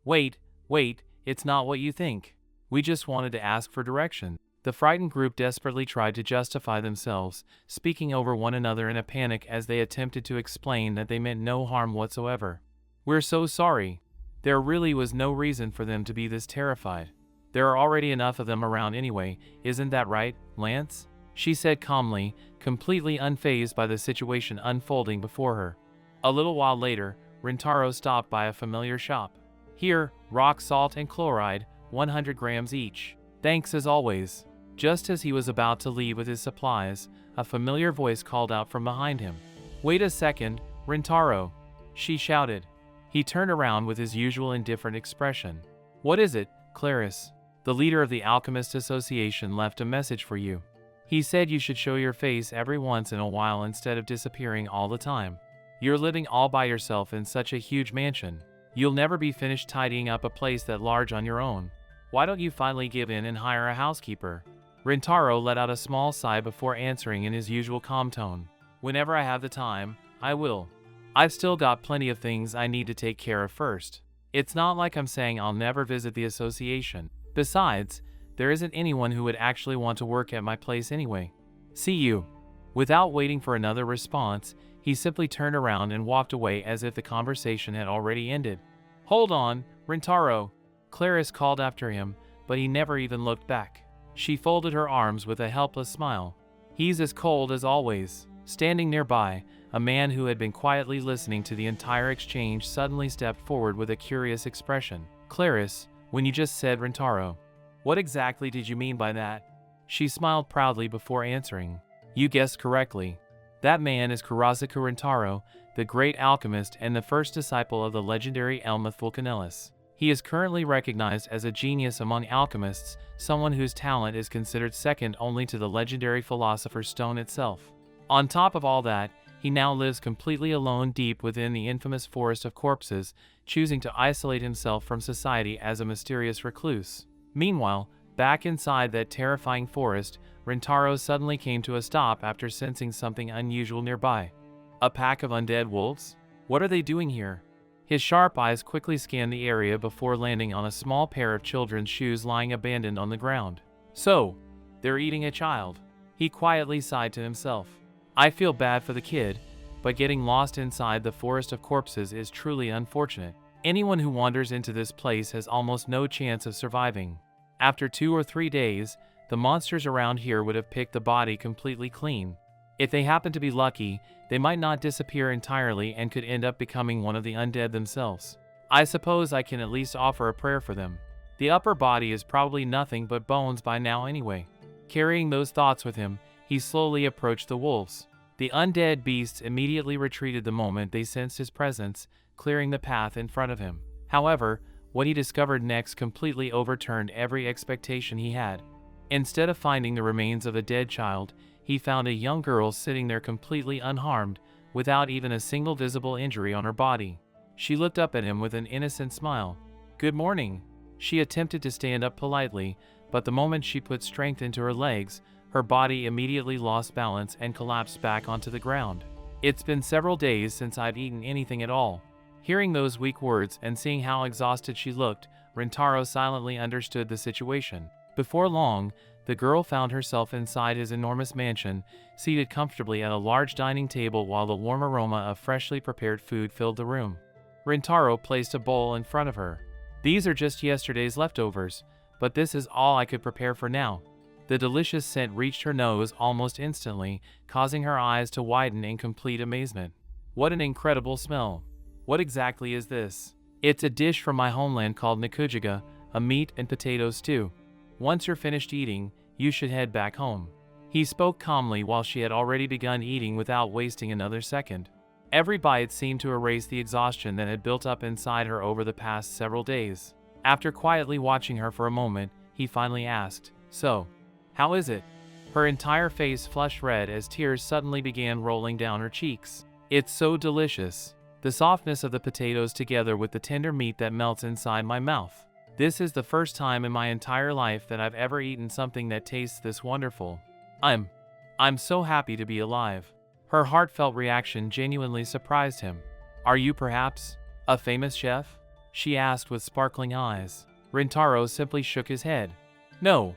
Wait, it's not what you think. We just wanted to ask for direction. The frightened group desperately tried to justify themselves, speaking over one another in a panic as they attempted to explain that they meant no harm whatsoever. We're so sorry. There really was no reason for them to be this terrified. There are already enough of them around anyway, isn't that right, Lance? She said calmly, completely unfazed by the situation unfolding before her. A little while later, Rintaro stopped by a familiar shop. Here, rock salt and chloride, 100 grams each. Thanks as always. Just as he was about to leave with his supplies, a familiar voice called out from behind him. Wait a second, Rintaro, she shouted. He turned around with his usual indifferent expression. What is it, Clarice? The leader of the Alchemist Association left a message for you. He said you should show your face every once in a while instead of disappearing all the time. You're living all by yourself in such a huge mansion. You'll never be finished tidying up a place that large on your own. Why don't you finally give in and hire a housekeeper? Rintaro let out a small sigh before answering in his usual calm tone. Whenever I have the time, I will. I've still got plenty of things I need to take care of first. It's not like I'm saying I'll never visit the association. Besides, there isn't anyone who would actually want to work at my place anyway. See you. Without waiting for another response, he simply turned around and walked away as if the conversation had already ended. Hold on, Rintaro, Clarice called after him, but he never even looked back. She folded her arms with a helpless smile. He's as cold as always. Standing nearby, a man who had been quietly listening to the entire exchange suddenly stepped forward with a curious expression. Clarice, when you just said Rintaro, what exactly did you mean by that? She smiled proudly before answering. You guessed correctly. That man is Kurasuke Rintaro, the great alchemist and the first disciple of the legendary Elmuth Vulcanellus. He is currently recognized as a genius among alchemists, someone whose talent is considered second only to the legendary Philosopher's Stone itself. On top of all that, he now lives completely alone deep within the infamous Forest of Corpses, choosing to isolate himself from society as a mysterious recluse. Meanwhile, back inside that terrifying forest, Rintaro suddenly came to a stop after sensing something unusual nearby. A pack of undead wolves? What are they doing here? His sharp eyes quickly scanned the area before landing on a small pair of children's shoes lying abandoned on the ground. So, they're eating a child. He quietly sighed to himself. I feel bad for the kid, but getting lost inside the Forest of Corpses is truly unfortunate. Anyone who wanders into this place has almost no chance of surviving. After 2 or 3 days, the monsters around here would have picked the body completely clean. If they happen to be lucky, they might not disappear entirely and could end up becoming one of the undead themselves. I suppose I can at least offer a prayer for them. The upper body is probably nothing but bones by now anyway. Carrying those thoughts with him, he slowly approached the wolves. The undead beasts immediately retreated the moment they sensed his presence, clearing the path in front of him. However, what he discovered next completely overturned every expectation he had. Instead of finding the remains of a dead child, he found a young girl sitting there completely unharmed, without even a single visible injury on her body. She looked up at him with an innocent smile. Good morning. She attempted to stand up politely, but the moment she put strength into her legs, her body immediately lost balance and collapsed back onto the ground. It's been several days since I've eaten anything at all. Hearing those weak words and seeing how exhausted she looked, Rintaro silently understood the situation. Before long, the girl found herself inside his enormous mansion, seated comfortably at a large dining table while the warm aroma of freshly prepared food filled the room. Rintaro placed a bowl in front of her. These are just yesterday's leftovers, but this is all I could prepare for now. The delicious scent reached her nose almost instantly, causing her eyes to widen in complete amazement. What an incredible smell. What exactly is this? It's a dish from my homeland called nikujiga, a meat and potato stew. Once you're finished eating, you should head back home. He spoke calmly while she had already begun eating without wasting another second. Every bite seemed to erase the exhaustion that had built up inside her over the past several days. After quietly watching her for a moment, he finally asked, So, how is it? Her entire face flushed red as tears suddenly began rolling down her cheeks. It's so delicious. The softness of the potatoes together with the tender meat that melts inside my mouth. This is the first time in my entire life that I've ever eaten something that tastes this wonderful. I'm so happy to be alive. Her heartfelt reaction genuinely surprised him. Are you perhaps a famous chef? she asked with sparkling eyes. Rintaro simply shook his head. No,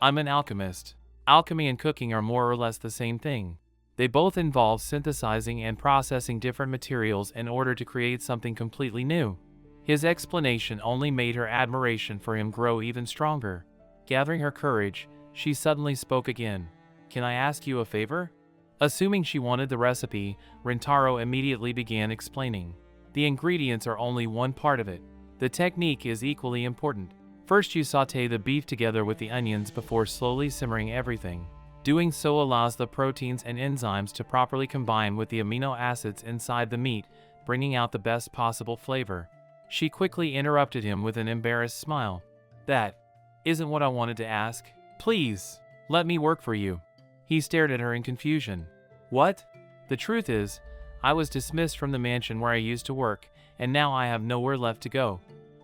I'm an alchemist. Alchemy and cooking are more or less the same thing. They both involve synthesizing and processing different materials in order to create something completely new. His explanation only made her admiration for him grow even stronger. Gathering her courage, she suddenly spoke again. Can I ask you a favor? Assuming she wanted the recipe, Rintaro immediately began explaining. The ingredients are only one part of it. The technique is equally important. First, you sauté the beef together with the onions before slowly simmering everything. Doing so allows the proteins and enzymes to properly combine with the amino acids inside the meat, bringing out the best possible flavor. She quickly interrupted him with an embarrassed smile. That isn't what I wanted to ask. Please, let me work for you. He stared at her in confusion. What? The truth is, I was dismissed from the mansion where I used to work, and now I have nowhere left to go.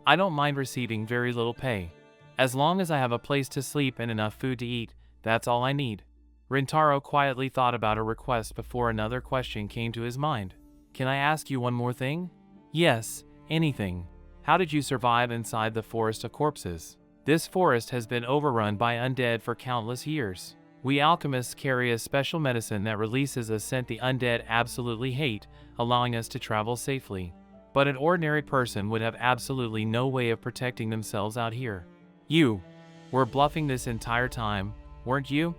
I don't mind receiving very little pay. As long as I have a place to sleep and enough food to eat, that's all I need. Rintaro quietly thought about her request before another question came to his mind. Can I ask you one more thing? Yes, anything. How did you survive inside the forest of corpses? This forest has been overrun by undead for countless years. We alchemists carry a special medicine that releases a scent the undead absolutely hate, allowing us to travel safely. But an ordinary person would have absolutely no way of protecting themselves out here. You were bluffing this entire time, weren't you?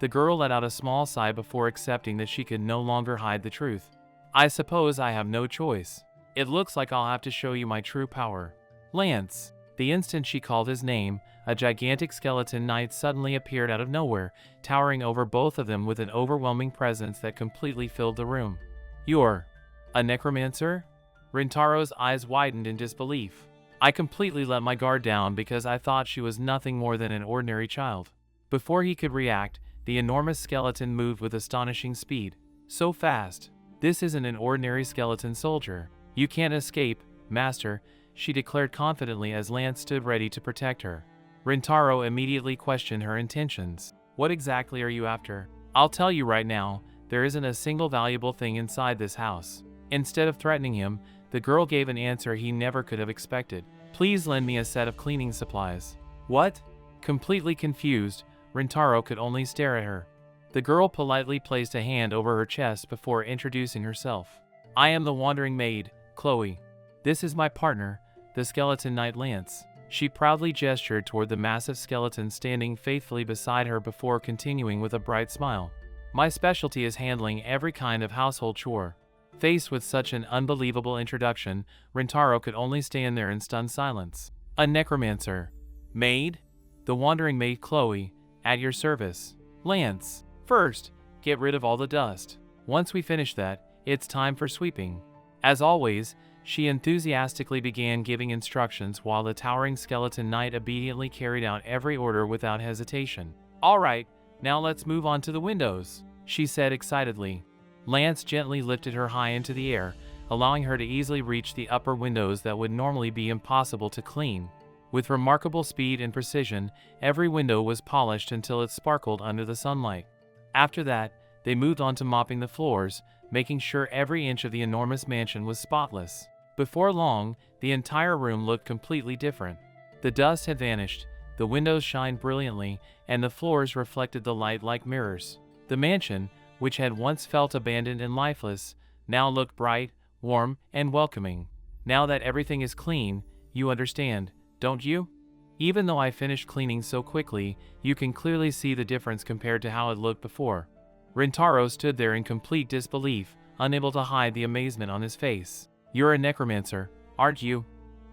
The girl let out a small sigh before accepting that she could no longer hide the truth. I suppose I have no choice. It looks like I'll have to show you my true power. Lance. The instant she called his name, a gigantic skeleton knight suddenly appeared out of nowhere, towering over both of them with an overwhelming presence that completely filled the room. You're a necromancer? Rintaro's eyes widened in disbelief. I completely let my guard down because I thought she was nothing more than an ordinary child. Before he could react, the enormous skeleton moved with astonishing speed. So fast. This isn't an ordinary skeleton soldier. You can't escape, master, she declared confidently as Lance stood ready to protect her. Rintaro immediately questioned her intentions. What exactly are you after? I'll tell you right now, there isn't a single valuable thing inside this house. Instead of threatening him, the girl gave an answer he never could have expected. Please lend me a set of cleaning supplies. What? Completely confused, Rintaro could only stare at her. The girl politely placed a hand over her chest before introducing herself. I am the wandering maid, Chloe. This is my partner, the skeleton knight Lance. She proudly gestured toward the massive skeleton standing faithfully beside her before continuing with a bright smile. My specialty is handling every kind of household chore. Faced with such an unbelievable introduction, Rintaro could only stand there in stunned silence. A necromancer. Maid? The wandering maid Chloe, at your service. Lance. First, get rid of all the dust. Once we finish that, it's time for sweeping. As always, she enthusiastically began giving instructions while the towering skeleton knight obediently carried out every order without hesitation. All right, now let's move on to the windows, she said excitedly. Lance gently lifted her high into the air, allowing her to easily reach the upper windows that would normally be impossible to clean. With remarkable speed and precision, every window was polished until it sparkled under the sunlight. After that, they moved on to mopping the floors, making sure every inch of the enormous mansion was spotless. Before long, the entire room looked completely different. The dust had vanished, the windows shined brilliantly, and the floors reflected the light like mirrors. The mansion, which had once felt abandoned and lifeless, now looked bright, warm, and welcoming. Now that everything is clean, you understand, don't you? Even though I finished cleaning so quickly, you can clearly see the difference compared to how it looked before. Rintaro stood there in complete disbelief, unable to hide the amazement on his face. You're a necromancer, aren't you?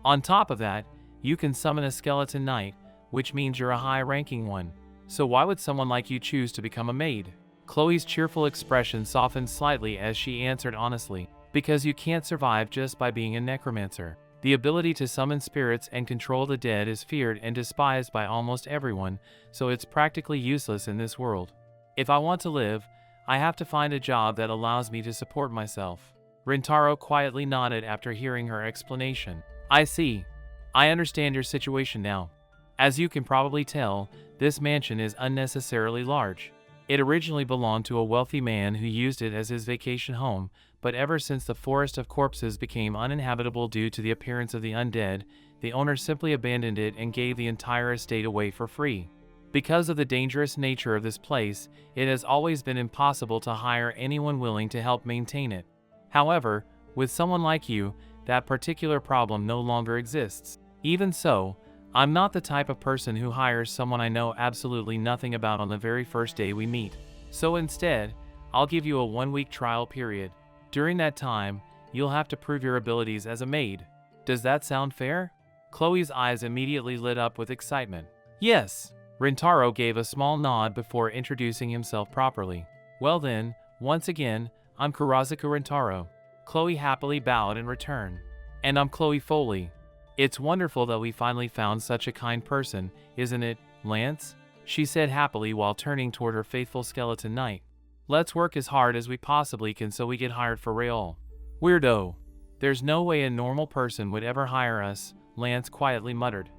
On top of that, you can summon a skeleton knight, which means you're a high-ranking one. So why would someone like you choose to become a maid? Chloe's cheerful expression softened slightly as she answered honestly. Because you can't survive just by being a necromancer. The ability to summon spirits and control the dead is feared and despised by almost everyone, so it's practically useless in this world. If I want to live, I have to find a job that allows me to support myself. Rintaro quietly nodded after hearing her explanation. I see. I understand your situation now. As you can probably tell, this mansion is unnecessarily large. It originally belonged to a wealthy man who used it as his vacation home, but ever since the forest of corpses became uninhabitable due to the appearance of the undead, the owner simply abandoned it and gave the entire estate away for free. Because of the dangerous nature of this place, it has always been impossible to hire anyone willing to help maintain it. However, with someone like you, that particular problem no longer exists. Even so, I'm not the type of person who hires someone I know absolutely nothing about on the very first day we meet. So instead, I'll give you a 1-week trial period. During that time, you'll have to prove your abilities as a maid. Does that sound fair? Chloe's eyes immediately lit up with excitement. Yes. Rintaro gave a small nod before introducing himself properly. Well then, once again, I'm Kurazuka Rintaro. Chloe happily bowed in return. And I'm Chloe Foley. It's wonderful that we finally found such a kind person, isn't it, Lance? She said happily while turning toward her faithful skeleton knight. Let's work as hard as we possibly can so we get hired for Raol. Weirdo. There's no way a normal person would ever hire us, Lance quietly muttered.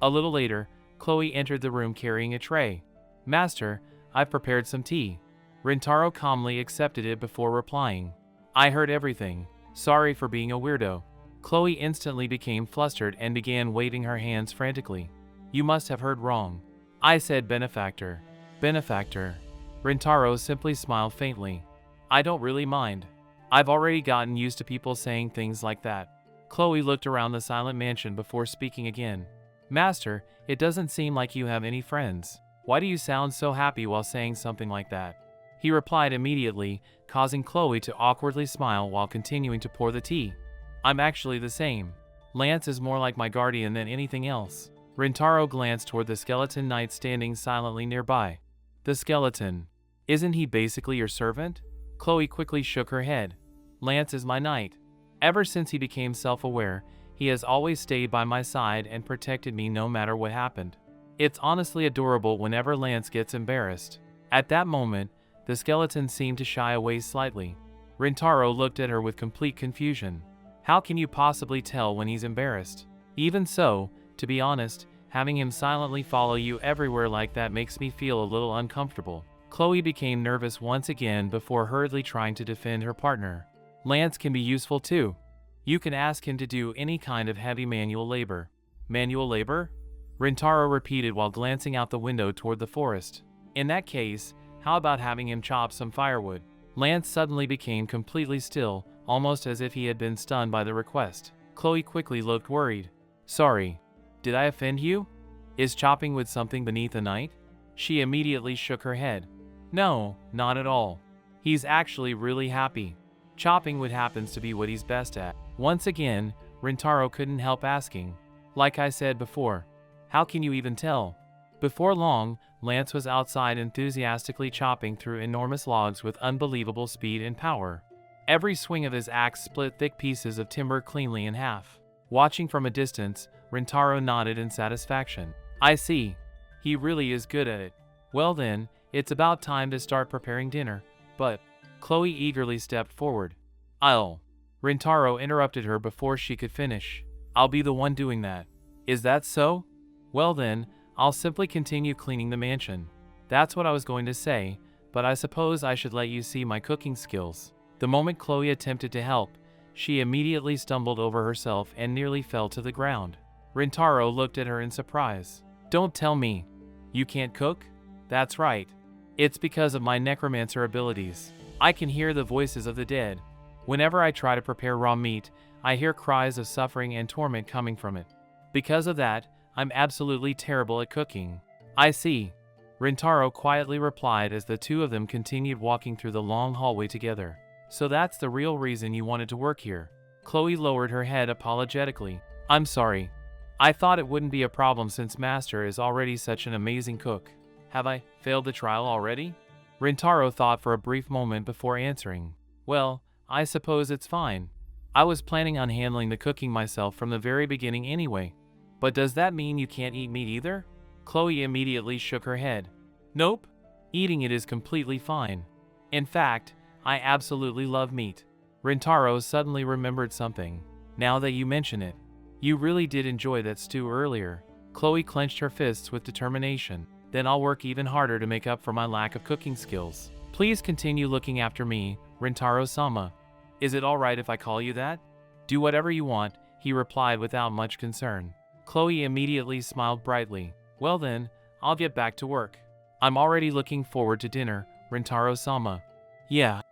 A little later, Chloe entered the room carrying a tray. Master, I've prepared some tea. Rintaro calmly accepted it before replying. I heard everything. Sorry for being a weirdo. Chloe instantly became flustered and began waving her hands frantically. You must have heard wrong. I said benefactor. Benefactor. Rintaro simply smiled faintly. I don't really mind. I've already gotten used to people saying things like that. Chloe looked around the silent mansion before speaking again. Master, it doesn't seem like you have any friends. Why do you sound so happy while saying something like that? He replied immediately, causing Chloe to awkwardly smile while continuing to pour the tea. I'm actually the same. Lance is more like my guardian than anything else. Rintaro glanced toward the skeleton knight standing silently nearby. The skeleton. Isn't he basically your servant? Chloe quickly shook her head. Lance is my knight. Ever since he became self-aware, he has always stayed by my side and protected me no matter what happened. It's honestly adorable whenever Lance gets embarrassed. At that moment, the skeleton seemed to shy away slightly. Rintaro looked at her with complete confusion. How can you possibly tell when he's embarrassed? Even so, to be honest, having him silently follow you everywhere like that makes me feel a little uncomfortable. Chloe became nervous once again before hurriedly trying to defend her partner. Lance can be useful too. You can ask him to do any kind of heavy manual labor. Manual labor? Rintaro repeated while glancing out the window toward the forest. In that case, how about having him chop some firewood? Lance suddenly became completely still, almost as if he had been stunned by the request. Chloe quickly looked worried. Sorry. Did I offend you? Is chopping wood something beneath a knight? She immediately shook her head. No, not at all. He's actually really happy. Chopping wood happens to be what he's best at. Once again, Rintaro couldn't help asking. Like I said before, how can you even tell? Before long, Lance was outside enthusiastically chopping through enormous logs with unbelievable speed and power. Every swing of his axe split thick pieces of timber cleanly in half. Watching from a distance, Rintaro nodded in satisfaction. I see. He really is good at it. Well then, it's about time to start preparing dinner, but... Chloe eagerly stepped forward. Rintaro interrupted her before she could finish. I'll be the one doing that. Is that so? Well then, I'll simply continue cleaning the mansion. That's what I was going to say, but I suppose I should let you see my cooking skills. The moment Chloe attempted to help, she immediately stumbled over herself and nearly fell to the ground. Rintaro looked at her in surprise. Don't tell me. You can't cook? That's right. It's because of my necromancer abilities. I can hear the voices of the dead. Whenever I try to prepare raw meat, I hear cries of suffering and torment coming from it. Because of that, I'm absolutely terrible at cooking. I see. Rintaro quietly replied as the two of them continued walking through the long hallway together. So that's the real reason you wanted to work here. Chloe lowered her head apologetically. I'm sorry. I thought it wouldn't be a problem since Master is already such an amazing cook. Have I failed the trial already? Rintaro thought for a brief moment before answering. Well, I suppose it's fine. I was planning on handling the cooking myself from the very beginning anyway. But does that mean you can't eat meat either? Chloe immediately shook her head. Nope. Eating it is completely fine. In fact, I absolutely love meat. Rintaro suddenly remembered something. Now that you mention it, you really did enjoy that stew earlier. Chloe clenched her fists with determination. then I'll work even harder to make up for my lack of cooking skills. Please continue looking after me, Rintaro-sama. Is it alright if I call you that? Do whatever you want, he replied without much concern. Chloe immediately smiled brightly. Well then, I'll get back to work. I'm already looking forward to dinner, Rintaro-sama. Yeah,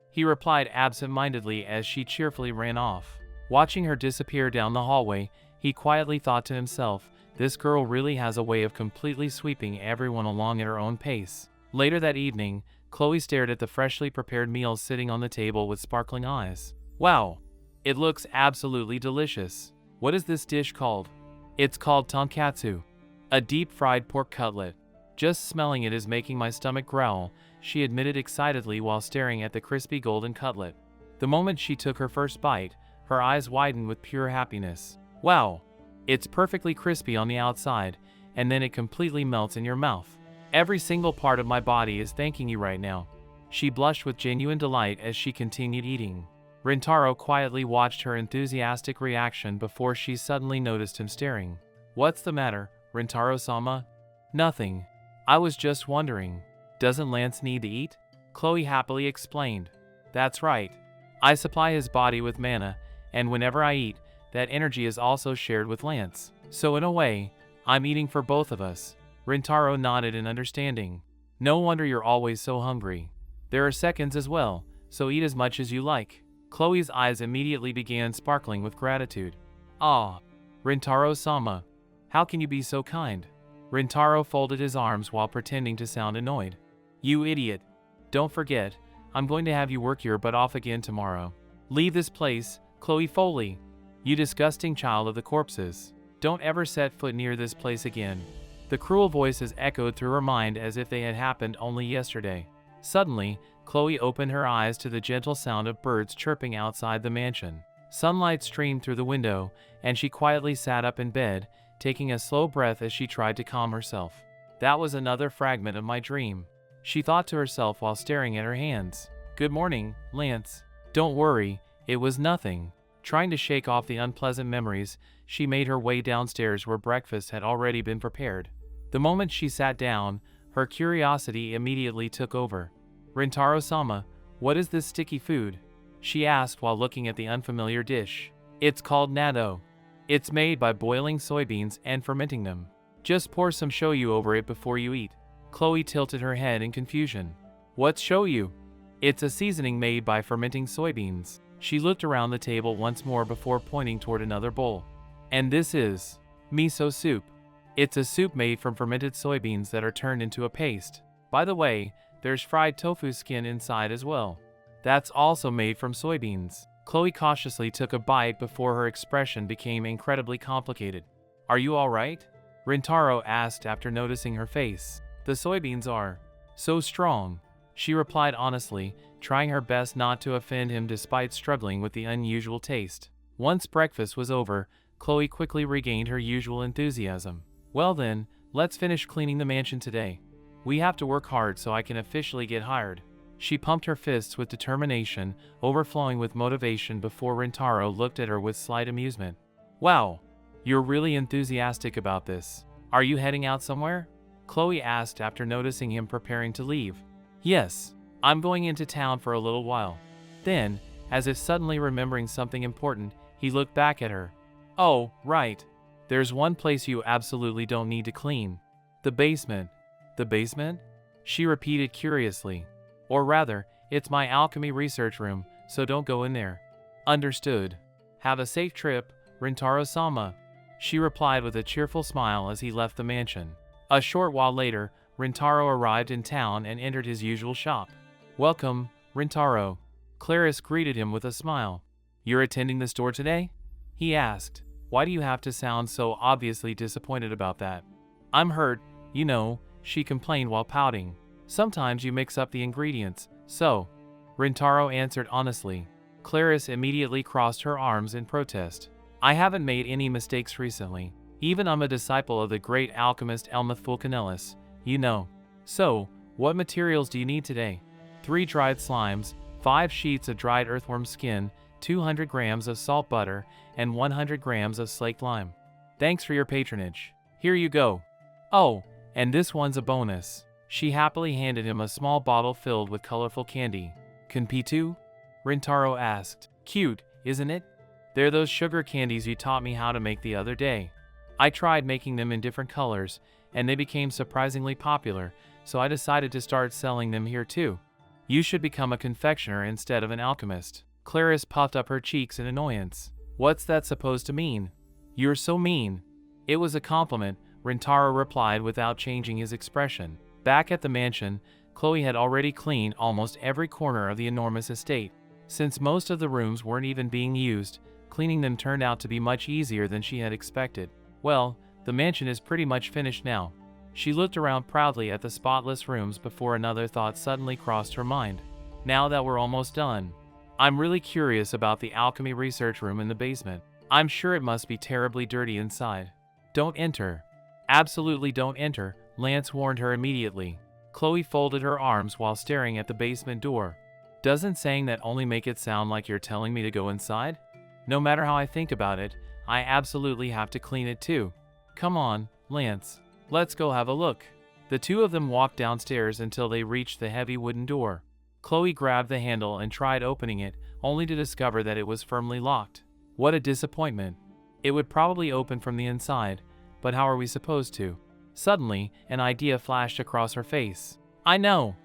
he replied absent-mindedly as she cheerfully ran off. Watching her disappear down the hallway, he quietly thought to himself, this girl really has a way of completely sweeping everyone along at her own pace. Later that evening, Chloe stared at the freshly prepared meals sitting on the table with sparkling eyes. Wow, it looks absolutely delicious. What is this dish called? It's called tonkatsu, a deep-fried pork cutlet. Just smelling it is making my stomach growl, she admitted excitedly while staring at the crispy golden cutlet. The moment she took her first bite, her eyes widened with pure happiness. Wow, it's perfectly crispy on the outside, and then it completely melts in your mouth. Every single part of my body is thanking you right now. She blushed with genuine delight as she continued eating. Rintaro quietly watched her enthusiastic reaction before she suddenly noticed him staring. What's the matter, Rintaro-sama? Nothing. I was just wondering. Doesn't Lance need to eat? Chloe happily explained. That's right. I supply his body with mana, and whenever I eat, that energy is also shared with Lance. So in a way, I'm eating for both of us. Rintaro nodded in understanding. No wonder you're always so hungry. There are seconds as well, so eat as much as you like. Chloe's eyes immediately began sparkling with gratitude. Ah, Rintaro-sama, how can you be so kind? Rintaro folded his arms while pretending to sound annoyed. You idiot. Don't forget, I'm going to have you work your butt off again tomorrow. Leave this place, Chloe Foley. You disgusting child of the corpses. Don't ever set foot near this place again. The cruel voices echoed through her mind as if they had happened only yesterday. Suddenly, Chloe opened her eyes to the gentle sound of birds chirping outside the mansion. Sunlight streamed through the window, and she quietly sat up in bed, taking a slow breath as she tried to calm herself. That was another fragment of my dream, she thought to herself while staring at her hands. Good morning, Lance. Don't worry, it was nothing. Trying to shake off the unpleasant memories, she made her way downstairs where breakfast had already been prepared. The moment she sat down, her curiosity immediately took over. Rintaro-sama, what is this sticky food? She asked while looking at the unfamiliar dish. It's called natto. It's made by boiling soybeans and fermenting them. Just pour some shoyu over it before you eat. Chloe tilted her head in confusion. What's shoyu? It's a seasoning made by fermenting soybeans. She looked around the table once more before pointing toward another bowl. And this is miso soup. It's a soup made from fermented soybeans that are turned into a paste. By the way, there's fried tofu skin inside as well. That's also made from soybeans. Chloe cautiously took a bite before her expression became incredibly complicated. Are you alright? Rintaro asked after noticing her face. The soybeans are so strong, she replied honestly, trying her best not to offend him despite struggling with the unusual taste. Once breakfast was over, Chloe quickly regained her usual enthusiasm. Well then, let's finish cleaning the mansion today. We have to work hard so I can officially get hired. She pumped her fists with determination, overflowing with motivation before Rintaro looked at her with slight amusement. Wow, you're really enthusiastic about this. Are you heading out somewhere? Chloe asked after noticing him preparing to leave. Yes, I'm going into town for a little while. Then, as if suddenly remembering something important, he looked back at her. Oh, right. There's one place you absolutely don't need to clean. The basement. The basement? She repeated curiously. Or rather, it's my alchemy research room, so don't go in there. Understood. Have a safe trip, Rintaro-sama, she replied with a cheerful smile as he left the mansion. A short while later, Rintaro arrived in town and entered his usual shop. Welcome, Rintaro. Clarice greeted him with a smile. You're attending the store today? He asked. Why do you have to sound so obviously disappointed about that? I'm hurt, you know, she complained while pouting. Sometimes you mix up the ingredients, so. Rintaro answered honestly. Clarice immediately crossed her arms in protest. I haven't made any mistakes recently. Even I'm a disciple of the great alchemist Elmeth Fulcanellis, you know. So, what materials do you need today? 3 dried slimes, 5 sheets of dried earthworm skin, 200 grams of salt butter, and 100 grams of slaked lime. Thanks for your patronage. Here you go. Oh, And this one's a bonus. She happily handed him a small bottle filled with colorful candy. Kanpitu? Rintaro asked. Cute, isn't it? They're those sugar candies you taught me how to make the other day. I tried making them in different colors, and they became surprisingly popular, so I decided to start selling them here too. You should become a confectioner instead of an alchemist. Clarice puffed up her cheeks in annoyance. What's that supposed to mean? You're so mean. It was a compliment, Rintaro replied without changing his expression. Back at the mansion, Chloe had already cleaned almost every corner of the enormous estate. Since most of the rooms weren't even being used, cleaning them turned out to be much easier than she had expected. Well, the mansion is pretty much finished now. She looked around proudly at the spotless rooms before another thought suddenly crossed her mind. Now that we're almost done, I'm really curious about the alchemy research room in the basement. I'm sure it must be terribly dirty inside. Don't enter. Absolutely don't enter, Lance warned her immediately. Chloe folded her arms while staring at the basement door. Doesn't saying that only make it sound like you're telling me to go inside? No matter how I think about it, I absolutely have to clean it too. Come on, Lance. Let's go have a look. The two of them walked downstairs until they reached the heavy wooden door. Chloe grabbed the handle and tried opening it, only to discover that it was firmly locked. What a disappointment. It would probably open from the inside, but how are we supposed to? Suddenly, an idea flashed across her face. I know!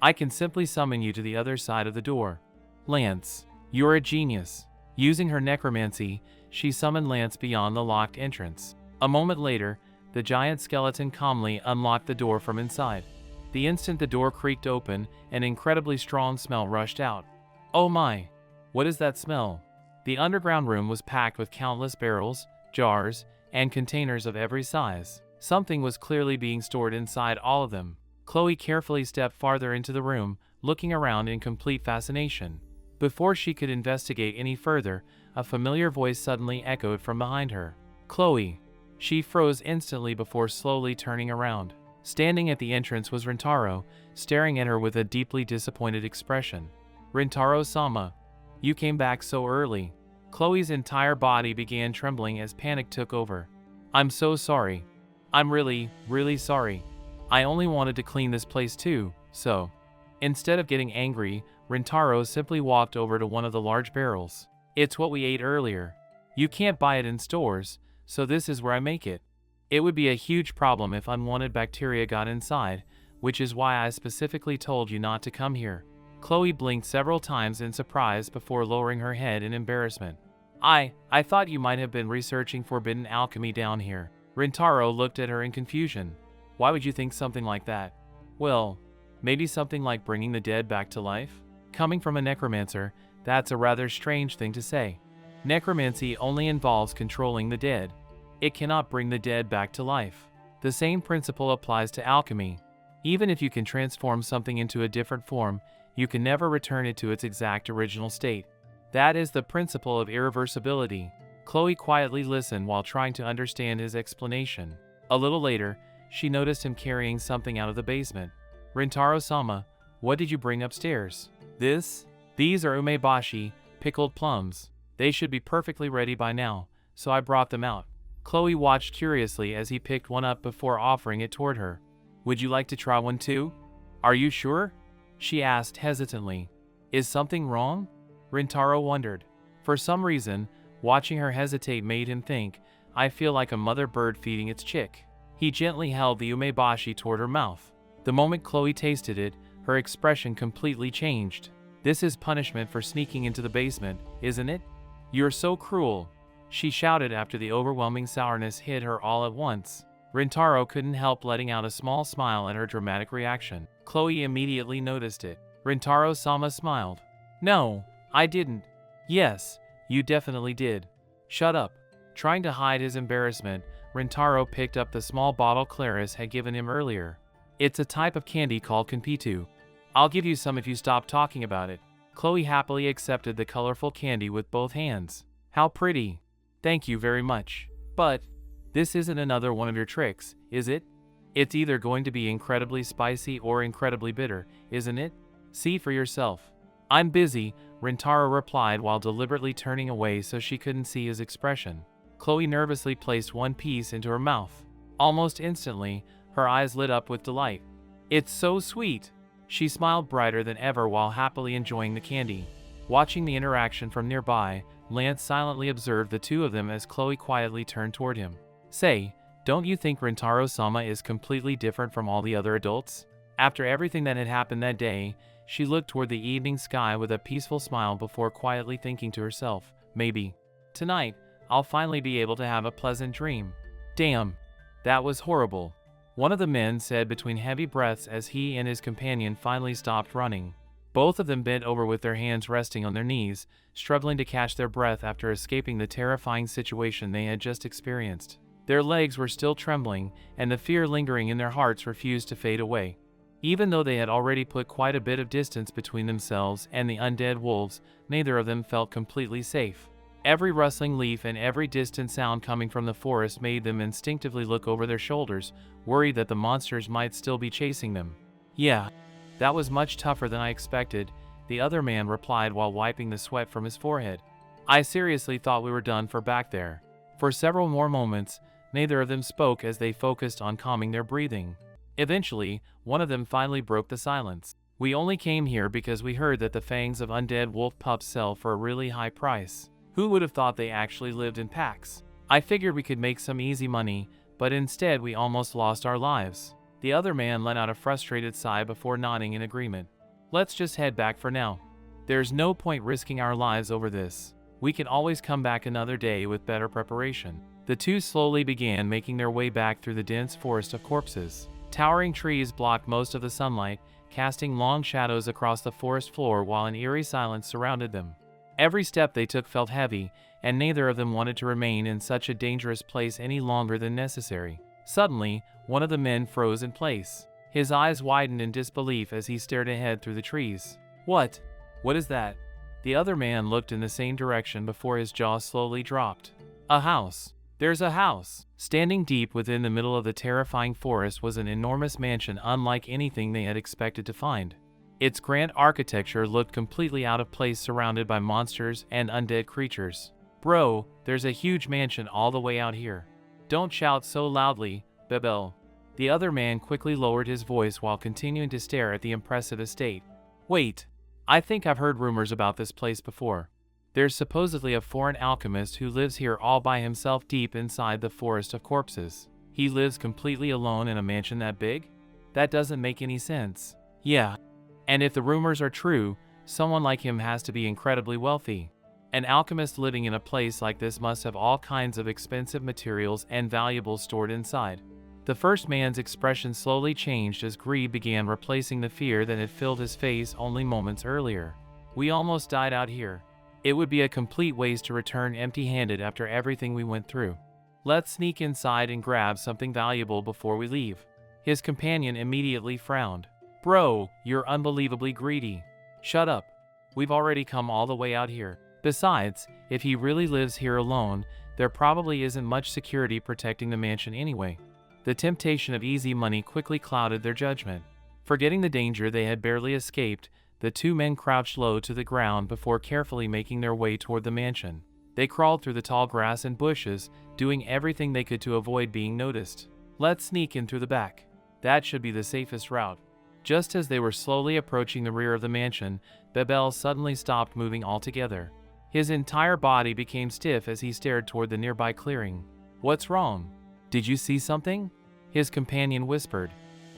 I can simply summon you to the other side of the door. Lance, you're a genius. Using her necromancy, she summoned Lance beyond the locked entrance. A moment later, the giant skeleton calmly unlocked the door from inside. The instant the door creaked open, an incredibly strong smell rushed out. Oh my! What is that smell? The underground room was packed with countless barrels, jars, and containers of every size. Something was clearly being stored inside all of them. Chloe carefully stepped farther into the room, looking around in complete fascination. Before she could investigate any further, a familiar voice suddenly echoed from behind her. Chloe! She froze instantly before slowly turning around. Standing at the entrance was Rintaro, staring at her with a deeply disappointed expression. Rintaro-sama, you came back so early. Chloe's entire body began trembling as panic took over. I'm so sorry. I'm really sorry. I only wanted to clean this place too, so. Instead of getting angry, Rintaro simply walked over to one of the large barrels. It's what we ate earlier. You can't buy it in stores, so this is where I make it. It would be a huge problem if unwanted bacteria got inside, which is why I specifically told you not to come here. Chloe blinked several times in surprise before lowering her head in embarrassment. I thought you might have been researching forbidden alchemy down here. Rintaro looked at her in confusion. Why would you think something like that? Well, maybe something like bringing the dead back to life? Coming from a necromancer, that's a rather strange thing to say. Necromancy only involves controlling the dead. It cannot bring the dead back to life. The same principle applies to alchemy. Even if you can transform something into a different form, you can never return it to its exact original state. That is the principle of irreversibility. Chloe quietly listened while trying to understand his explanation. A little later, she noticed him carrying something out of the basement. Rintaro-sama, what did you bring upstairs? These are umeboshi, pickled plums. They should be perfectly ready by now, so I brought them out. Chloe watched curiously as he picked one up before offering it toward her. Would you like to try one too? Are you sure? She asked hesitantly. Is something wrong? Rintaro wondered. For some reason, watching her hesitate made him think, I feel like a mother bird feeding its chick. He gently held the umeboshi toward her mouth. The moment Chloe tasted it, her expression completely changed. This is punishment for sneaking into the basement, isn't it? You're so cruel, she shouted after the overwhelming sourness hit her all at once. Rintaro couldn't help letting out a small smile at her dramatic reaction. Chloe immediately noticed it. Rintaro-sama smiled. No, I didn't. Yes, you definitely did. Shut up. Trying to hide his embarrassment, Rintaro picked up the small bottle Clarice had given him earlier. It's a type of candy called Kanpitu. I'll give you some if you stop talking about it. Chloe happily accepted the colorful candy with both hands. How pretty. Thank you very much. But this isn't another one of your tricks, is it? It's either going to be incredibly spicy or incredibly bitter, isn't it? See for yourself. I'm busy, Rintaro replied while deliberately turning away so she couldn't see his expression. Chloe nervously placed one piece into her mouth. Almost instantly, Her eyes lit up with delight. "It's so sweet." She smiled brighter than ever while happily enjoying the candy. Watching the interaction from nearby, Lance silently observed the two of them as Chloe quietly turned toward him. "Say, don't you think Rintaro-sama is completely different from all the other adults?" After everything that had happened that day, she looked toward the evening sky with a peaceful smile before quietly thinking to herself, "Maybe tonight, I'll finally be able to have a pleasant dream." Damn, that was horrible. One of the men said between heavy breaths as he and his companion finally stopped running. Both of them bent over with their hands resting on their knees, struggling to catch their breath after escaping the terrifying situation they had just experienced. Their legs were still trembling, and the fear lingering in their hearts refused to fade away. Even though they had already put quite a bit of distance between themselves and the undead wolves, neither of them felt completely safe. Every rustling leaf and every distant sound coming from the forest made them instinctively look over their shoulders, worried that the monsters might still be chasing them. "Yeah, that was much tougher than I expected," the other man replied while wiping the sweat from his forehead. "I seriously thought we were done for back there." For several more moments, neither of them spoke as they focused on calming their breathing. Eventually, one of them finally broke the silence. "We only came here because we heard that the fangs of undead wolf pups sell for a really high price. Who would have thought they actually lived in packs? I figured we could make some easy money, but instead we almost lost our lives." The other man let out a frustrated sigh before nodding in agreement. "Let's just head back for now. There's no point risking our lives over this. We can always come back another day with better preparation." The two slowly began making their way back through the dense forest of corpses. Towering trees blocked most of the sunlight, casting long shadows across the forest floor while an eerie silence surrounded them. Every step they took felt heavy, and neither of them wanted to remain in such a dangerous place any longer than necessary. Suddenly, one of the men froze in place. His eyes widened in disbelief as he stared ahead through the trees. What is that?" The other man looked in the same direction before his jaw slowly dropped. "A house. There's a house." Standing deep within the middle of the terrifying forest was an enormous mansion unlike anything they had expected to find. Its grand architecture looked completely out of place surrounded by monsters and undead creatures. "Bro, there's a huge mansion all the way out here." "Don't shout so loudly, Bebel." The other man quickly lowered his voice while continuing to stare at the impressive estate. "Wait, I think I've heard rumors about this place before. There's supposedly a foreign alchemist who lives here all by himself deep inside the forest of corpses. He lives completely alone in a mansion that big? That doesn't make any sense." "Yeah. And if the rumors are true, someone like him has to be incredibly wealthy. An alchemist living in a place like this must have all kinds of expensive materials and valuables stored inside." The first man's expression slowly changed as greed began replacing the fear that had filled his face only moments earlier. "We almost died out here. It would be a complete waste to return empty-handed after everything we went through. Let's sneak inside and grab something valuable before we leave." His companion immediately frowned. "Bro, you're unbelievably greedy." "Shut up. We've already come all the way out here. Besides, if he really lives here alone, there probably isn't much security protecting the mansion anyway." The temptation of easy money quickly clouded their judgment. Forgetting the danger they had barely escaped, the two men crouched low to the ground before carefully making their way toward the mansion. They crawled through the tall grass and bushes, doing everything they could to avoid being noticed. "Let's sneak in through the back. That should be the safest route." Just as they were slowly approaching the rear of the mansion, Bebel suddenly stopped moving altogether. His entire body became stiff as he stared toward the nearby clearing. "What's wrong? Did you see something?" his companion whispered.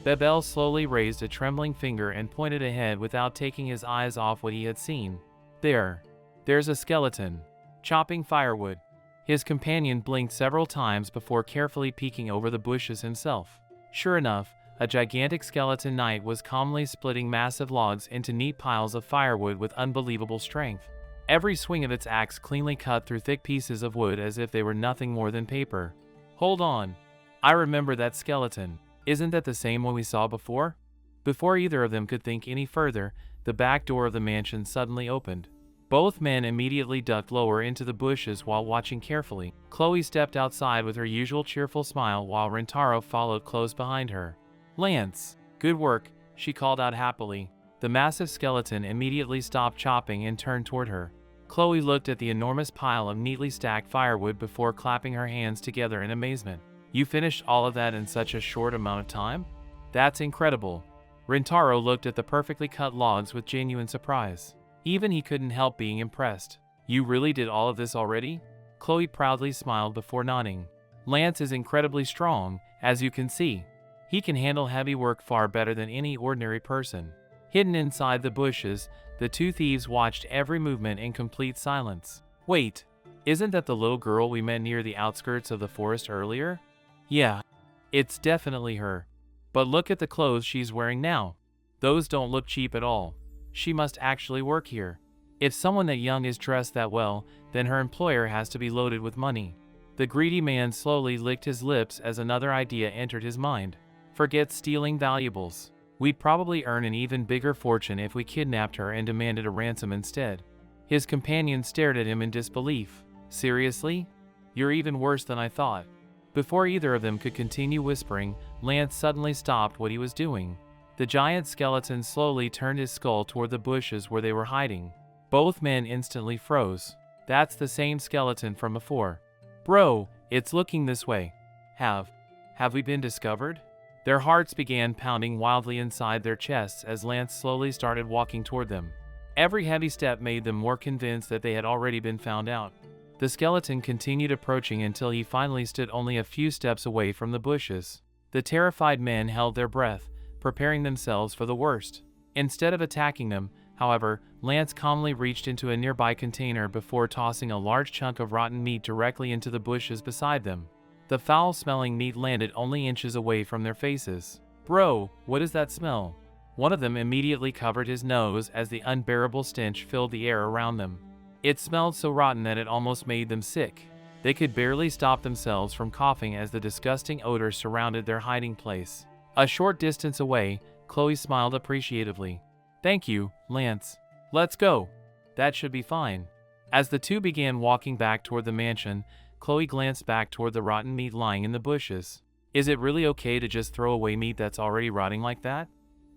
Bebel slowly raised a trembling finger and pointed ahead without taking his eyes off what he had seen. There's a skeleton, chopping firewood." His companion blinked several times before carefully peeking over the bushes himself. Sure enough, a gigantic skeleton knight was calmly splitting massive logs into neat piles of firewood with unbelievable strength. Every swing of its axe cleanly cut through thick pieces of wood as if they were nothing more than paper. "Hold on. I remember that skeleton. Isn't that the same one we saw before?" Before either of them could think any further, the back door of the mansion suddenly opened. Both men immediately ducked lower into the bushes while watching carefully. Chloe stepped outside with her usual cheerful smile while Rintaro followed close behind her. "Lance, good work," she called out happily. The massive skeleton immediately stopped chopping and turned toward her. Chloe looked at the enormous pile of neatly stacked firewood before clapping her hands together in amazement. You finished all of that in such a short amount of time? That's incredible. Rintaro looked at the perfectly cut logs with genuine surprise. Even he couldn't help being impressed. You really did all of this already? Chloe proudly smiled before nodding. Lance is incredibly strong, as you can see. He can handle heavy work far better than any ordinary person. Hidden inside the bushes, the two thieves watched every movement in complete silence. Wait, isn't that the little girl we met near the outskirts of the forest earlier? Yeah, it's definitely her. But look at the clothes she's wearing now. Those don't look cheap at all. She must actually work here. If someone that young is dressed that well, then her employer has to be loaded with money. The greedy man slowly licked his lips as another idea entered his mind. Forget stealing valuables. We'd probably earn an even bigger fortune if we kidnapped her and demanded a ransom instead. His companion stared at him in disbelief. Seriously? You're even worse than I thought. Before either of them could continue whispering, Lance suddenly stopped what he was doing. The giant skeleton slowly turned his skull toward the bushes where they were hiding. Both men instantly froze. That's the same skeleton from before. Bro, it's looking this way. Have we been discovered? Their hearts began pounding wildly inside their chests as Lance slowly started walking toward them. Every heavy step made them more convinced that they had already been found out. The skeleton continued approaching until he finally stood only a few steps away from the bushes. The terrified men held their breath, preparing themselves for the worst. Instead of attacking them, however, Lance calmly reached into a nearby container before tossing a large chunk of rotten meat directly into the bushes beside them. The foul-smelling meat landed only inches away from their faces. Bro, what is that smell? One of them immediately covered his nose as the unbearable stench filled the air around them. It smelled so rotten that it almost made them sick. They could barely stop themselves from coughing as the disgusting odor surrounded their hiding place. A short distance away, Chloe smiled appreciatively. Thank you, Lance. Let's go. That should be fine. As the two began walking back toward the mansion, Chloe glanced back toward the rotten meat lying in the bushes. Is it really okay to just throw away meat that's already rotting like that?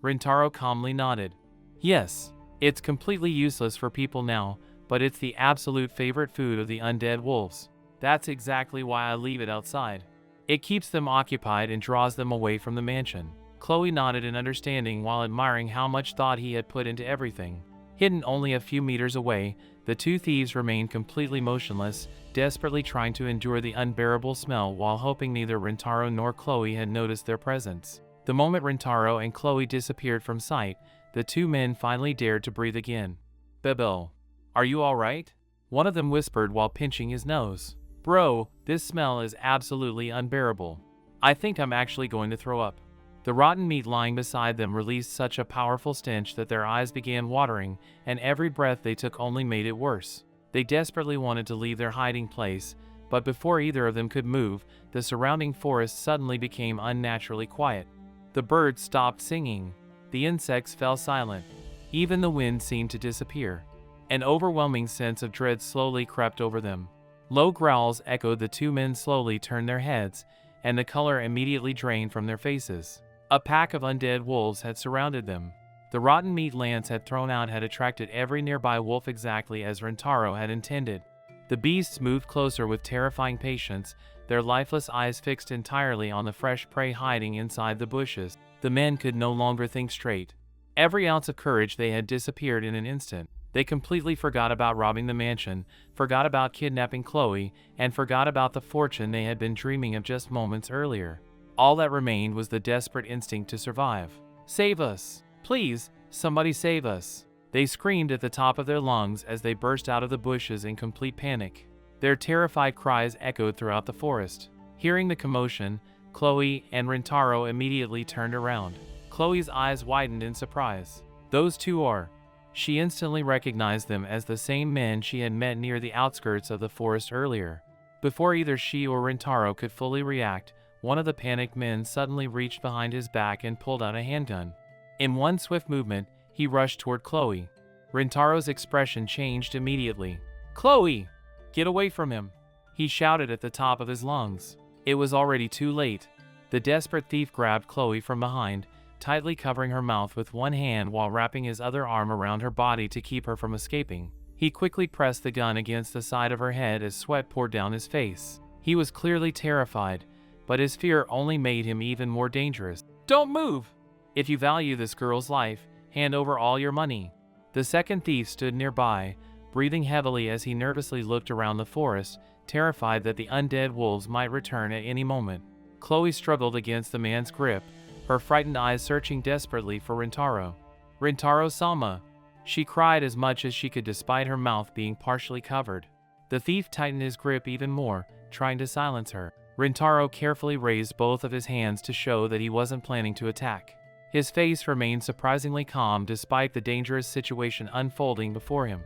Rintaro calmly nodded. Yes, it's completely useless for people now, but it's the absolute favorite food of the undead wolves. That's exactly why I leave it outside. It keeps them occupied and draws them away from the mansion. Chloe nodded in understanding while admiring how much thought he had put into everything. Hidden only a few meters away, the two thieves remained completely motionless, desperately trying to endure the unbearable smell while hoping neither Rintaro nor Chloe had noticed their presence. The moment Rintaro and Chloe disappeared from sight, the two men finally dared to breathe again. Bebel, are you alright? One of them whispered while pinching his nose. Bro, this smell is absolutely unbearable. I think I'm actually going to throw up. The rotten meat lying beside them released such a powerful stench that their eyes began watering, and every breath they took only made it worse. They desperately wanted to leave their hiding place, but before either of them could move, the surrounding forest suddenly became unnaturally quiet. The birds stopped singing. The insects fell silent. Even the wind seemed to disappear. An overwhelming sense of dread slowly crept over them. Low growls echoed. The two men slowly turned their heads, and the color immediately drained from their faces. A pack of undead wolves had surrounded them. The rotten meat Lance had thrown out had attracted every nearby wolf exactly as Rintaro had intended. The beasts moved closer with terrifying patience, their lifeless eyes fixed entirely on the fresh prey hiding inside the bushes. The men could no longer think straight. Every ounce of courage they had disappeared in an instant. They completely forgot about robbing the mansion, forgot about kidnapping Chloe, and forgot about the fortune they had been dreaming of just moments earlier. All that remained was the desperate instinct to survive. Save us! Please, somebody save us! They screamed at the top of their lungs as they burst out of the bushes in complete panic. Their terrified cries echoed throughout the forest. Hearing the commotion, Chloe and Rintaro immediately turned around. Chloe's eyes widened in surprise. Those two are... She instantly recognized them as the same men she had met near the outskirts of the forest earlier. Before either she or Rintaro could fully react, one of the panicked men suddenly reached behind his back and pulled out a handgun. In one swift movement, he rushed toward Chloe. Rintaro's expression changed immediately. Chloe! Get away from him! He shouted at the top of his lungs. It was already too late. The desperate thief grabbed Chloe from behind, tightly covering her mouth with one hand while wrapping his other arm around her body to keep her from escaping. He quickly pressed the gun against the side of her head as sweat poured down his face. He was clearly terrified, but his fear only made him even more dangerous. "Don't move! If you value this girl's life, hand over all your money." The second thief stood nearby, breathing heavily as he nervously looked around the forest, terrified that the undead wolves might return at any moment. Chloe struggled against the man's grip, her frightened eyes searching desperately for Rintaro. "Rintaro-sama!" She cried as much as she could despite her mouth being partially covered. The thief tightened his grip even more, trying to silence her. Rintaro carefully raised both of his hands to show that he wasn't planning to attack. His face remained surprisingly calm despite the dangerous situation unfolding before him.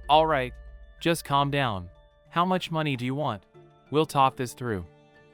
"All right, just calm down. How much money do you want? We'll talk this through."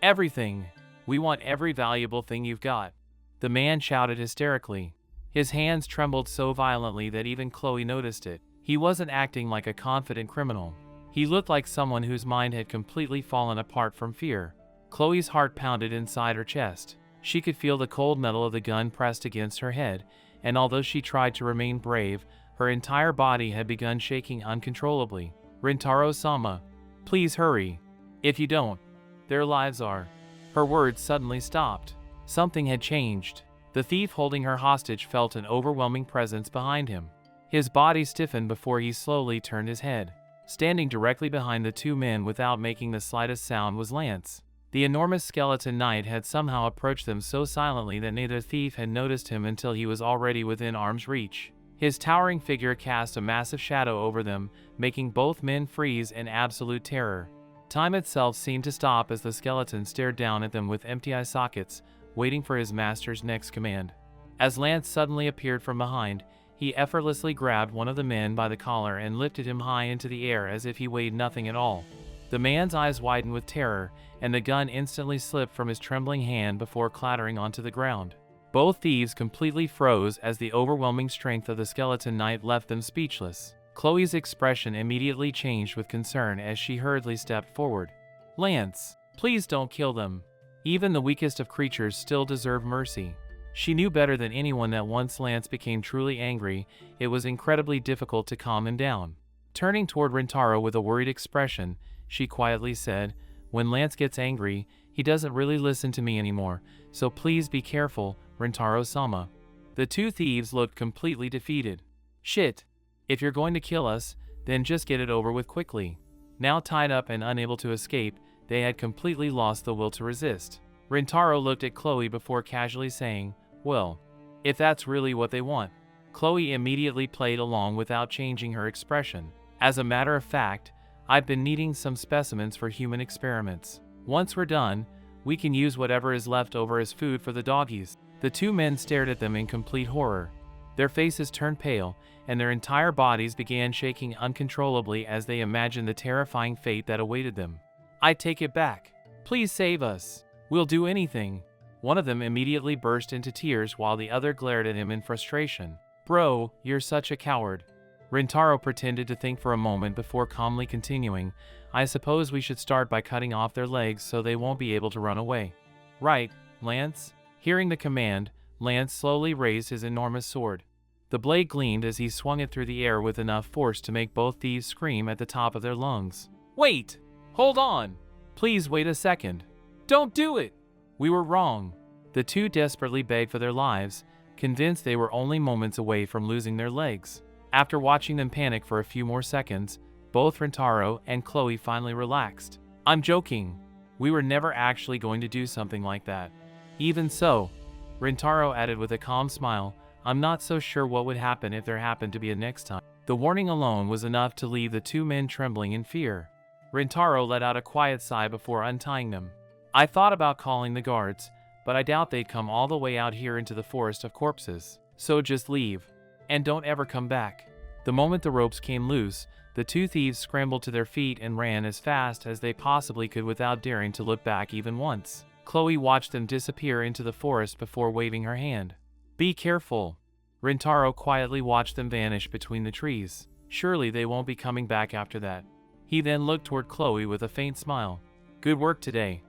"Everything. We want every valuable thing you've got," the man shouted hysterically. His hands trembled so violently that even Chloe noticed it. He wasn't acting like a confident criminal. He looked like someone whose mind had completely fallen apart from fear. Chloe's heart pounded inside her chest. She could feel the cold metal of the gun pressed against her head, and although she tried to remain brave, her entire body had begun shaking uncontrollably. "Rintaro-sama, please hurry. If you don't, their lives are..." Her words suddenly stopped. Something had changed. The thief holding her hostage felt an overwhelming presence behind him. His body stiffened before he slowly turned his head. Standing directly behind the two men without making the slightest sound was Lance. The enormous skeleton knight had somehow approached them so silently that neither thief had noticed him until he was already within arm's reach. His towering figure cast a massive shadow over them, making both men freeze in absolute terror. Time itself seemed to stop as the skeleton stared down at them with empty eye sockets, waiting for his master's next command. As Lance suddenly appeared from behind, he effortlessly grabbed one of the men by the collar and lifted him high into the air as if he weighed nothing at all. The man's eyes widened with terror, and the gun instantly slipped from his trembling hand before clattering onto the ground. Both thieves completely froze as the overwhelming strength of the skeleton knight left them speechless. Chloe's expression immediately changed with concern as she hurriedly stepped forward. "Lance, please don't kill them. Even the weakest of creatures still deserve mercy." She knew better than anyone that once Lance became truly angry, it was incredibly difficult to calm him down. Turning toward Rintaro with a worried expression, she quietly said, "When Lance gets angry, he doesn't really listen to me anymore, so please be careful, Rintaro-sama." The two thieves looked completely defeated. "Shit. If you're going to kill us, then just get it over with quickly." Now tied up and unable to escape, they had completely lost the will to resist. Rintaro looked at Chloe before casually saying, "Well, if that's really what they want." Chloe immediately played along without changing her expression. "As a matter of fact, I've been needing some specimens for human experiments. Once we're done, we can use whatever is left over as food for the doggies." The two men stared at them in complete horror. Their faces turned pale, and their entire bodies began shaking uncontrollably as they imagined the terrifying fate that awaited them. "I take it back. Please save us. We'll do anything." One of them immediately burst into tears while the other glared at him in frustration. "Bro, you're such a coward." Rintaro pretended to think for a moment before calmly continuing, "I suppose we should start by cutting off their legs so they won't be able to run away." "Right, Lance." Hearing the command, Lance slowly raised his enormous sword. The blade gleamed as he swung it through the air with enough force to make both thieves scream at the top of their lungs. "Wait! Hold on! Please wait a second. Don't do it! We were wrong." The two desperately begged for their lives, convinced they were only moments away from losing their legs. After watching them panic for a few more seconds, both Rintaro and Chloe finally relaxed. "I'm joking. We were never actually going to do something like that." "Even so," Rintaro added with a calm smile, "I'm not so sure what would happen if there happened to be a next time." The warning alone was enough to leave the two men trembling in fear. Rintaro let out a quiet sigh before untying them. "I thought about calling the guards, but I doubt they'd come all the way out here into the forest of corpses. So just leave. And don't ever come back." The moment the ropes came loose, the two thieves scrambled to their feet and ran as fast as they possibly could without daring to look back even once. Chloe watched them disappear into the forest before waving her hand. "Be careful." Rintaro quietly watched them vanish between the trees. Surely they won't be coming back after that. He then looked toward Chloe with a faint smile. "Good work today.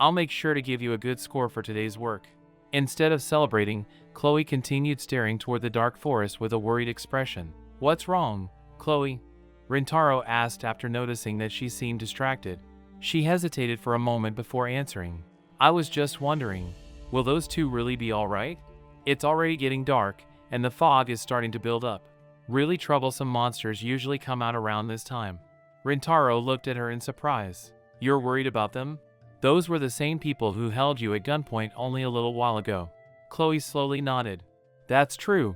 I'll make sure to give you a good score for today's work." Instead of celebrating, Chloe continued staring toward the dark forest with a worried expression. "What's wrong, Chloe?" Rintaro asked after noticing that she seemed distracted. She hesitated for a moment before answering. I was just wondering, will those two really be alright? It's already getting dark, and the fog is starting to build up. Really troublesome monsters usually come out around this time. Rintaro looked at her in surprise. You're worried about them? Those were the same people who held you at gunpoint only a little while ago. Chloe slowly nodded. That's true,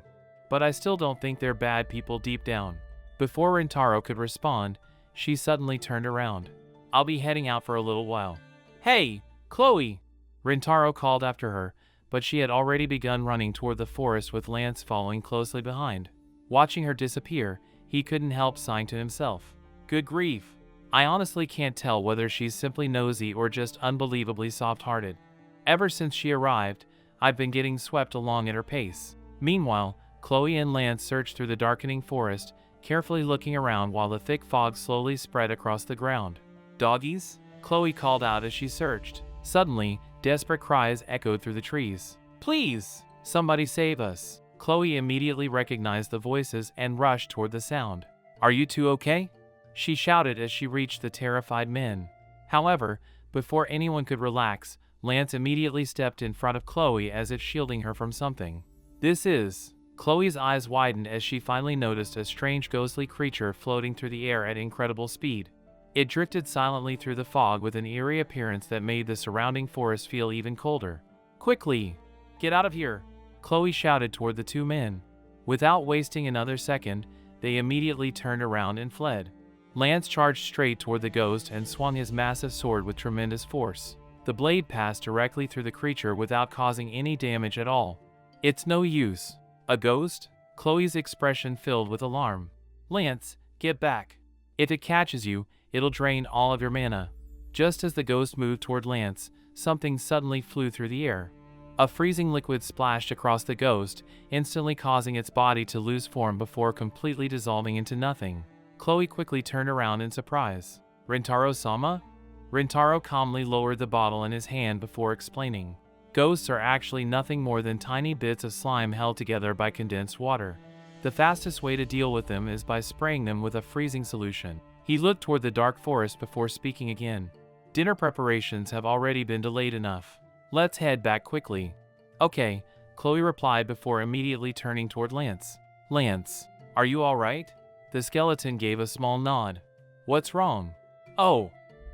but I still don't think they're bad people deep down. Before Rintaro could respond, she suddenly turned around. I'll be heading out for a little while. Hey, Chloe! Rintaro called after her, but she had already begun running toward the forest with Lance following closely behind. Watching her disappear, he couldn't help sighing to himself. Good grief. I honestly can't tell whether she's simply nosy or just unbelievably soft-hearted. Ever since she arrived, I've been getting swept along at her pace. Meanwhile, Chloe and Lance searched through the darkening forest, carefully looking around while the thick fog slowly spread across the ground. Doggies? Chloe called out as she searched. Suddenly, desperate cries echoed through the trees. Please! Somebody save us! Chloe immediately recognized the voices and rushed toward the sound. Are you two okay? She shouted as she reached the terrified men. However, before anyone could relax, Lance immediately stepped in front of Chloe as if shielding her from something. This is... Chloe's eyes widened as she finally noticed a strange ghostly creature floating through the air at incredible speed. It drifted silently through the fog with an eerie appearance that made the surrounding forest feel even colder. Quickly! Get out of here! Chloe shouted toward the two men. Without wasting another second, they immediately turned around and fled. Lance charged straight toward the ghost and swung his massive sword with tremendous force. The blade passed directly through the creature without causing any damage at all. It's no use. A ghost? Chloe's expression filled with alarm. Lance, get back. If it catches you, it'll drain all of your mana. Just as the ghost moved toward Lance, something suddenly flew through the air. A freezing liquid splashed across the ghost, instantly causing its body to lose form before completely dissolving into nothing. Chloe quickly turned around in surprise. Rintaro-sama? Rintaro calmly lowered the bottle in his hand before explaining. Ghosts are actually nothing more than tiny bits of slime held together by condensed water. The fastest way to deal with them is by spraying them with a freezing solution. He looked toward the dark forest before speaking again. Dinner preparations have already been delayed enough. Let's head back quickly. Okay, Chloe replied before immediately turning toward Lance. Lance, are you alright? The skeleton gave a small nod. What's wrong? Oh,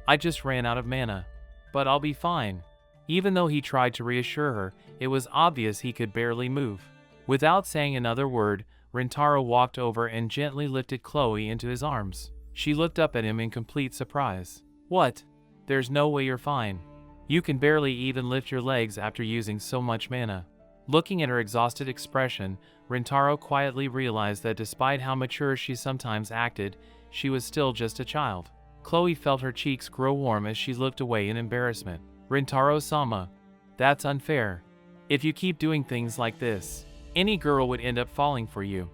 I just ran out of mana. But I'll be fine. Even though he tried to reassure her, it was obvious he could barely move. Without saying another word, Rintaro walked over and gently lifted Chloe into his arms. She looked up at him in complete surprise. What? There's no way you're fine. You can barely even lift your legs after using so much mana. Looking at her exhausted expression, Rintaro quietly realized that despite how mature she sometimes acted, she was still just a child. Chloe felt her cheeks grow warm as she looked away in embarrassment. Rintaro-sama, that's unfair. If you keep doing things like this, any girl would end up falling for you.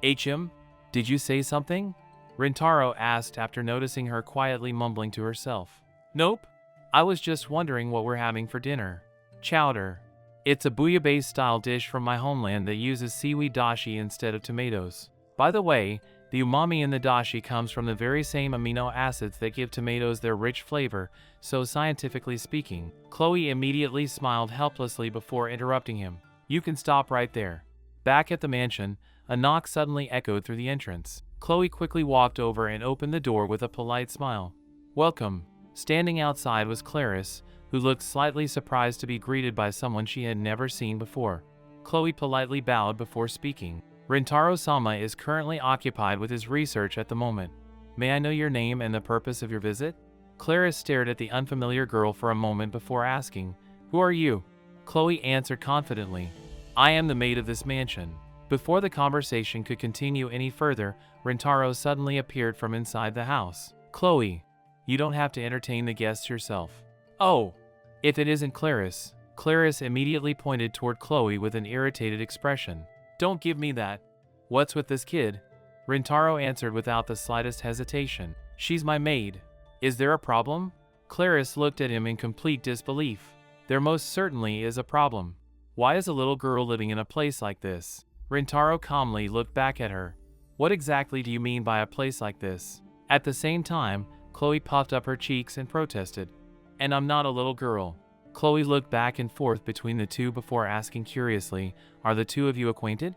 HM, did you say something? Rintaro asked after noticing her quietly mumbling to herself. Nope. I was just wondering what we're having for dinner. Chowder. It's a bouillabaisse style dish from my homeland that uses seaweed dashi instead of tomatoes. By the way, the umami in the dashi comes from the very same amino acids that give tomatoes their rich flavor, so scientifically speaking. Chloe immediately smiled helplessly before interrupting him. You can stop right there. Back at the mansion, a knock suddenly echoed through the entrance. Chloe quickly walked over and opened the door with a polite smile. Welcome. Standing outside was Clarice, who looked slightly surprised to be greeted by someone she had never seen before. Chloe politely bowed before speaking. Rintaro-sama is currently occupied with his research at the moment. May I know your name and the purpose of your visit? Clarice stared at the unfamiliar girl for a moment before asking, Who are you? Chloe answered confidently, I am the maid of this mansion. Before the conversation could continue any further, Rintaro suddenly appeared from inside the house. Chloe, you don't have to entertain the guests yourself. Oh, if it isn't Clarice. Clarice immediately pointed toward Chloe with an irritated expression. Don't give me that. What's with this kid? Rintaro answered without the slightest hesitation. She's my maid. Is there a problem? Clarice looked at him in complete disbelief. There most certainly is a problem. Why is a little girl living in a place like this? Rintaro calmly looked back at her. What exactly do you mean by a place like this? At the same time, Chloe puffed up her cheeks and protested. And I'm not a little girl. Chloe looked back and forth between the two before asking curiously, "Are the two of you acquainted?"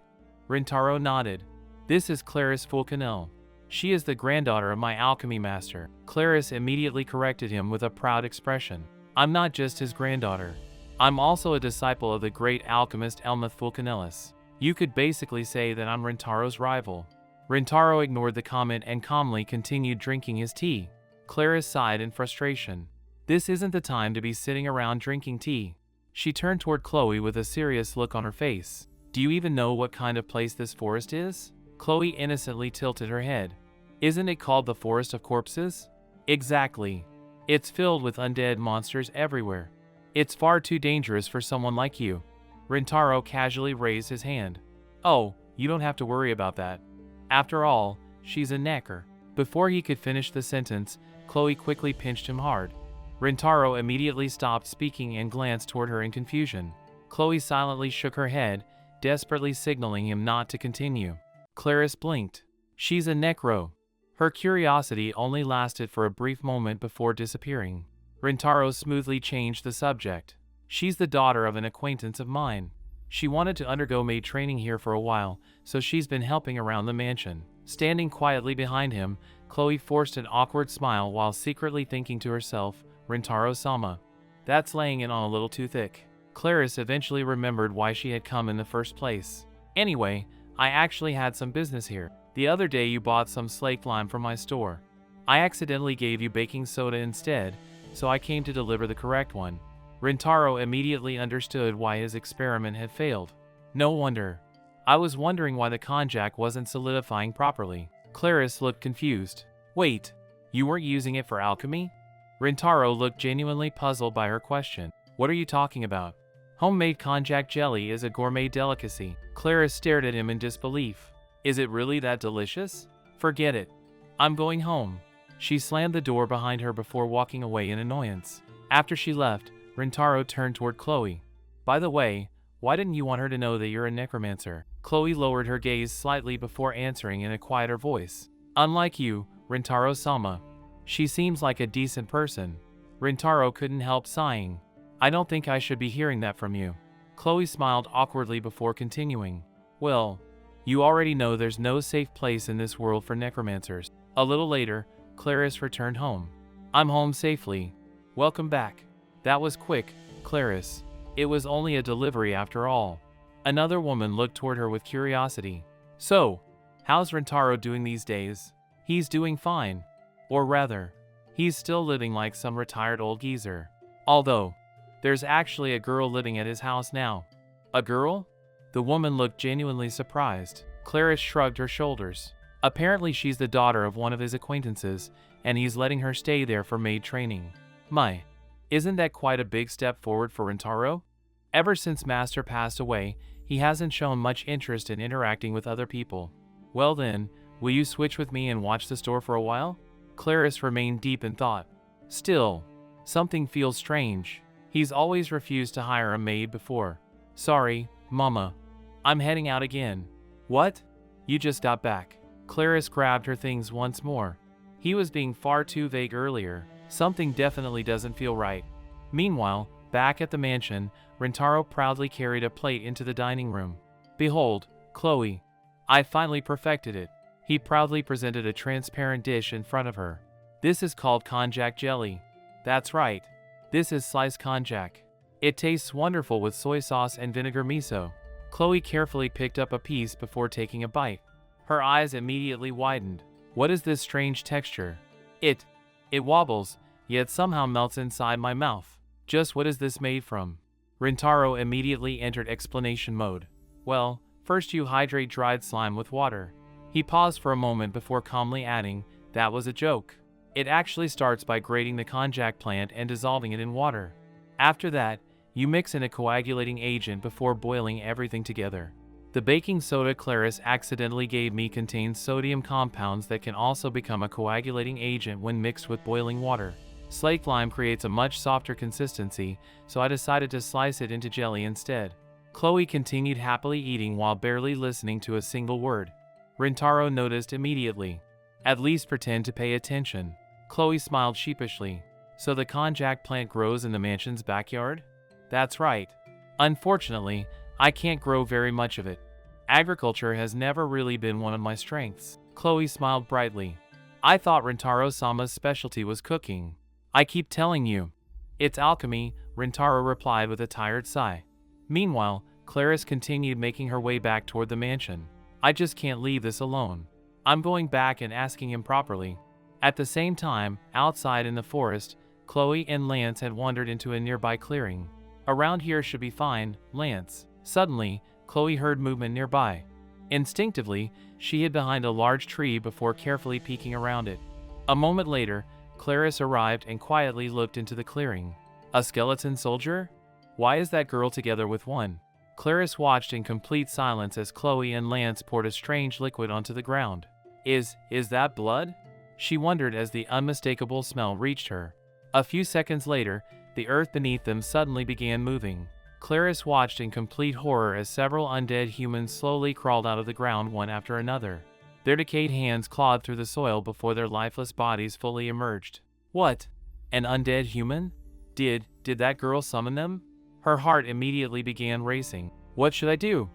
Rintaro nodded. "This is Clarice Fulcanel. She is the granddaughter of my alchemy master." Clarice immediately corrected him with a proud expression. "I'm not just his granddaughter. I'm also a disciple of the great alchemist Elmuth Fulcanellus. You could basically say that I'm Rintaro's rival." Rintaro ignored the comment and calmly continued drinking his tea. Clarice sighed in frustration. This isn't the time to be sitting around drinking tea. She turned toward Chloe with a serious look on her face. "Do you even know what kind of place this forest is?" Chloe innocently tilted her head. "Isn't it called the Forest of Corpses?" "Exactly. It's filled with undead monsters everywhere. It's far too dangerous for someone like you." Rintaro casually raised his hand. "Oh, you don't have to worry about that. After all, she's a necker." Before he could finish the sentence, Chloe quickly pinched him hard. Rintaro immediately stopped speaking and glanced toward her in confusion. Chloe silently shook her head, desperately signaling him not to continue. Clarice blinked. "She's a necro." Her curiosity only lasted for a brief moment before disappearing. Rintaro smoothly changed the subject. "She's the daughter of an acquaintance of mine. She wanted to undergo maid training here for a while, so she's been helping around the mansion." Standing quietly behind him, Chloe forced an awkward smile while secretly thinking to herself, "Rintaro-sama. That's laying it on a little too thick." Clarice eventually remembered why she had come in the first place. "Anyway, I actually had some business here. The other day you bought some slaked lime from my store. I accidentally gave you baking soda instead, so I came to deliver the correct one." Rintaro immediately understood why his experiment had failed. "No wonder. I was wondering why the konjac wasn't solidifying properly." Clarice looked confused. "Wait, you weren't using it for alchemy?" Rintaro looked genuinely puzzled by her question. "What are you talking about?" "Homemade konjac jelly is a gourmet delicacy." Clarice stared at him in disbelief. "Is it really that delicious?" "Forget it. I'm going home." She slammed the door behind her before walking away in annoyance. After she left, Rintaro turned toward Chloe. "By the way, why didn't you want her to know that you're a necromancer?" Chloe lowered her gaze slightly before answering in a quieter voice. "Unlike you, Rintaro-sama. She seems like a decent person." Rintaro couldn't help sighing. "I don't think I should be hearing that from you." Chloe smiled awkwardly before continuing. "Well, you already know there's no safe place in this world for necromancers." A little later, Clarice returned home. "I'm home safely. Welcome back." "That was quick, Clarice. It was only a delivery after all." Another woman looked toward her with curiosity. "So, how's Rintaro doing these days?" "He's doing fine. Or rather, he's still living like some retired old geezer. Although, there's actually a girl living at his house now." "A girl?" The woman looked genuinely surprised. Clarice shrugged her shoulders. "Apparently she's the daughter of one of his acquaintances, and he's letting her stay there for maid training." "My, isn't that quite a big step forward for Rintaro? Ever since Master passed away, he hasn't shown much interest in interacting with other people." "Well then, will you switch with me and watch the store for a while?" Clarice remained deep in thought. "Still, something feels strange. He's always refused to hire a maid before." "Sorry, Mama. I'm heading out again." "What? You just got back?" Clarice grabbed her things once more. He was being far too vague earlier. Something definitely doesn't feel right. Meanwhile, back at the mansion, Rintaro proudly carried a plate into the dining room. "Behold, Chloe. I finally perfected it." He proudly presented a transparent dish in front of her. "This is called konjac jelly." "That's right. This is sliced konjac. It tastes wonderful with soy sauce and vinegar miso." Chloe carefully picked up a piece before taking a bite. Her eyes immediately widened. "What is this strange texture?" It wobbles, yet somehow melts inside my mouth." "Just what is this made from?" Rintaro immediately entered explanation mode. "Well, first you hydrate dried slime with water." He paused for a moment before calmly adding, "That was a joke. It actually starts by grating the konjac plant and dissolving it in water. After that, you mix in a coagulating agent before boiling everything together. The baking soda Clarice accidentally gave me contains sodium compounds that can also become a coagulating agent when mixed with boiling water. Slaked lime creates a much softer consistency, so I decided to slice it into jelly instead." Chloe continued happily eating while barely listening to a single word. Rintaro noticed immediately. "At least pretend to pay attention." Chloe smiled sheepishly. So the konjac plant grows in the mansion's backyard? That's right. Unfortunately, I can't grow very much of it. Agriculture has never really been one of my strengths. Chloe smiled brightly. I thought Rintaro-sama's specialty was cooking. I keep telling you. It's alchemy, Rintaro replied with a tired sigh. Meanwhile, Clarice continued making her way back toward the mansion. I just can't leave this alone. I'm going back and asking him properly. At the same time, outside in the forest, Chloe and Lance had wandered into a nearby clearing. Around here should be fine, Lance. Suddenly, Chloe heard movement nearby. Instinctively, she hid behind a large tree before carefully peeking around it. A moment later, Clarice arrived and quietly looked into the clearing. A skeleton soldier? Why is that girl together with one? Clarice watched in complete silence as Chloe and Lance poured a strange liquid onto the ground. Is that blood? She wondered as the unmistakable smell reached her. A few seconds later, the earth beneath them suddenly began moving. Clarice watched in complete horror as several undead humans slowly crawled out of the ground one after another. Their decayed hands clawed through the soil before their lifeless bodies fully emerged. What? An undead human? Did that girl summon them? Her heart immediately began racing. What should I do?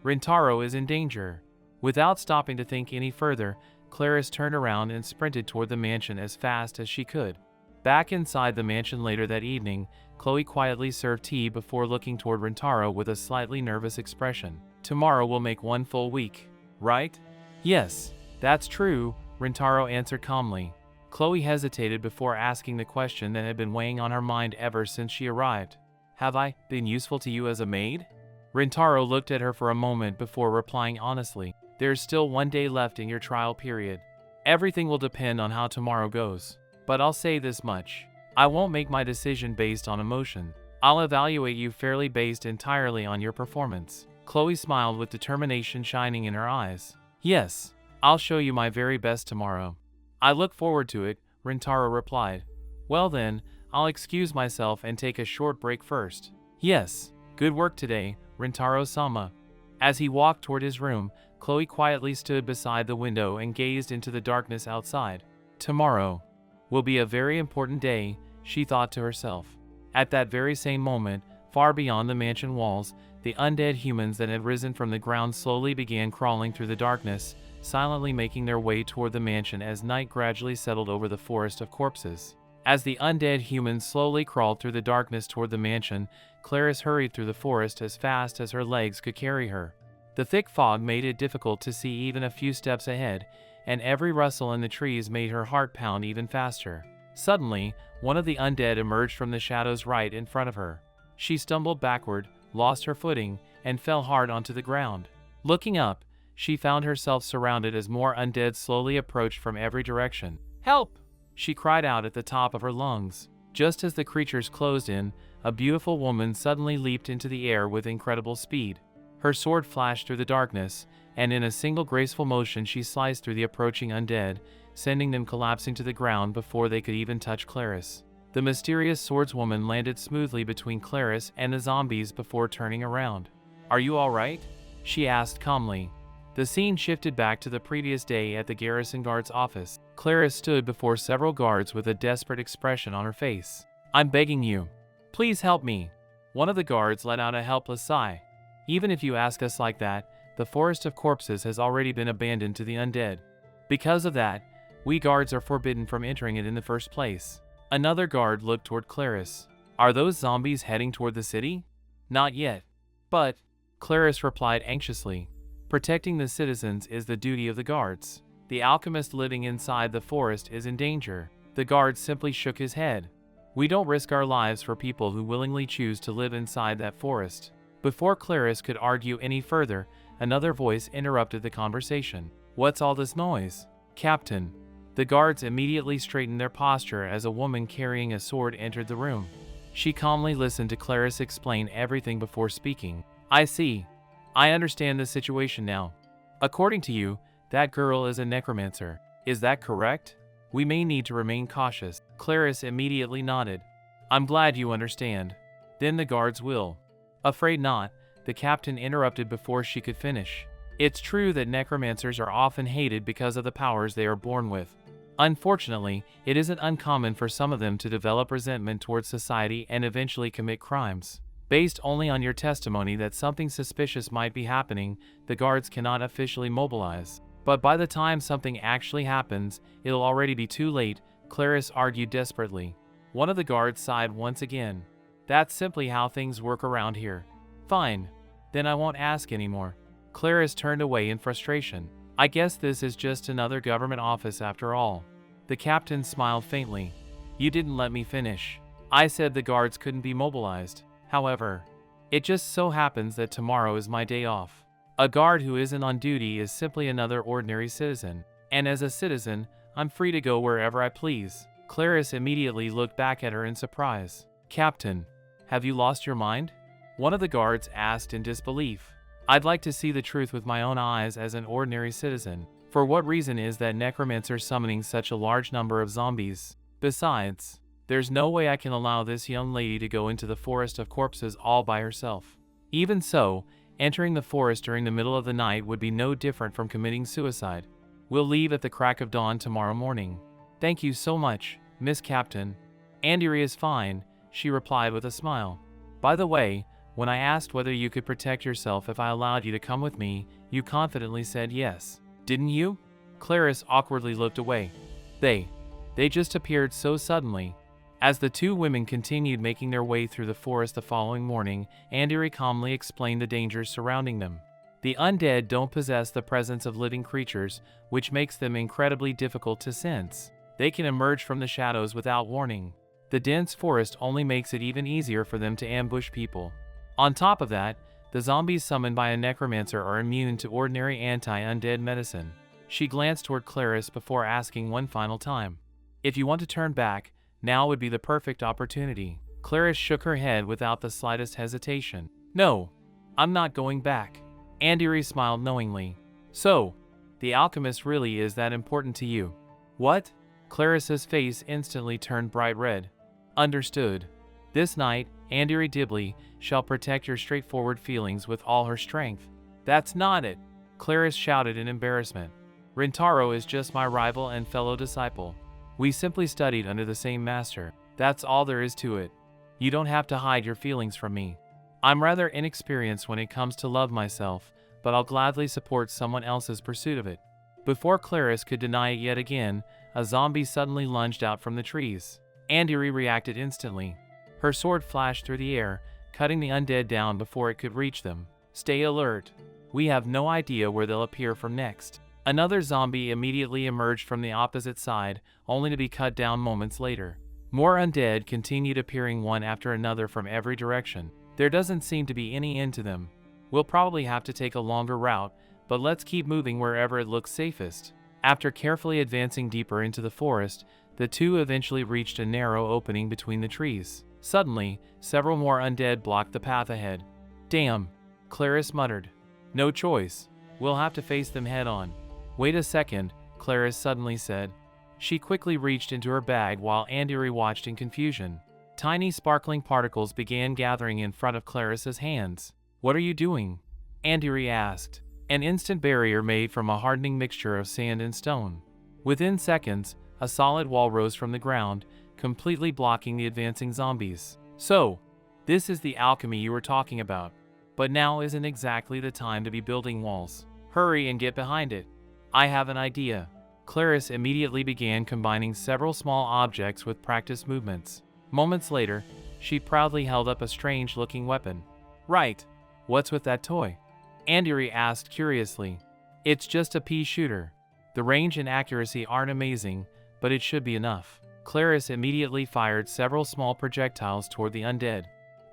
Rintaro is in danger. Without stopping to think any further, Clarice turned around and sprinted toward the mansion as fast as she could. Back inside the mansion later that evening, Chloe quietly served tea before looking toward Rintaro with a slightly nervous expression. Tomorrow will make 1 full week, right? Yes, that's true, Rintaro answered calmly. Chloe hesitated before asking the question that had been weighing on her mind ever since she arrived. Have I been useful to you as a maid? Rintaro looked at her for a moment before replying honestly. There's still 1 day left in your trial period. Everything will depend on how tomorrow goes. But I'll say this much. I won't make my decision based on emotion. I'll evaluate you fairly based entirely on your performance. Chloe smiled with determination shining in her eyes. Yes, I'll show you my very best tomorrow. I look forward to it, Rintaro replied. Well then, I'll excuse myself and take a short break first. Yes, good work today, Rintaro-sama. As he walked toward his room, Chloe quietly stood beside the window and gazed into the darkness outside. Tomorrow will be a very important day, she thought to herself. At that very same moment, far beyond the mansion walls, the undead humans that had risen from the ground slowly began crawling through the darkness, silently making their way toward the mansion as night gradually settled over the forest of corpses. As the undead humans slowly crawled through the darkness toward the mansion, Clarice hurried through the forest as fast as her legs could carry her. The thick fog made it difficult to see even a few steps ahead, and every rustle in the trees made her heart pound even faster. Suddenly, one of the undead emerged from the shadows right in front of her. She stumbled backward, lost her footing, and fell hard onto the ground. Looking up, she found herself surrounded as more undead slowly approached from every direction. Help! She cried out at the top of her lungs. Just as the creatures closed in, a beautiful woman suddenly leaped into the air with incredible speed. Her sword flashed through the darkness, and in a single graceful motion she sliced through the approaching undead, sending them collapsing to the ground before they could even touch Clarice. The mysterious swordswoman landed smoothly between Clarice and the zombies before turning around. Are you all right? She asked calmly. The scene shifted back to the previous day at the garrison guard's office. Clarice stood before several guards with a desperate expression on her face. I'm begging you. Please help me. One of the guards let out a helpless sigh. Even if you ask us like that, the forest of corpses has already been abandoned to the undead. Because of that, we guards are forbidden from entering it in the first place. Another guard looked toward Clarice. Are those zombies heading toward the city? Not yet. But, Clarice replied anxiously, protecting the citizens is the duty of the guards. The alchemist living inside the forest is in danger. The guard simply shook his head. We don't risk our lives for people who willingly choose to live inside that forest. Before Clarice could argue any further, another voice interrupted the conversation. What's all this noise? Captain. The guards immediately straightened their posture as a woman carrying a sword entered the room. She calmly listened to Clarice explain everything before speaking. I see. I understand the situation now. According to you, that girl is a necromancer. Is that correct? We may need to remain cautious. Clarice immediately nodded. I'm glad you understand. Then the guards will. Afraid not, the captain interrupted before she could finish. It's true that necromancers are often hated because of the powers they are born with. Unfortunately, it isn't uncommon for some of them to develop resentment towards society and eventually commit crimes. Based only on your testimony that something suspicious might be happening, the guards cannot officially mobilize. But by the time something actually happens, it'll already be too late, Clarice argued desperately. One of the guards sighed once again. That's simply how things work around here. Fine. Then I won't ask anymore. Clarice turned away in frustration. I guess this is just another government office after all. The captain smiled faintly. You didn't let me finish. I said the guards couldn't be mobilized. However, it just so happens that tomorrow is my day off. A guard who isn't on duty is simply another ordinary citizen. And as a citizen, I'm free to go wherever I please. Clarice immediately looked back at her in surprise. Captain, have you lost your mind? One of the guards asked in disbelief. I'd like to see the truth with my own eyes as an ordinary citizen. For what reason is that necromancer summoning such a large number of zombies? Besides, there's no way I can allow this young lady to go into the forest of corpses all by herself. Even so, entering the forest during the middle of the night would be no different from committing suicide. We'll leave at the crack of dawn tomorrow morning. Thank you so much, Miss Captain. Andiri is fine, she replied with a smile. By the way, when I asked whether you could protect yourself if I allowed you to come with me, you confidently said yes. Didn't you? Clarice awkwardly looked away. They just appeared so suddenly. As the two women continued making their way through the forest the following morning, Andiri calmly explained the dangers surrounding them. The undead don't possess the presence of living creatures, which makes them incredibly difficult to sense. They can emerge from the shadows without warning. The dense forest only makes it even easier for them to ambush people. On top of that, the zombies summoned by a necromancer are immune to ordinary anti-undead medicine. She glanced toward Clarice before asking one final time. If you want to turn back, now would be the perfect opportunity. Clarice shook her head without the slightest hesitation. No, I'm not going back. Andiri smiled knowingly. So, the alchemist really is that important to you? What? Clarice's face instantly turned bright red. Understood. This night, Andiri Dibley shall protect your straightforward feelings with all her strength. That's not it, Clarice shouted in embarrassment. Rintaro is just my rival and fellow disciple. We simply studied under the same master. That's all there is to it. You don't have to hide your feelings from me. I'm rather inexperienced when it comes to love myself, but I'll gladly support someone else's pursuit of it. Before Clarice could deny it yet again, a zombie suddenly lunged out from the trees. Andiri reacted instantly. Her sword flashed through the air, cutting the undead down before it could reach them. Stay alert. We have no idea where they'll appear from next. Another zombie immediately emerged from the opposite side, only to be cut down moments later. More undead continued appearing one after another from every direction. There doesn't seem to be any end to them. We'll probably have to take a longer route, but let's keep moving wherever it looks safest. After carefully advancing deeper into the forest, the two eventually reached a narrow opening between the trees. Suddenly, several more undead blocked the path ahead. Damn, Clarice muttered. No choice. We'll have to face them head on. Wait a second, Clarice suddenly said. She quickly reached into her bag while Andiri watched in confusion. Tiny sparkling particles began gathering in front of Clarice's hands. What are you doing? Andiri asked. An instant barrier made from a hardening mixture of sand and stone. Within seconds, a solid wall rose from the ground, completely blocking the advancing zombies. So, this is the alchemy you were talking about. But now isn't exactly the time to be building walls. Hurry and get behind it. I have an idea. Clarice immediately began combining several small objects with practiced movements. Moments later, she proudly held up a strange-looking weapon. Right. What's with that toy? Andiri asked curiously. It's just a pea shooter. The range and accuracy aren't amazing, but it should be enough. Clarice immediately fired several small projectiles toward the undead.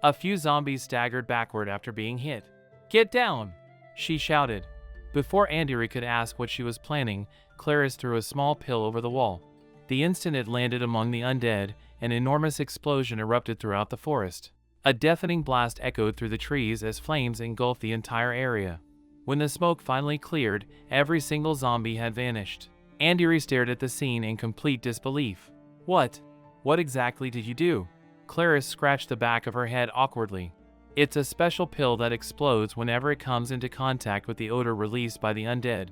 A few zombies staggered backward after being hit. Get down! She shouted. Before Andiri could ask what she was planning, Clarice threw a small pill over the wall. The instant it landed among the undead, an enormous explosion erupted throughout the forest. A deafening blast echoed through the trees as flames engulfed the entire area. When the smoke finally cleared, every single zombie had vanished. Andiri stared at the scene in complete disbelief. What exactly did you do? Clarice scratched the back of her head awkwardly. It's a special pill that explodes whenever it comes into contact with the odor released by the undead.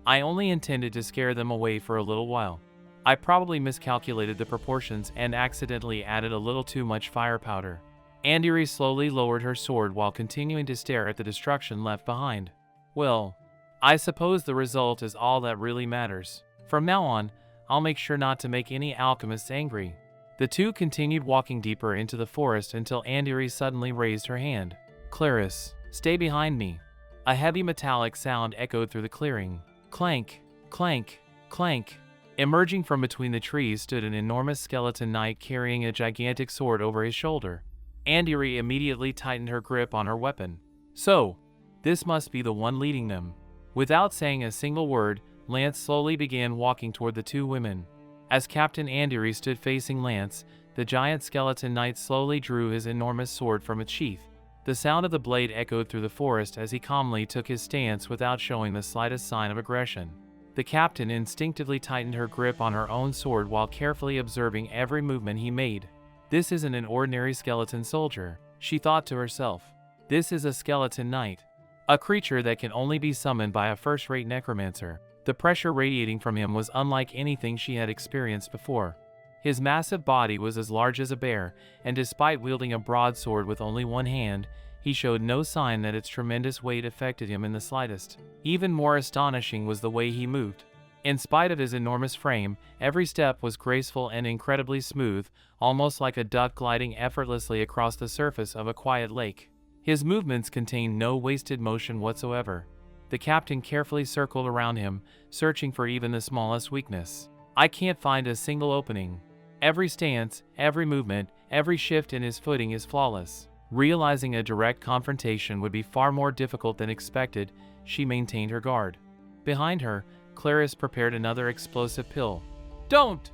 I only intended to scare them away for a little while. I probably miscalculated the proportions and accidentally added a little too much fire powder. Andiri slowly lowered her sword while continuing to stare at the destruction left behind. Well, I suppose the result is all that really matters. From now on, I'll make sure not to make any alchemists angry. The two continued walking deeper into the forest until Andiri suddenly raised her hand. Clarice, stay behind me. A heavy metallic sound echoed through the clearing. Clank, clank, clank. Emerging from between the trees stood an enormous skeleton knight carrying a gigantic sword over his shoulder. Andiri immediately tightened her grip on her weapon. So, this must be the one leading them. Without saying a single word, Lance slowly began walking toward the two women. As Captain Andiri stood facing Lance, the giant skeleton knight slowly drew his enormous sword from its sheath. The sound of the blade echoed through the forest as he calmly took his stance without showing the slightest sign of aggression. The captain instinctively tightened her grip on her own sword while carefully observing every movement he made. This isn't an ordinary skeleton soldier, she thought to herself. This is a skeleton knight. A creature that can only be summoned by a first-rate necromancer. The pressure radiating from him was unlike anything she had experienced before. His massive body was as large as a bear, and despite wielding a broadsword with only one hand, he showed no sign that its tremendous weight affected him in the slightest. Even more astonishing was the way he moved. In spite of his enormous frame, every step was graceful and incredibly smooth, almost like a duck gliding effortlessly across the surface of a quiet lake. His movements contained no wasted motion whatsoever. The captain carefully circled around him, searching for even the smallest weakness. I can't find a single opening. Every stance, every movement, every shift in his footing is flawless. Realizing a direct confrontation would be far more difficult than expected, she maintained her guard. Behind her, Clarice prepared another explosive pill. Don't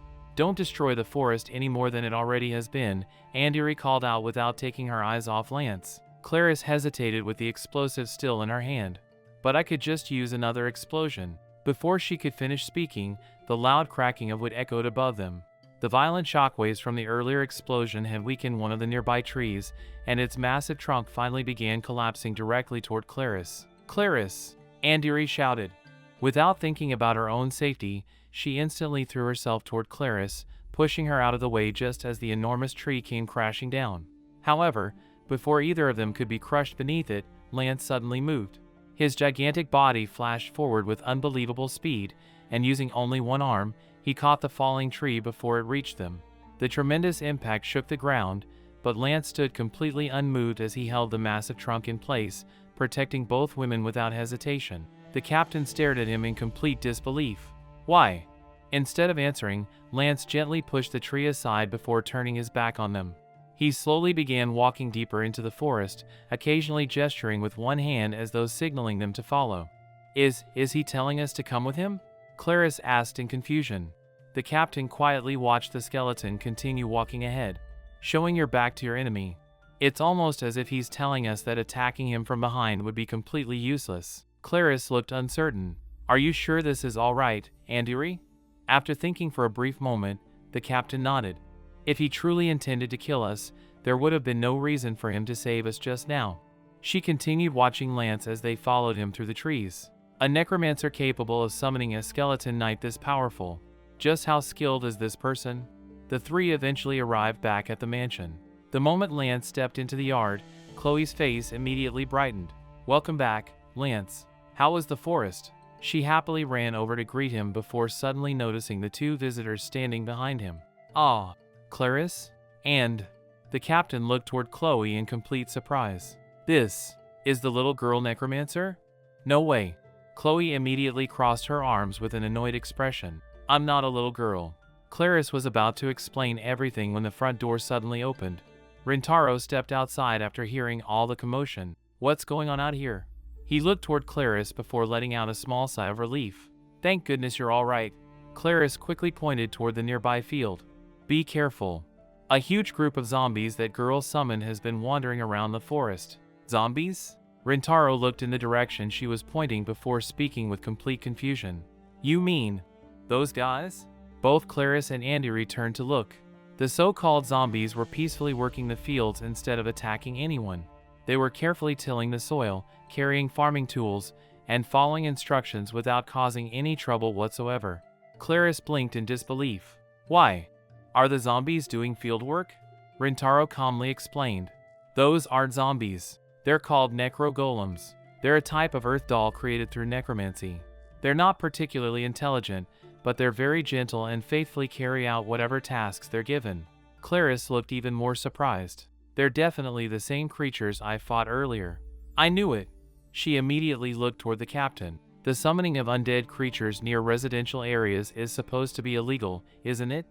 destroy the forest any more than it already has been, Andiri called out without taking her eyes off Lance. Clarice hesitated with the explosive still in her hand. But I could just use another explosion. Before she could finish speaking, the loud cracking of wood echoed above them. The violent shockwaves from the earlier explosion had weakened one of the nearby trees, and its massive trunk finally began collapsing directly toward Clarice. Clarice! Andiri shouted. Without thinking about her own safety, she instantly threw herself toward Clarice, pushing her out of the way just as the enormous tree came crashing down. However, before either of them could be crushed beneath it, Lance suddenly moved. His gigantic body flashed forward with unbelievable speed, and using only one arm, he caught the falling tree before it reached them. The tremendous impact shook the ground, but Lance stood completely unmoved as he held the massive trunk in place, protecting both women without hesitation. The captain stared at him in complete disbelief. Why? Instead of answering, Lance gently pushed the tree aside before turning his back on them. He slowly began walking deeper into the forest, occasionally gesturing with one hand as though signaling them to follow. Is he telling us to come with him? Clarice asked in confusion. The captain quietly watched the skeleton continue walking ahead. Showing your back to your enemy. It's almost as if he's telling us that attacking him from behind would be completely useless. Clarice looked uncertain. Are you sure this is all right, Andiri? After thinking for a brief moment, the captain nodded. If he truly intended to kill us, there would have been no reason for him to save us just now. She continued watching Lance as they followed him through the trees. A necromancer capable of summoning a skeleton knight this powerful. Just how skilled is this person? The three eventually arrived back at the mansion. The moment Lance stepped into the yard, Chloe's face immediately brightened. Welcome back, Lance. How was the forest? She happily ran over to greet him before suddenly noticing the two visitors standing behind him. Ah, Clarice? And the captain looked toward Chloe in complete surprise. This is the little girl necromancer? No way. Chloe immediately crossed her arms with an annoyed expression. I'm not a little girl. Clarice was about to explain everything when the front door suddenly opened. Rintaro stepped outside after hearing all the commotion. What's going on out here? He looked toward Clarice before letting out a small sigh of relief. Thank goodness you're all right. Clarice quickly pointed toward the nearby field. Be careful. A huge group of zombies that girl summoned has been wandering around the forest. Zombies? Rintaro looked in the direction she was pointing before speaking with complete confusion. You mean those guys? Both Clarice and Andiri turned to look. The so-called zombies were peacefully working the fields instead of attacking anyone. They were carefully tilling the soil, carrying farming tools, and following instructions without causing any trouble whatsoever. Clarice blinked in disbelief. Why? Are the zombies doing field work? Rintaro calmly explained. Those aren't zombies. They're called necrogolems. They're a type of earth doll created through necromancy. They're not particularly intelligent, but they're very gentle and faithfully carry out whatever tasks they're given. Clarice looked even more surprised. They're definitely the same creatures I fought earlier. I knew it. She immediately looked toward the captain. The summoning of undead creatures near residential areas is supposed to be illegal, isn't it?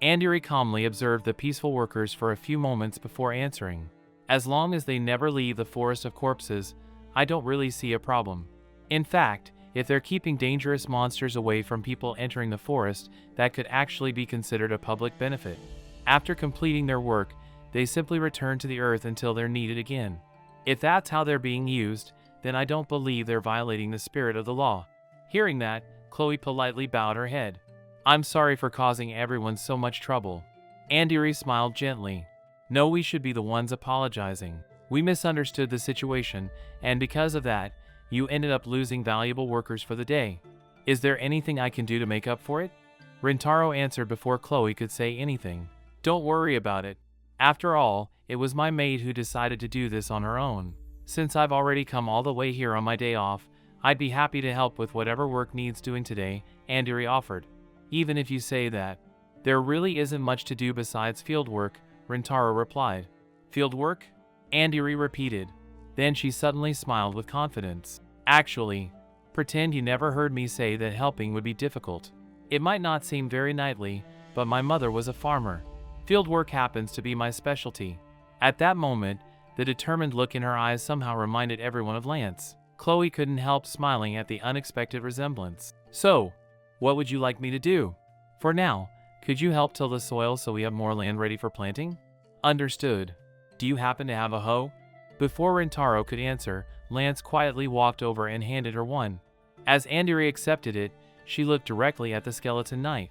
Andiri calmly observed the peaceful workers for a few moments before answering. As long as they never leave the forest of corpses, I don't really see a problem. In fact, if they're keeping dangerous monsters away from people entering the forest, that could actually be considered a public benefit. After completing their work, they simply return to the earth until they're needed again. If that's how they're being used, then I don't believe they're violating the spirit of the law. Hearing that, Chloe politely bowed her head. I'm sorry for causing everyone so much trouble. Andiri smiled gently. No, we should be the ones apologizing. We misunderstood the situation, and because of that, you ended up losing valuable workers for the day. Is there anything I can do to make up for it? Rintaro answered before Chloe could say anything. Don't worry about it. After all, it was my maid who decided to do this on her own. Since I've already come all the way here on my day off, I'd be happy to help with whatever work needs doing today, Andiri offered. Even if you say that. There really isn't much to do besides field work, Rintaro replied. Field work? Andiri repeated. Then she suddenly smiled with confidence. Actually, pretend you never heard me say that helping would be difficult. It might not seem very knightly, but my mother was a farmer. Field work happens to be my specialty. At that moment, the determined look in her eyes somehow reminded everyone of Lance. Chloe couldn't help smiling at the unexpected resemblance. So, what would you like me to do? For now, could you help till the soil so we have more land ready for planting? Understood. Do you happen to have a hoe? Before Rintaro could answer, Lance quietly walked over and handed her one. As Andiri accepted it, she looked directly at the skeleton knight.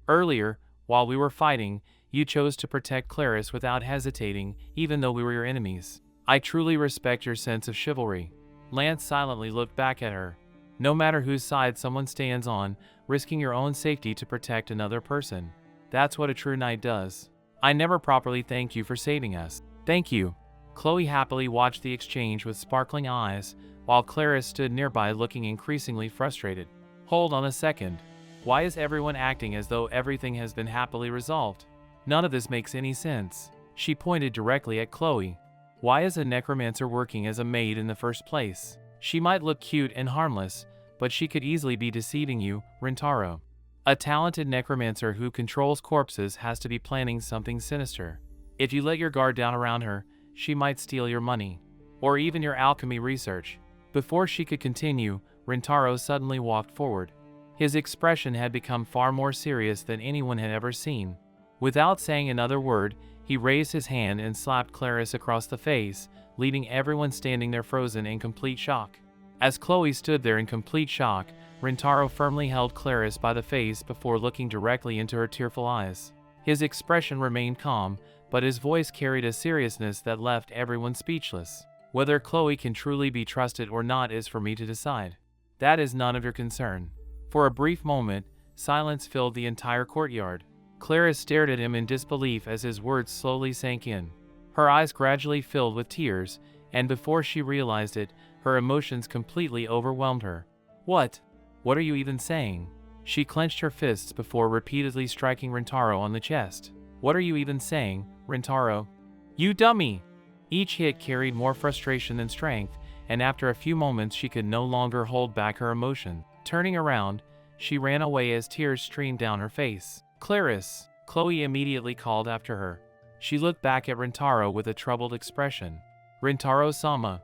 Earlier, while we were fighting, you chose to protect Clarice without hesitating, even though we were your enemies. I truly respect your sense of chivalry. Lance silently looked back at her. No matter whose side someone stands on, risking your own safety to protect another person. That's what a true knight does. I never properly thanked you for saving us. Thank you. Chloe happily watched the exchange with sparkling eyes, while Clarice stood nearby looking increasingly frustrated. Hold on a second. Why is everyone acting as though everything has been happily resolved? None of this makes any sense. She pointed directly at Chloe. Why is a necromancer working as a maid in the first place? She might look cute and harmless, but she could easily be deceiving you, Rintaro. A talented necromancer who controls corpses has to be planning something sinister. If you let your guard down around her, she might steal your money, or even your alchemy research. Before she could continue, Rintaro suddenly walked forward. His expression had become far more serious than anyone had ever seen. Without saying another word, he raised his hand and slapped Clarice across the face, leaving everyone standing there frozen in complete shock. As Chloe stood there in complete shock, Rintaro firmly held Clarice by the face before looking directly into her tearful eyes. His expression remained calm, but his voice carried a seriousness that left everyone speechless. Whether Chloe can truly be trusted or not is for me to decide. That is none of your concern. For a brief moment, silence filled the entire courtyard. Clarice stared at him in disbelief as his words slowly sank in. Her eyes gradually filled with tears, and before she realized it, her emotions completely overwhelmed her. What? What are you even saying? She clenched her fists before repeatedly striking Rintaro on the chest. What are you even saying, Rintaro? You dummy! Each hit carried more frustration than strength, and after a few moments she could no longer hold back her emotion. Turning around, she ran away as tears streamed down her face. Clarice! Chloe immediately called after her. She looked back at Rintaro with a troubled expression. Rintaro-sama.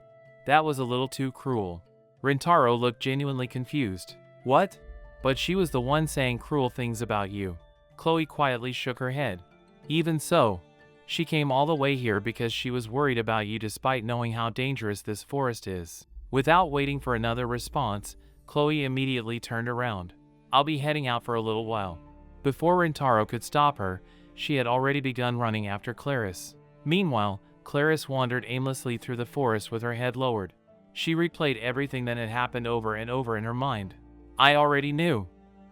That was a little too cruel. Rintaro looked genuinely confused. What? But she was the one saying cruel things about you. Chloe quietly shook her head. Even so, she came all the way here because she was worried about you despite knowing how dangerous this forest is. Without waiting for another response, Chloe immediately turned around. I'll be heading out for a little while. Before Rintaro could stop her, she had already begun running after Clarice. Meanwhile, Clarice wandered aimlessly through the forest with her head lowered. She replayed everything that had happened over and over in her mind. I already knew.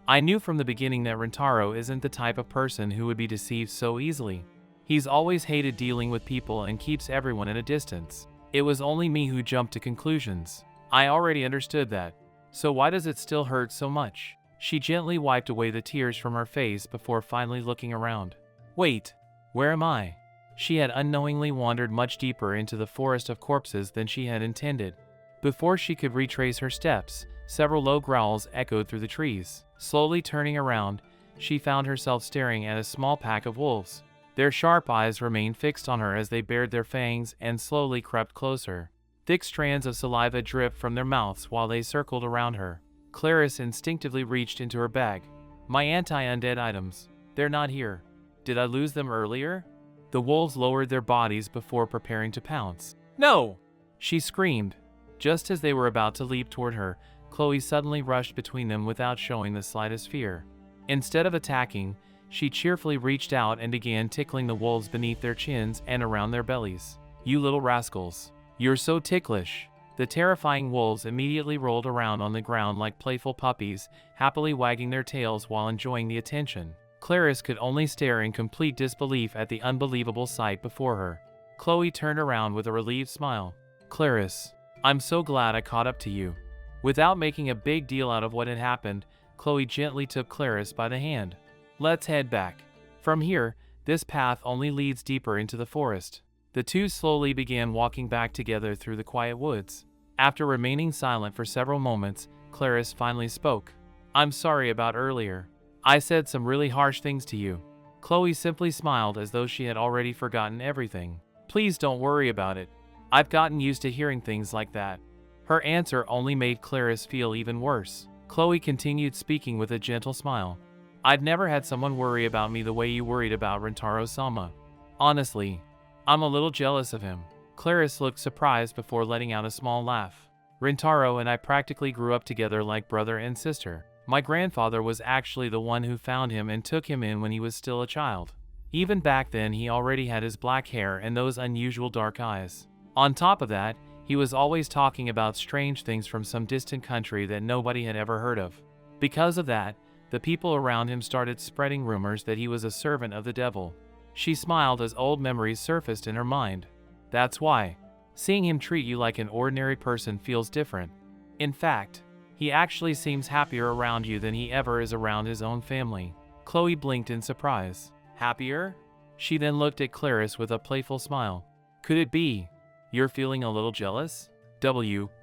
I knew from the beginning that Rintaro isn't the type of person who would be deceived so easily. He's always hated dealing with people and keeps everyone at a distance. It was only me who jumped to conclusions. I already understood that. So why does it still hurt so much? She gently wiped away the tears from her face before finally looking around. Wait, where am I? She had unknowingly wandered much deeper into the forest of corpses than she had intended. Before she could retrace her steps, several low growls echoed through the trees. Slowly turning around, she found herself staring at a small pack of wolves. Their sharp eyes remained fixed on her as they bared their fangs and slowly crept closer. Thick strands of saliva dripped from their mouths while they circled around her. Clarice instinctively reached into her bag. My anti-undead items. They're not here. Did I lose them earlier? The wolves lowered their bodies before preparing to pounce. No! She screamed. Just as they were about to leap toward her, Chloe suddenly rushed between them without showing the slightest fear. Instead of attacking, she cheerfully reached out and began tickling the wolves beneath their chins and around their bellies. You little rascals. You're so ticklish. The terrifying wolves immediately rolled around on the ground like playful puppies, happily wagging their tails while enjoying the attention. Clarice could only stare in complete disbelief at the unbelievable sight before her. Chloe turned around with a relieved smile. Clarice, I'm so glad I caught up to you. Without making a big deal out of what had happened, Chloe gently took Clarice by the hand. Let's head back. From here, this path only leads deeper into the forest. The two slowly began walking back together through the quiet woods. After remaining silent for several moments, Clarice finally spoke. I'm sorry about earlier. I said some really harsh things to you. Chloe simply smiled as though she had already forgotten everything. Please don't worry about it. I've gotten used to hearing things like that. Her answer only made Clarice feel even worse. Chloe continued speaking with a gentle smile. I've never had someone worry about me the way you worried about Rintaro-sama. Honestly, I'm a little jealous of him. Clarice looked surprised before letting out a small laugh. Rintaro and I practically grew up together like brother and sister. My grandfather was actually the one who found him and took him in when he was still a child. Even back then, he already had his black hair and those unusual dark eyes. On top of that, he was always talking about strange things from some distant country that nobody had ever heard of. Because of that, the people around him started spreading rumors that he was a servant of the devil. She smiled as old memories surfaced in her mind. That's why. Seeing him treat you like an ordinary person feels different. In fact, he actually seems happier around you than he ever is around his own family. Chloe blinked in surprise. Happier? She then looked at Clarice with a playful smile. Could it be you're feeling a little jealous?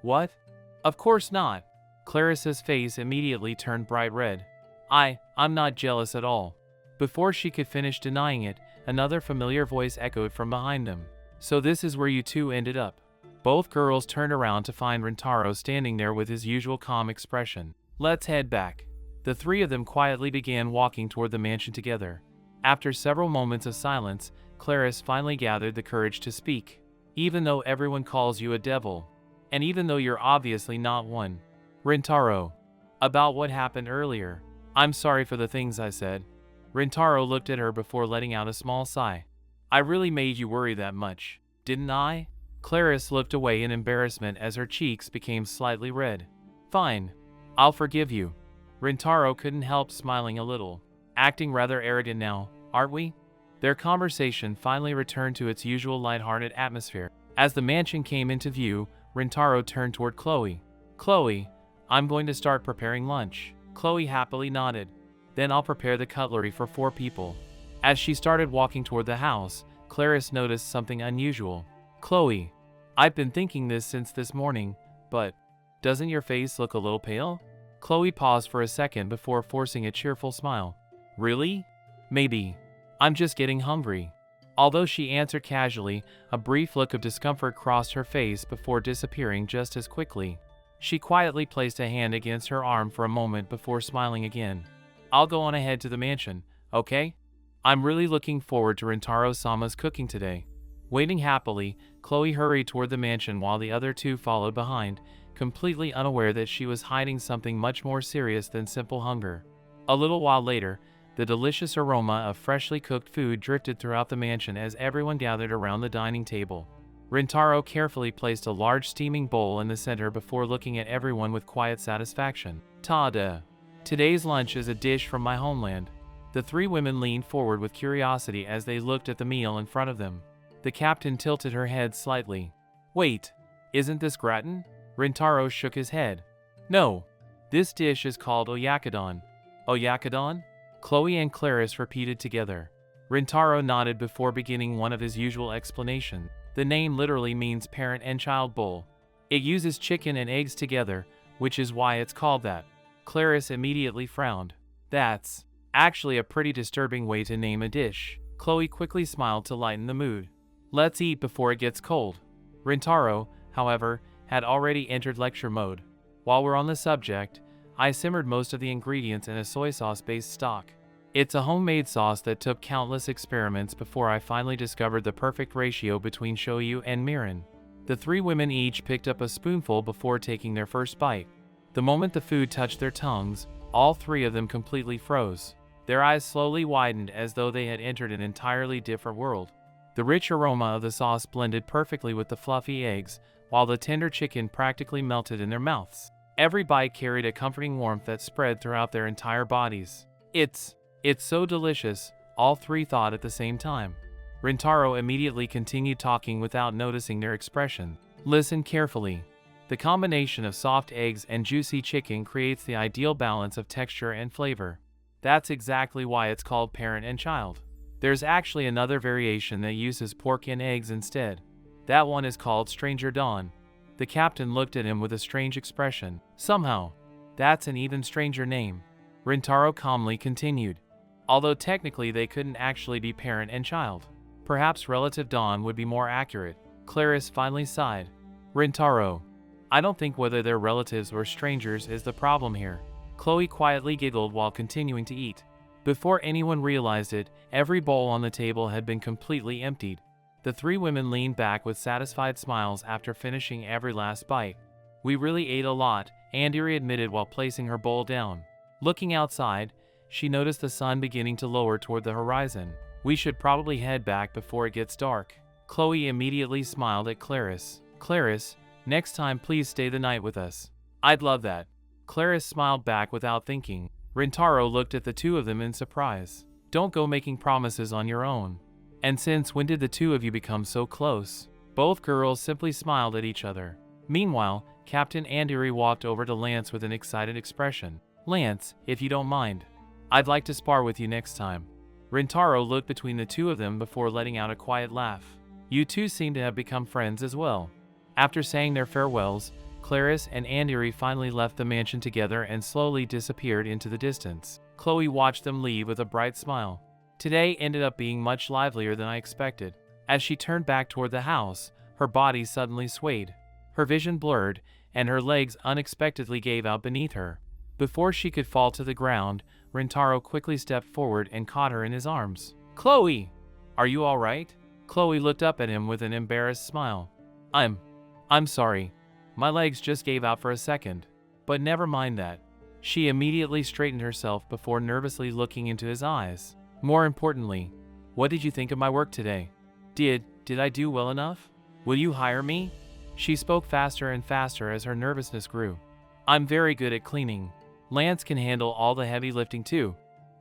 What? Of course not. Clarice's face immediately turned bright red. I'm not jealous at all. Before she could finish denying it, another familiar voice echoed from behind them. So this is where you two ended up. Both girls turned around to find Rintaro standing there with his usual calm expression. Let's head back. The three of them quietly began walking toward the mansion together. After several moments of silence, Clarice finally gathered the courage to speak. Even though everyone calls you a devil, and even though you're obviously not one. Rintaro, about what happened earlier. I'm sorry for the things I said. Rintaro looked at her before letting out a small sigh. I really made you worry that much, didn't I? Clarice looked away in embarrassment as her cheeks became slightly red. Fine, I'll forgive you. Rintaro couldn't help smiling a little. Acting rather arrogant now, aren't we? Their conversation finally returned to its usual lighthearted atmosphere. As the mansion came into view, Rintaro turned toward Chloe. Chloe, I'm going to start preparing lunch. Chloe happily nodded. Then I'll prepare the cutlery for 4 people. As she started walking toward the house, Clarice noticed something unusual. Chloe, I've been thinking this since this morning, but doesn't your face look a little pale? Chloe paused for a second before forcing a cheerful smile. Really? Maybe. I'm just getting hungry. Although she answered casually, a brief look of discomfort crossed her face before disappearing just as quickly. She quietly placed a hand against her arm for a moment before smiling again. I'll go on ahead to the mansion, okay? I'm really looking forward to Rintaro-sama's cooking today. Waiting happily, Chloe hurried toward the mansion while the other two followed behind, completely unaware that she was hiding something much more serious than simple hunger. A little while later, the delicious aroma of freshly cooked food drifted throughout the mansion as everyone gathered around the dining table. Rintaro carefully placed a large steaming bowl in the center before looking at everyone with quiet satisfaction. Ta-da! Today's lunch is a dish from my homeland. The three women leaned forward with curiosity as they looked at the meal in front of them. The captain tilted her head slightly. Wait, isn't this gratin? Rintaro shook his head. No, this dish is called oyakudon. Oyakudon? Chloe and Clarice repeated together. Rintaro nodded before beginning one of his usual explanations. The name literally means parent and child bowl. It uses chicken and eggs together, which is why it's called that. Clarice immediately frowned. That's actually a pretty disturbing way to name a dish. Chloe quickly smiled to lighten the mood. Let's eat before it gets cold. Rintaro, however, had already entered lecture mode. While we're on the subject, I simmered most of the ingredients in a soy sauce-based stock. It's a homemade sauce that took countless experiments before I finally discovered the perfect ratio between shoyu and mirin. The three women each picked up a spoonful before taking their first bite. The moment the food touched their tongues, all three of them completely froze. Their eyes slowly widened as though they had entered an entirely different world. The rich aroma of the sauce blended perfectly with the fluffy eggs, while the tender chicken practically melted in their mouths. Every bite carried a comforting warmth that spread throughout their entire bodies. It's so delicious, all three thought at the same time. Rintaro immediately continued talking without noticing their expression. Listen carefully. The combination of soft eggs and juicy chicken creates the ideal balance of texture and flavor. That's exactly why it's called parent and child. There's actually another variation that uses pork and eggs instead. That one is called Stranger Dawn. The captain looked at him with a strange expression. Somehow, that's an even stranger name. Rintaro calmly continued. Although technically they couldn't actually be parent and child. Perhaps relative dawn would be more accurate. Clarice finally sighed. Rintaro, I don't think whether they're relatives or strangers is the problem here. Chloe quietly giggled while continuing to eat. Before anyone realized it, every bowl on the table had been completely emptied. The three women leaned back with satisfied smiles after finishing every last bite. We really ate a lot, Andiri admitted while placing her bowl down. Looking outside, she noticed the sun beginning to lower toward the horizon. We should probably head back before it gets dark. Chloe immediately smiled at Clarice. Clarice, next time please stay the night with us. I'd love that. Clarice smiled back without thinking. Rintaro looked at the two of them in surprise. Don't go making promises on your own. And since when did the two of you become so close? Both girls simply smiled at each other. Meanwhile, Captain Andiri walked over to Lance with an excited expression. Lance, if you don't mind, I'd like to spar with you next time. Rintaro looked between the two of them before letting out a quiet laugh. You two seem to have become friends as well. After saying their farewells, Clarice and Andiri finally left the mansion together and slowly disappeared into the distance. Chloe watched them leave with a bright smile. Today ended up being much livelier than I expected. As she turned back toward the house, her body suddenly swayed. Her vision blurred, and her legs unexpectedly gave out beneath her. Before she could fall to the ground, Rintaro quickly stepped forward and caught her in his arms. Chloe! Are you all right? Chloe looked up at him with an embarrassed smile. I'm sorry. My legs just gave out for a second. But never mind that. She immediately straightened herself before nervously looking into his eyes. More importantly, what did you think of my work today? Did I do well enough? Will you hire me? She spoke faster and faster as her nervousness grew. I'm very good at cleaning. Lance can handle all the heavy lifting too.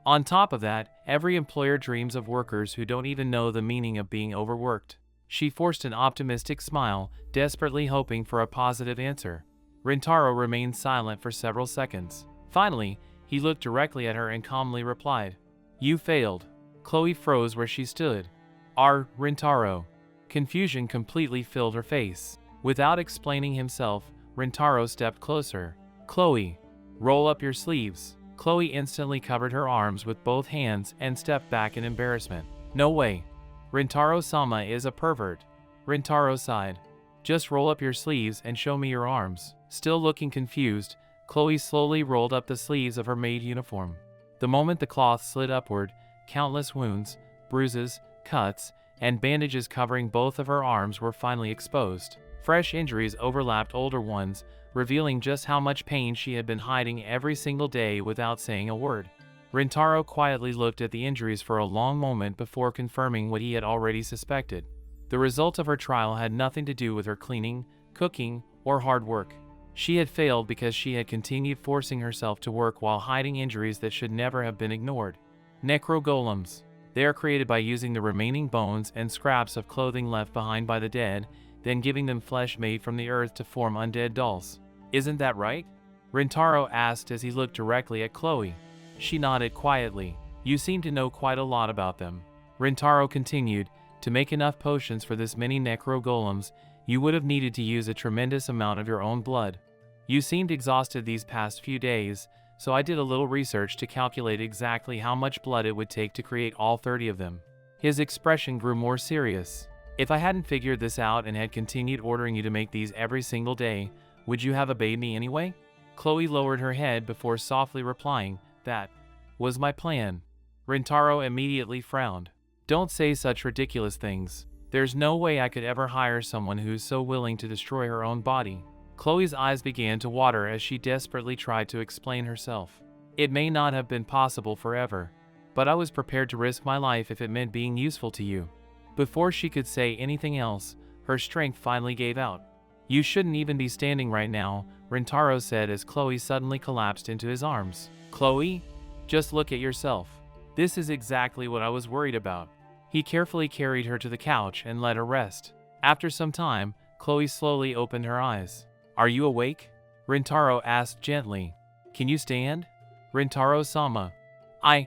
On top of that, every employer dreams of workers who don't even know the meaning of being overworked. She forced an optimistic smile, desperately hoping for a positive answer. Rintaro remained silent for several seconds. Finally, he looked directly at her and calmly replied, You failed. Chloe froze where she stood. Rintaro. Confusion completely filled her face. Without explaining himself, Rintaro stepped closer. Chloe, roll up your sleeves. Chloe instantly covered her arms with both hands and stepped back in embarrassment. No way. Rintaro-sama is a pervert. Rintaro sighed. Just roll up your sleeves and show me your arms. Still looking confused, Chloe slowly rolled up the sleeves of her maid uniform. The moment the cloth slid upward, countless wounds, bruises, cuts, and bandages covering both of her arms were finally exposed. Fresh injuries overlapped older ones, revealing just how much pain she had been hiding every single day without saying a word. Rintaro quietly looked at the injuries for a long moment before confirming what he had already suspected. The result of her trial had nothing to do with her cleaning, cooking, or hard work. She had failed because she had continued forcing herself to work while hiding injuries that should never have been ignored. Necrogolems. They are created by using the remaining bones and scraps of clothing left behind by the dead, then giving them flesh made from the earth to form undead dolls. Isn't that right? Rintaro asked as he looked directly at Chloe. She nodded quietly. You seem to know quite a lot about them. Rintaro continued, to make enough potions for this many necrogolems, you would have needed to use a tremendous amount of your own blood. You seemed exhausted these past few days, so I did a little research to calculate exactly how much blood it would take to create all 30 of them. His expression grew more serious. If I hadn't figured this out and had continued ordering you to make these every single day, would you have obeyed me anyway? Chloe lowered her head before softly replying, that was my plan. Rintaro immediately frowned. Don't say such ridiculous things. There's no way I could ever hire someone who's so willing to destroy her own body. Chloe's eyes began to water as she desperately tried to explain herself. It may not have been possible forever, but I was prepared to risk my life if it meant being useful to you. Before she could say anything else, her strength finally gave out. You shouldn't even be standing right now, Rintaro said as Chloe suddenly collapsed into his arms. Chloe, just look at yourself. This is exactly what I was worried about. He carefully carried her to the couch and let her rest. After some time, Chloe slowly opened her eyes. Are you awake? Rintaro asked gently. Can you stand? Rintaro-sama.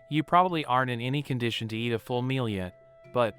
You probably aren't in any condition to eat a full meal yet, but...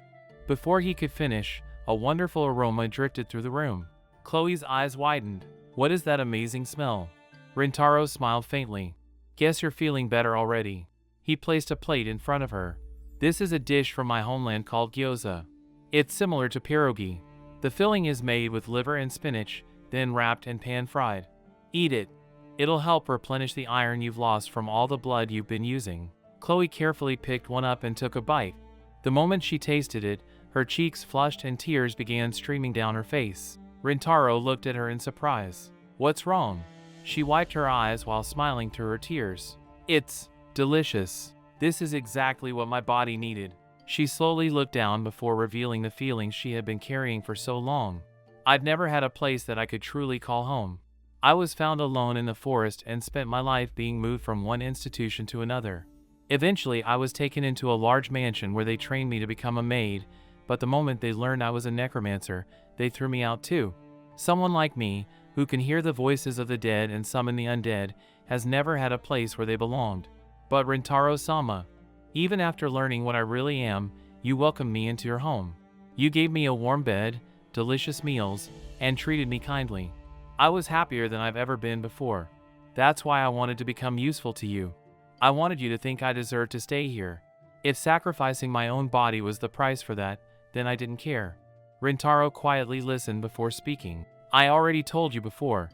Before he could finish, a wonderful aroma drifted through the room. Chloe's eyes widened. What is that amazing smell? Rintaro smiled faintly. Guess you're feeling better already. He placed a plate in front of her. This is a dish from my homeland called gyoza. It's similar to pierogi. The filling is made with liver and spinach, then wrapped and pan-fried. Eat it. It'll help replenish the iron you've lost from all the blood you've been using. Chloe carefully picked one up and took a bite. The moment she tasted it, her cheeks flushed and tears began streaming down her face. Rintaro looked at her in surprise. What's wrong? She wiped her eyes while smiling through her tears. It's delicious. This is exactly what my body needed. She slowly looked down before revealing the feelings she had been carrying for so long. I'd never had a place that I could truly call home. I was found alone in the forest and spent my life being moved from one institution to another. Eventually, I was taken into a large mansion where they trained me to become a maid, but the moment they learned I was a necromancer, they threw me out too. Someone like me, who can hear the voices of the dead and summon the undead, has never had a place where they belonged. But Rintaro-sama, even after learning what I really am, you welcomed me into your home. You gave me a warm bed, delicious meals, and treated me kindly. I was happier than I've ever been before. That's why I wanted to become useful to you. I wanted you to think I deserved to stay here. If sacrificing my own body was the price for that, then I didn't care. Rintaro quietly listened before speaking. I already told you before.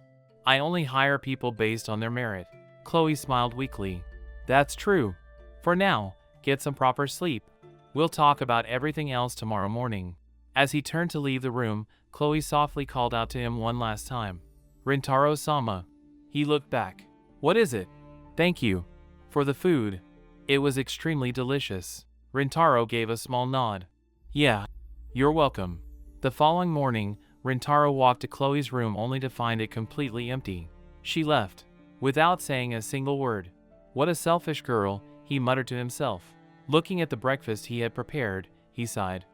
I only hire people based on their merit. Chloe smiled weakly. That's true. For now, get some proper sleep. We'll talk about everything else tomorrow morning. As he turned to leave the room, Chloe softly called out to him one last time. Rintaro-sama. He looked back. What is it? Thank you. For the food. It was extremely delicious. Rintaro gave a small nod. Yeah. You're welcome. The following morning, Rintaro walked to Chloe's room only to find it completely empty. She left, without saying a single word. What a selfish girl, he muttered to himself. Looking at the breakfast he had prepared, he sighed.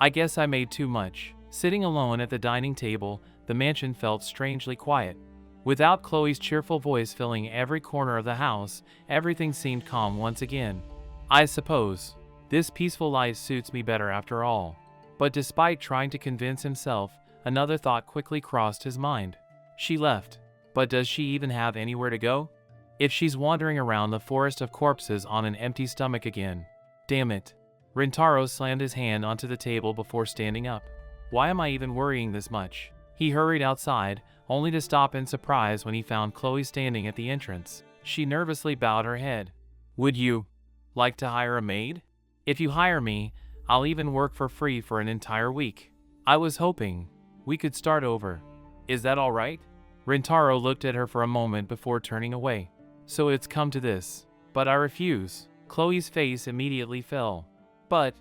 I guess I made too much. Sitting alone at the dining table, the mansion felt strangely quiet. Without Chloe's cheerful voice filling every corner of the house, everything seemed calm once again. I suppose this peaceful life suits me better after all. But despite trying to convince himself, another thought quickly crossed his mind. She left. But does she even have anywhere to go? If she's wandering around the forest of corpses on an empty stomach again. Damn it. Rintaro slammed his hand onto the table before standing up. Why am I even worrying this much? He hurried outside, only to stop in surprise when he found Chloe standing at the entrance. She nervously bowed her head. Would you like to hire a maid? If you hire me, I'll even work for free for an entire week. I was hoping we could start over. Is that all right? Rintaro looked at her for a moment before turning away. So it's come to this. But I refuse. Chloe's face immediately fell. But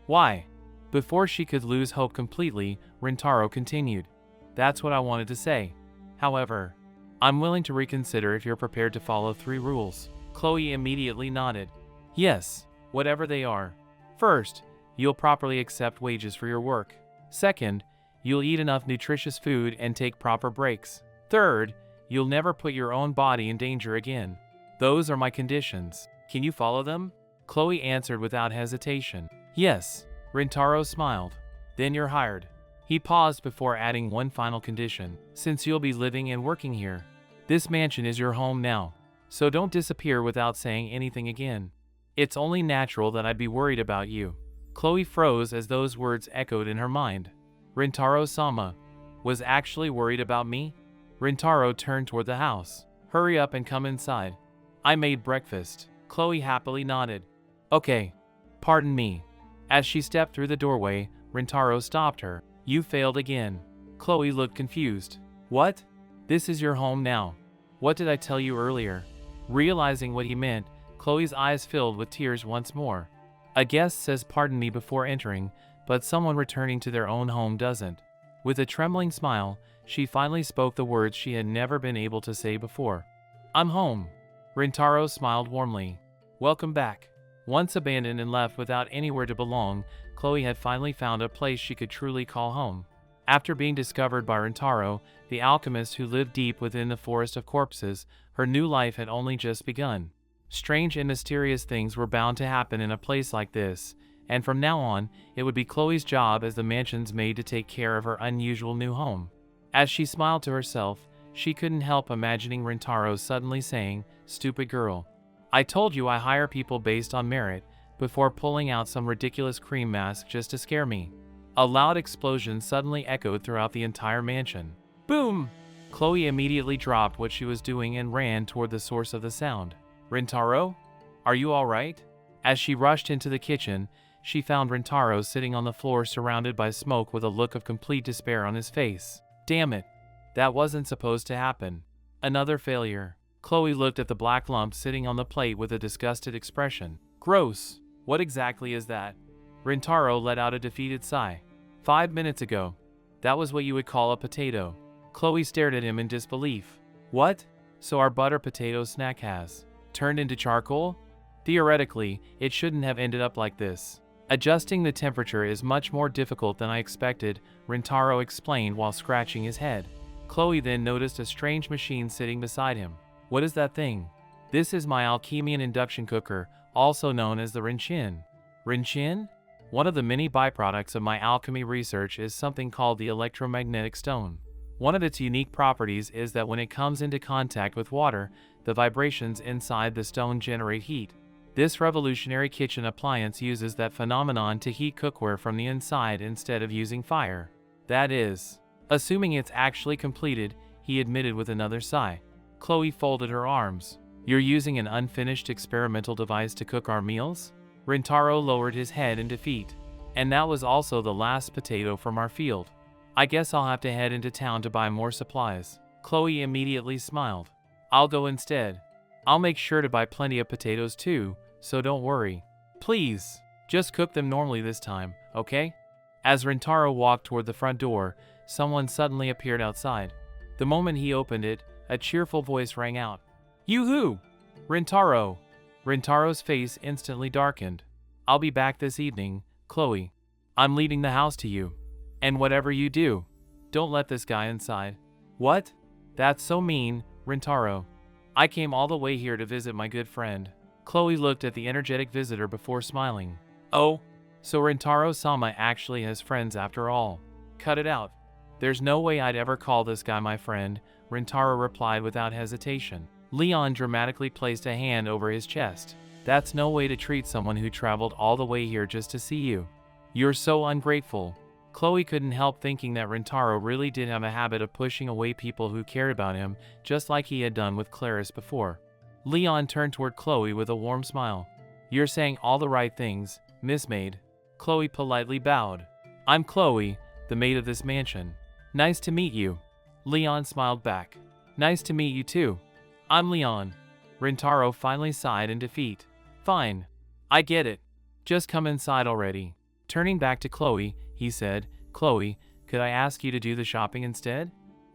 why? Before she could lose hope completely, Rintaro continued. That's what I wanted to say. However, I'm willing to reconsider if you're prepared to follow 3 rules. Chloe immediately nodded. Yes, whatever they are. First, you'll properly accept wages for your work. Second, you'll eat enough nutritious food and take proper breaks. Third, you'll never put your own body in danger again. Those are my conditions. Can you follow them? Chloe answered without hesitation. Yes. Rintaro smiled. Then you're hired. He paused before adding one final condition. Since you'll be living and working here, this mansion is your home now. So don't disappear without saying anything again. It's only natural that I'd be worried about you. Chloe froze as those words echoed in her mind. Rintaro-sama was actually worried about me? Rintaro turned toward the house. Hurry up and come inside. I made breakfast. Chloe happily nodded. Okay. Pardon me. As she stepped through the doorway, Rintaro stopped her. You failed again. Chloe looked confused. What? This is your home now. What did I tell you earlier? Realizing what he meant, Chloe's eyes filled with tears once more. A guest says pardon me before entering, but someone returning to their own home doesn't. With a trembling smile, she finally spoke the words she had never been able to say before. I'm home. Rintaro smiled warmly. Welcome back. Once abandoned and left without anywhere to belong, Chloe had finally found a place she could truly call home. After being discovered by Rintaro, the alchemist who lived deep within the forest of corpses, her new life had only just begun. Strange and mysterious things were bound to happen in a place like this, and from now on, it would be Chloe's job as the mansion's maid to take care of her unusual new home. As she smiled to herself, she couldn't help imagining Rintaro suddenly saying, "Stupid girl. I told you I hire people based on merit," before pulling out some ridiculous cream mask just to scare me. A loud explosion suddenly echoed throughout the entire mansion. Boom! Chloe immediately dropped what she was doing and ran toward the source of the sound. Rintaro? Are you alright? As she rushed into the kitchen, she found Rintaro sitting on the floor surrounded by smoke with a look of complete despair on his face. Damn it. That wasn't supposed to happen. Another failure. Chloe looked at the black lump sitting on the plate with a disgusted expression. Gross. What exactly is that? Rintaro let out a defeated sigh. 5 minutes ago. That was what you would call a potato. Chloe stared at him in disbelief. What? So our butter potato snack has turned into charcoal? Theoretically, it shouldn't have ended up like this. Adjusting the temperature is much more difficult than I expected, Rintaro explained while scratching his head. Chloe then noticed a strange machine sitting beside him. What is that thing? This is my Alchemian induction cooker, also known as the Rinchin. Rinchin? One of the many byproducts of my alchemy research is something called the electromagnetic stone. One of its unique properties is that when it comes into contact with water, the vibrations inside the stone generate heat. This revolutionary kitchen appliance uses that phenomenon to heat cookware from the inside instead of using fire. That is, assuming it's actually completed, he admitted with another sigh. Chloe folded her arms. You're using an unfinished experimental device to cook our meals? Rintaro lowered his head in defeat. And that was also the last potato from our field. I guess I'll have to head into town to buy more supplies. Chloe immediately smiled. I'll go instead. I'll make sure to buy plenty of potatoes too, so don't worry. Please, just cook them normally this time, okay? As Rintaro walked toward the front door, someone suddenly appeared outside. The moment he opened it, a cheerful voice rang out. Yoo-hoo! Rintaro! Rintaro's face instantly darkened. I'll be back this evening, Chloe. I'm leaving the house to you. And whatever you do, don't let this guy inside. What? That's so mean, Rintaro. I came all the way here to visit my good friend. Chloe looked at the energetic visitor before smiling. Oh, so Rintaro-sama actually has friends after all. Cut it out. There's no way I'd ever call this guy my friend, Rintaro replied without hesitation. Leon dramatically placed a hand over his chest. That's no way to treat someone who traveled all the way here just to see you. You're so ungrateful. Chloe couldn't help thinking that Rintaro really did have a habit of pushing away people who cared about him, just like he had done with Clarice before. Leon turned toward Chloe with a warm smile. You're saying all the right things, Miss Maid. Chloe politely bowed. I'm Chloe, the maid of this mansion. Nice to meet you. Leon smiled back. Nice to meet you too. I'm Leon. Rintaro finally sighed in defeat. Fine. I get it. Just come inside already. Turning back to Chloe, he said, Chloe, could I ask you to do the shopping instead?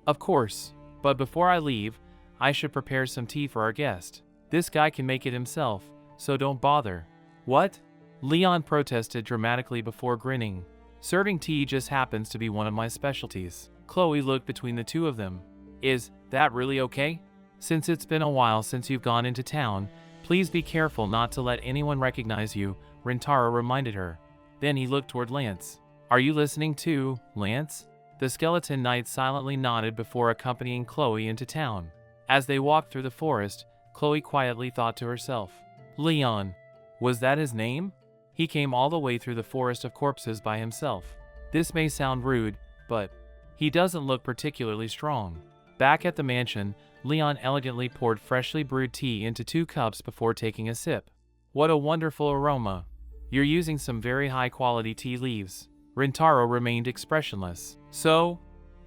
Of course. But before I leave, I should prepare some tea for our guest. This guy can make it himself, so don't bother." "What?" Leon protested dramatically before grinning. "Serving tea just happens to be one of my specialties." Chloe looked between the two of them. "Is that really okay? Since it's been a while since you've gone into town, please be careful not to let anyone recognize you," Rintaro reminded her. Then he looked toward Lance. "Are you listening too, Lance?" The skeleton knight silently nodded before accompanying Chloe into town. As they walked through the forest, Chloe quietly thought to herself, "Leon. Was that his name? He came all the way through the forest of corpses by himself. This may sound rude, but he doesn't look particularly strong." Back at the mansion, Leon elegantly poured freshly brewed tea into 2 cups before taking a sip. "What a wonderful aroma. You're using some very high-quality tea leaves." Rintaro remained expressionless. "So?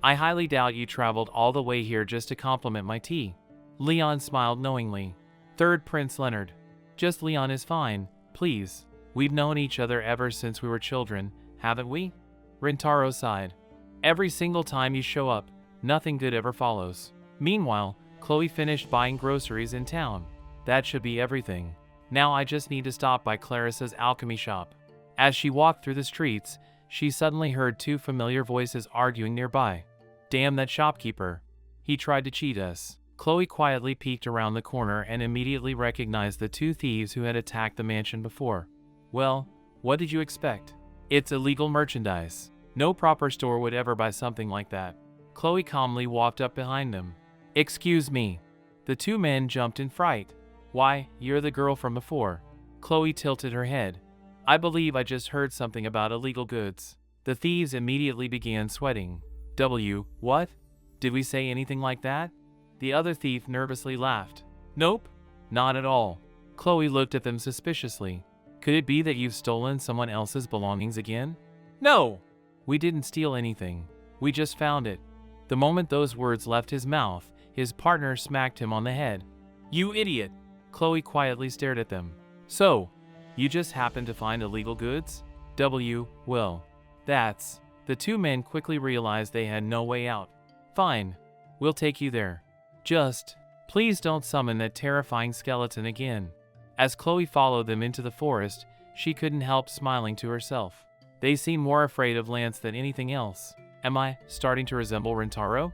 I highly doubt you traveled all the way here just to compliment my tea." Leon smiled knowingly. "Third Prince Leonard. Just Leon is fine, please. We've known each other ever since we were children, haven't we?" Rintaro sighed. "Every single time you show up, nothing good ever follows." Meanwhile, Chloe finished buying groceries in town. "That should be everything. Now I just need to stop by Clarissa's alchemy shop." As she walked through the streets, she suddenly heard 2 familiar voices arguing nearby. "Damn that shopkeeper. He tried to cheat us." Chloe quietly peeked around the corner and immediately recognized the 2 thieves who had attacked the mansion before. "Well, what did you expect? It's illegal merchandise. No proper store would ever buy something like that." Chloe calmly walked up behind them. "Excuse me." The 2 men jumped in fright. "Why, you're the girl from before." Chloe tilted her head. "I believe I just heard something about illegal goods." The thieves immediately began sweating. What? Did we say anything like that?" The other thief nervously laughed. "Nope, not at all." Chloe looked at them suspiciously. "Could it be that you've stolen someone else's belongings again?" "No! We didn't steal anything. We just found it." The moment those words left his mouth, his partner smacked him on the head. "You idiot!" Chloe quietly stared at them. "So, you just happened to find illegal goods?" Well, that's..." The 2 men quickly realized they had no way out. "Fine. We'll take you there. Just, please don't summon that terrifying skeleton again." As Chloe followed them into the forest, she couldn't help smiling to herself. They seemed more afraid of Lance than anything else. Am I starting to resemble Rintaro?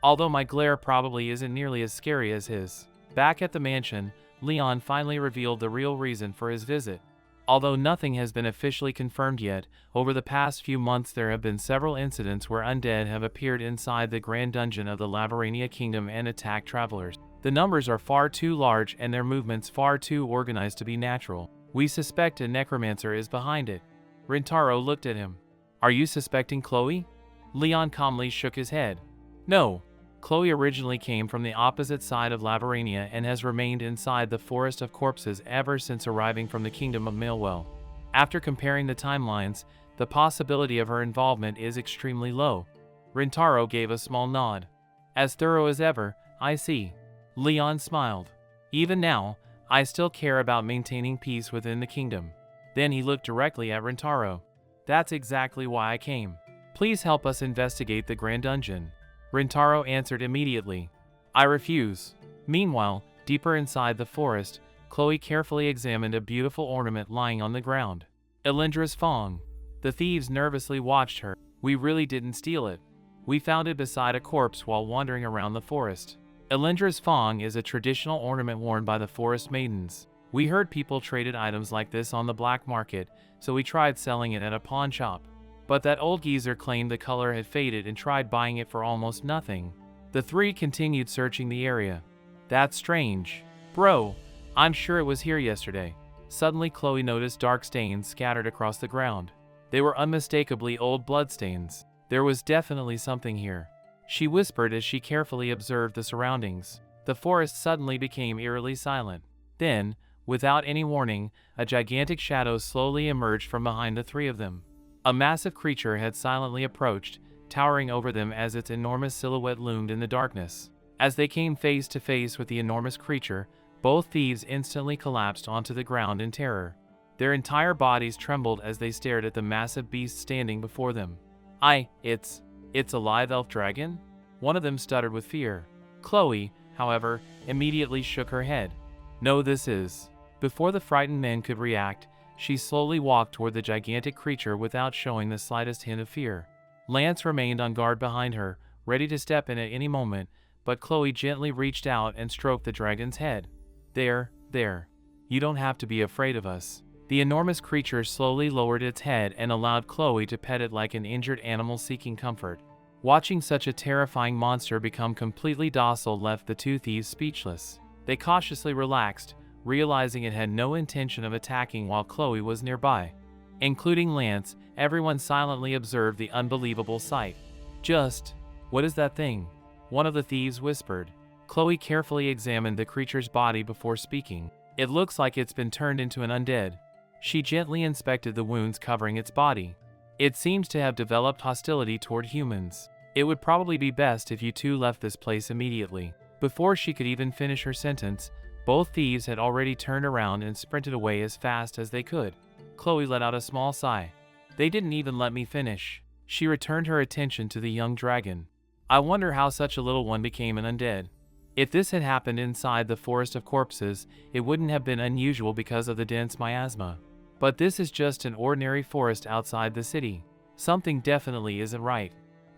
Although my glare probably isn't nearly as scary as his. Back at the mansion, Leon finally revealed the real reason for his visit. Although nothing has been officially confirmed yet, over the past few months there have been several incidents where undead have appeared inside the Grand Dungeon of the Lavarania Kingdom and attacked travelers. The numbers are far too large and their movements far too organized to be natural. We suspect a necromancer is behind it. Rintaro looked at him. "Are you suspecting Chloe?" Leon calmly shook his head. "No. Chloe originally came from the opposite side of Lavarania and has remained inside the Forest of Corpses ever since arriving from the Kingdom of Malewell. After comparing the timelines, the possibility of her involvement is extremely low." Rintaro gave a small nod. "As thorough as ever, I see." Leon smiled. "Even now, I still care about maintaining peace within the kingdom." Then he looked directly at Rintaro. "That's exactly why I came. Please help us investigate the Grand Dungeon." Rintaro answered immediately. "I refuse." Meanwhile, deeper inside the forest, Chloe carefully examined a beautiful ornament lying on the ground. Elendra's Fong. The thieves nervously watched her. "We really didn't steal it. We found it beside a corpse while wandering around the forest." Elendra's Fong is a traditional ornament worn by the forest maidens. We heard people traded items like this on the black market, so we tried selling it at a pawn shop. But that old geezer claimed the color had faded and tried buying it for almost nothing. The 3 continued searching the area. "That's strange. Bro, I'm sure it was here yesterday." Suddenly Chloe noticed dark stains scattered across the ground. They were unmistakably old bloodstains. There was definitely something here. She whispered as she carefully observed the surroundings. The forest suddenly became eerily silent. Then, without any warning, a gigantic shadow slowly emerged from behind the 3 of them. A massive creature had silently approached, towering over them as its enormous silhouette loomed in the darkness. As they came face to face with the enormous creature, both thieves instantly collapsed onto the ground in terror. Their entire bodies trembled as they stared at the massive beast standing before them. It's a live elf dragon?" One of them stuttered with fear. Chloe, however, immediately shook her head. No, this is. Before the frightened men could react, she slowly walked toward the gigantic creature without showing the slightest hint of fear. Lance remained on guard behind her, ready to step in at any moment, but Chloe gently reached out and stroked the dragon's head. There. You don't have to be afraid of us. The enormous creature slowly lowered its head and allowed Chloe to pet it like an injured animal seeking comfort. Watching such a terrifying monster become completely docile left the two thieves speechless. They cautiously relaxed, realizing it had no intention of attacking while Chloe was nearby. Including Lance, everyone silently observed the unbelievable sight. What is that thing? One of the thieves whispered. Chloe carefully examined the creature's body before speaking. It looks like it's been turned into an undead. She gently inspected the wounds covering its body. It seems to have developed hostility toward humans. It would probably be best if you two left this place immediately. Before she could even finish her sentence, both thieves had already turned around and sprinted away as fast as they could. Chloe let out a small sigh. They didn't even let me finish. She returned her attention to the young dragon. I wonder how such a little one became an undead. If this had happened inside the forest of corpses, it wouldn't have been unusual because of the dense miasma. But this is just an ordinary forest outside the city. Something definitely isn't right.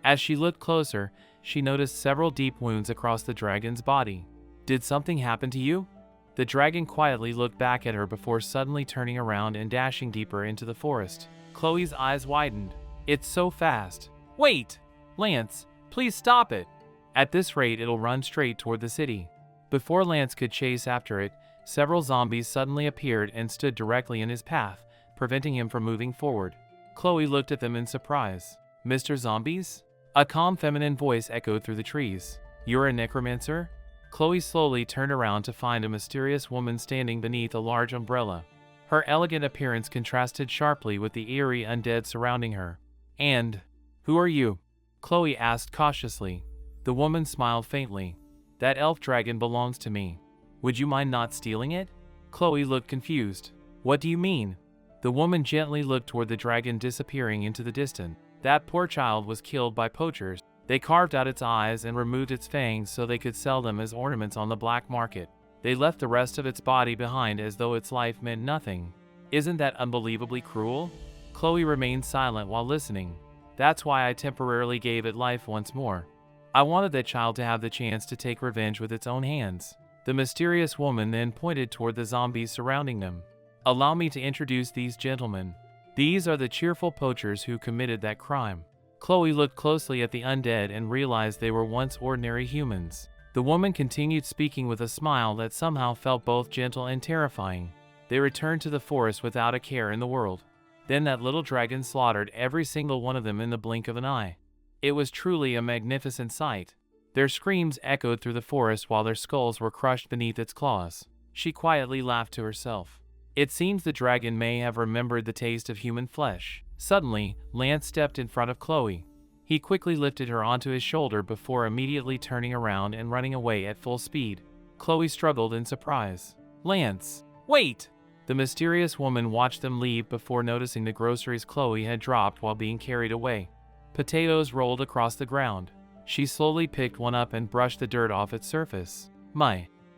As she looked closer, she noticed several deep wounds across the dragon's body. Did something happen to you? The dragon quietly looked back at her before suddenly turning around and dashing deeper into the forest. Chloe's eyes widened. It's so fast. Wait! Lance, please stop it! At this rate, it'll run straight toward the city. Before Lance could chase after it, several zombies suddenly appeared and stood directly in his path, preventing him from moving forward. Chloe looked at them in surprise. Mr. Zombies? A calm feminine voice echoed through the trees. You're a necromancer? Chloe slowly turned around to find a mysterious woman standing beneath a large umbrella. Her elegant appearance contrasted sharply with the eerie undead surrounding her. And, who are you? Chloe asked cautiously. The woman smiled faintly. That elf dragon belongs to me. Would you mind not stealing it? Chloe looked confused. What do you mean? The woman gently looked toward the dragon disappearing into the distance. That poor child was killed by poachers. They carved out its eyes and removed its fangs so they could sell them as ornaments on the black market. They left the rest of its body behind as though its life meant nothing. Isn't that unbelievably cruel? Chloe remained silent while listening. That's why I temporarily gave it life once more. I wanted that child to have the chance to take revenge with its own hands. The mysterious woman then pointed toward the zombies surrounding them. Allow me to introduce these gentlemen. These are the cheerful poachers who committed that crime. Chloe looked closely at the undead and realized they were once ordinary humans. The woman continued speaking with a smile that somehow felt both gentle and terrifying. They returned to the forest without a care in the world. Then that little dragon slaughtered every single one of them in the blink of an eye. It was truly a magnificent sight. Their screams echoed through the forest while their skulls were crushed beneath its claws. She quietly laughed to herself. It seems the dragon may have remembered the taste of human flesh. Suddenly, Lance stepped in front of Chloe. He quickly lifted her onto his shoulder before immediately turning around and running away at full speed. Chloe struggled in surprise. Lance, wait! The mysterious woman watched them leave before noticing the groceries Chloe had dropped while being carried away. Potatoes rolled across the ground. She slowly picked one up and brushed the dirt off its surface.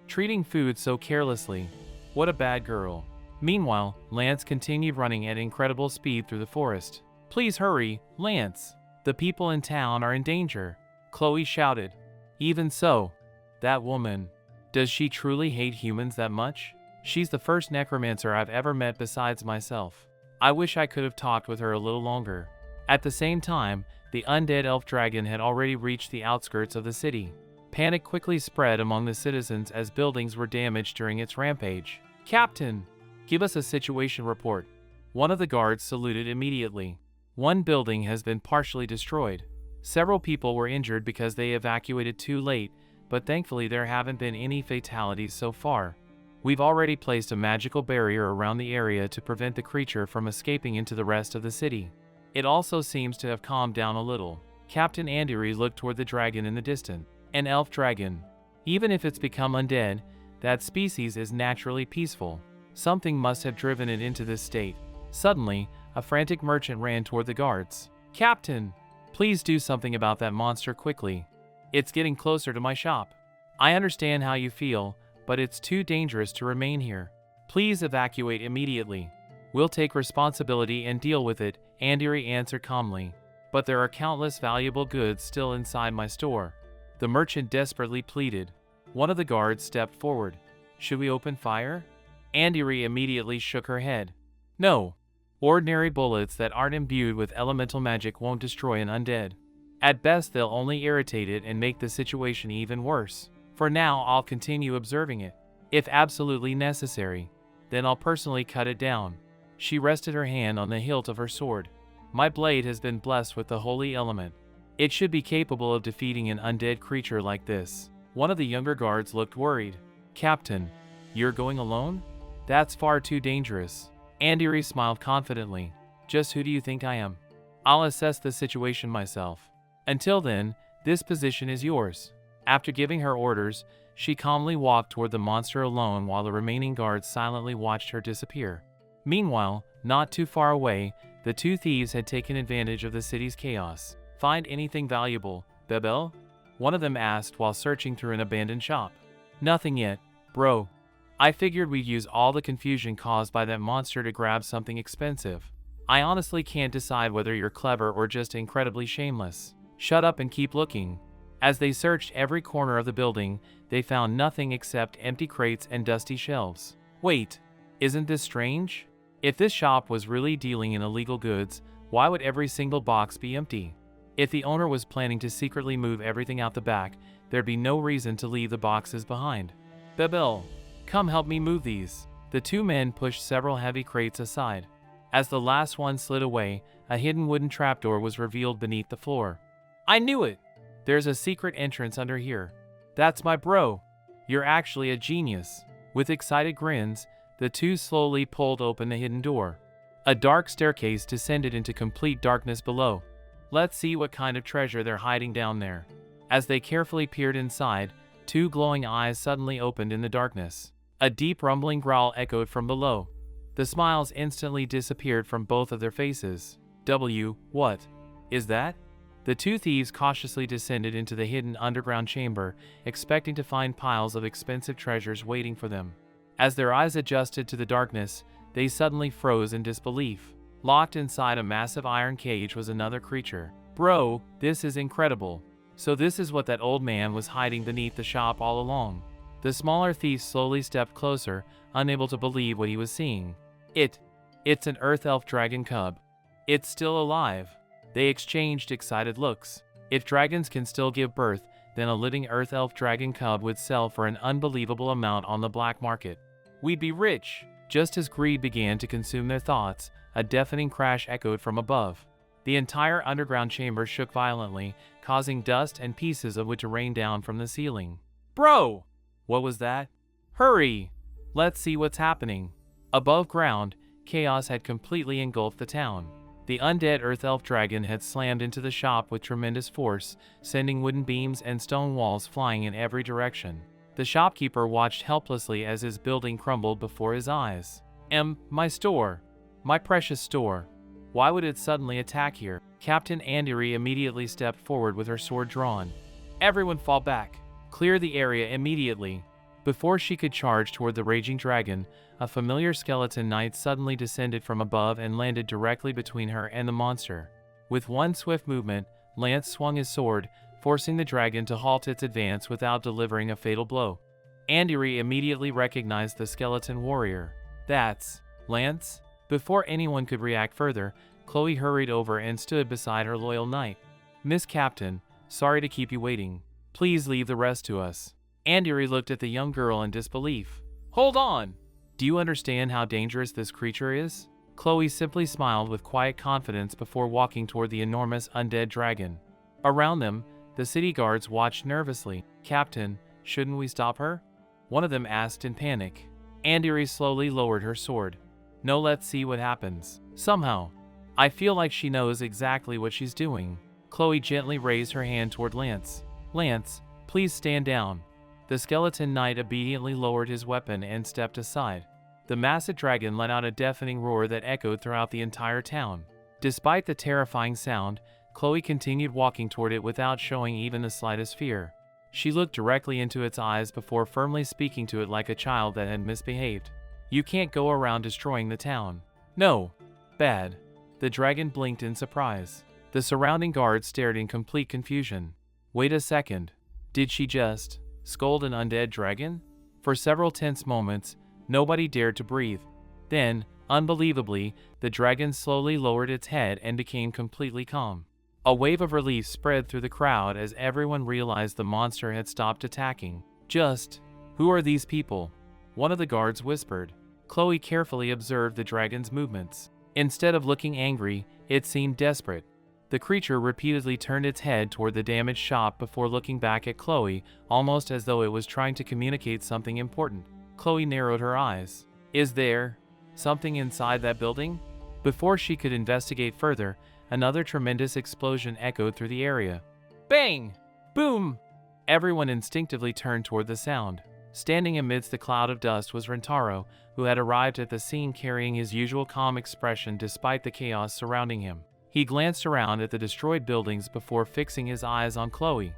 Treating food so carelessly. What a bad girl. Meanwhile, Lance continued running at incredible speed through the forest. Please hurry, Lance. The people in town are in danger. Chloe shouted. Even so, that woman. Does she truly hate humans that much? She's the first necromancer I've ever met besides myself. I wish I could have talked with her a little longer. At the same time, the undead elf dragon had already reached the outskirts of the city. Panic quickly spread among the citizens as buildings were damaged during its rampage. Captain, give us a situation report. One of the guards saluted immediately. One building has been partially destroyed. Several people were injured because they evacuated too late, but thankfully there haven't been any fatalities so far. We've already placed a magical barrier around the area to prevent the creature from escaping into the rest of the city. It also seems to have calmed down a little. Captain Andiri looked toward the dragon in the distance. An elf dragon. Even if it's become undead, that species is naturally peaceful. Something must have driven it into this state. Suddenly, a frantic merchant ran toward the guards. Captain, please do something about that monster quickly. It's getting closer to my shop. I understand how you feel, but it's too dangerous to remain here. Please evacuate immediately. We'll take responsibility and deal with it, Andiri answered calmly. But there are countless valuable goods still inside my store. The merchant desperately pleaded. One of the guards stepped forward. Should we open fire? Andiri immediately shook her head. No. Ordinary bullets that aren't imbued with elemental magic won't destroy an undead. At best, they'll only irritate it and make the situation even worse. For now, I'll continue observing it. If absolutely necessary, then I'll personally cut it down. She rested her hand on the hilt of her sword. My blade has been blessed with the holy element. It should be capable of defeating an undead creature like this. One of the younger guards looked worried. Captain, you're going alone? That's far too dangerous. Andiri smiled confidently. Just who do you think I am? I'll assess the situation myself. Until then, this position is yours. After giving her orders, she calmly walked toward the monster alone while the remaining guards silently watched her disappear. Meanwhile, not too far away, the two thieves had taken advantage of the city's chaos. Find anything valuable, Bebel? One of them asked while searching through an abandoned shop. Nothing yet, bro. I figured we'd use all the confusion caused by that monster to grab something expensive. I honestly can't decide whether you're clever or just incredibly shameless. Shut up and keep looking. As they searched every corner of the building, they found nothing except empty crates and dusty shelves. Wait, isn't this strange? If this shop was really dealing in illegal goods, why would every single box be empty? If the owner was planning to secretly move everything out the back, there'd be no reason to leave the boxes behind. Bebel, come help me move these. The two men pushed several heavy crates aside. As the last one slid away, a hidden wooden trapdoor was revealed beneath the floor. I knew it! There's a secret entrance under here. That's my bro. You're actually a genius. With excited grins, the two slowly pulled open the hidden door. A dark staircase descended into complete darkness below. Let's see what kind of treasure they're hiding down there. As they carefully peered inside, two glowing eyes suddenly opened in the darkness. A deep rumbling growl echoed from below. The smiles instantly disappeared from both of their faces. What is that? The two thieves cautiously descended into the hidden underground chamber, expecting to find piles of expensive treasures waiting for them. As their eyes adjusted to the darkness, they suddenly froze in disbelief. Locked inside a massive iron cage was another creature. Bro, this is incredible. So this is what that old man was hiding beneath the shop all along. The smaller thief slowly stepped closer, unable to believe what he was seeing. It's an earth elf dragon cub. It's still alive. They exchanged excited looks. If dragons can still give birth, then a living earth elf dragon cub would sell for an unbelievable amount on the black market. We'd be rich. Just as greed began to consume their thoughts, a deafening crash echoed from above. The entire underground chamber shook violently, causing dust and pieces of wood to rain down from the ceiling. Bro! What was that? Hurry! Let's see what's happening. Above ground, chaos had completely engulfed the town. The undead earth elf dragon had slammed into the shop with tremendous force, sending wooden beams and stone walls flying in every direction. The shopkeeper watched helplessly as his building crumbled before his eyes. My store. My precious store. Why would it suddenly attack here? Captain Andiri immediately stepped forward with her sword drawn. Everyone fall back. Clear the area immediately. Before she could charge toward the raging dragon, a familiar skeleton knight suddenly descended from above and landed directly between her and the monster. With one swift movement, Lance swung his sword, forcing the dragon to halt its advance without delivering a fatal blow. Andiri immediately recognized the skeleton warrior. That's Lance? Before anyone could react further, Chloe hurried over and stood beside her loyal knight. Miss Captain, sorry to keep you waiting. Please leave the rest to us. Andiri looked at the young girl in disbelief. Hold on! Do you understand how dangerous this creature is? Chloe simply smiled with quiet confidence before walking toward the enormous undead dragon. Around them, the city guards watched nervously. Captain, shouldn't we stop her? One of them asked in panic. Andiri slowly lowered her sword. No, let's see what happens. Somehow, I feel like she knows exactly what she's doing. Chloe gently raised her hand toward Lance. Lance, please stand down. The skeleton knight obediently lowered his weapon and stepped aside. The massive dragon let out a deafening roar that echoed throughout the entire town. Despite the terrifying sound, Chloe continued walking toward it without showing even the slightest fear. She looked directly into its eyes before firmly speaking to it like a child that had misbehaved. You can't go around destroying the town. No. Bad. The dragon blinked in surprise. The surrounding guards stared in complete confusion. Wait a second. Did she just scold an undead dragon? For several tense moments, nobody dared to breathe. Then, unbelievably, the dragon slowly lowered its head and became completely calm. A wave of relief spread through the crowd as everyone realized the monster had stopped attacking. Who are these people? One of the guards whispered. Chloe carefully observed the dragon's movements. Instead of looking angry, it seemed desperate. The creature repeatedly turned its head toward the damaged shop before looking back at Chloe, almost as though it was trying to communicate something important. Chloe narrowed her eyes. Is there something inside that building? Before she could investigate further, another tremendous explosion echoed through the area. Bang! Boom! Everyone instinctively turned toward the sound. Standing amidst the cloud of dust was Rintaro, who had arrived at the scene carrying his usual calm expression despite the chaos surrounding him. He glanced around at the destroyed buildings before fixing his eyes on Chloe.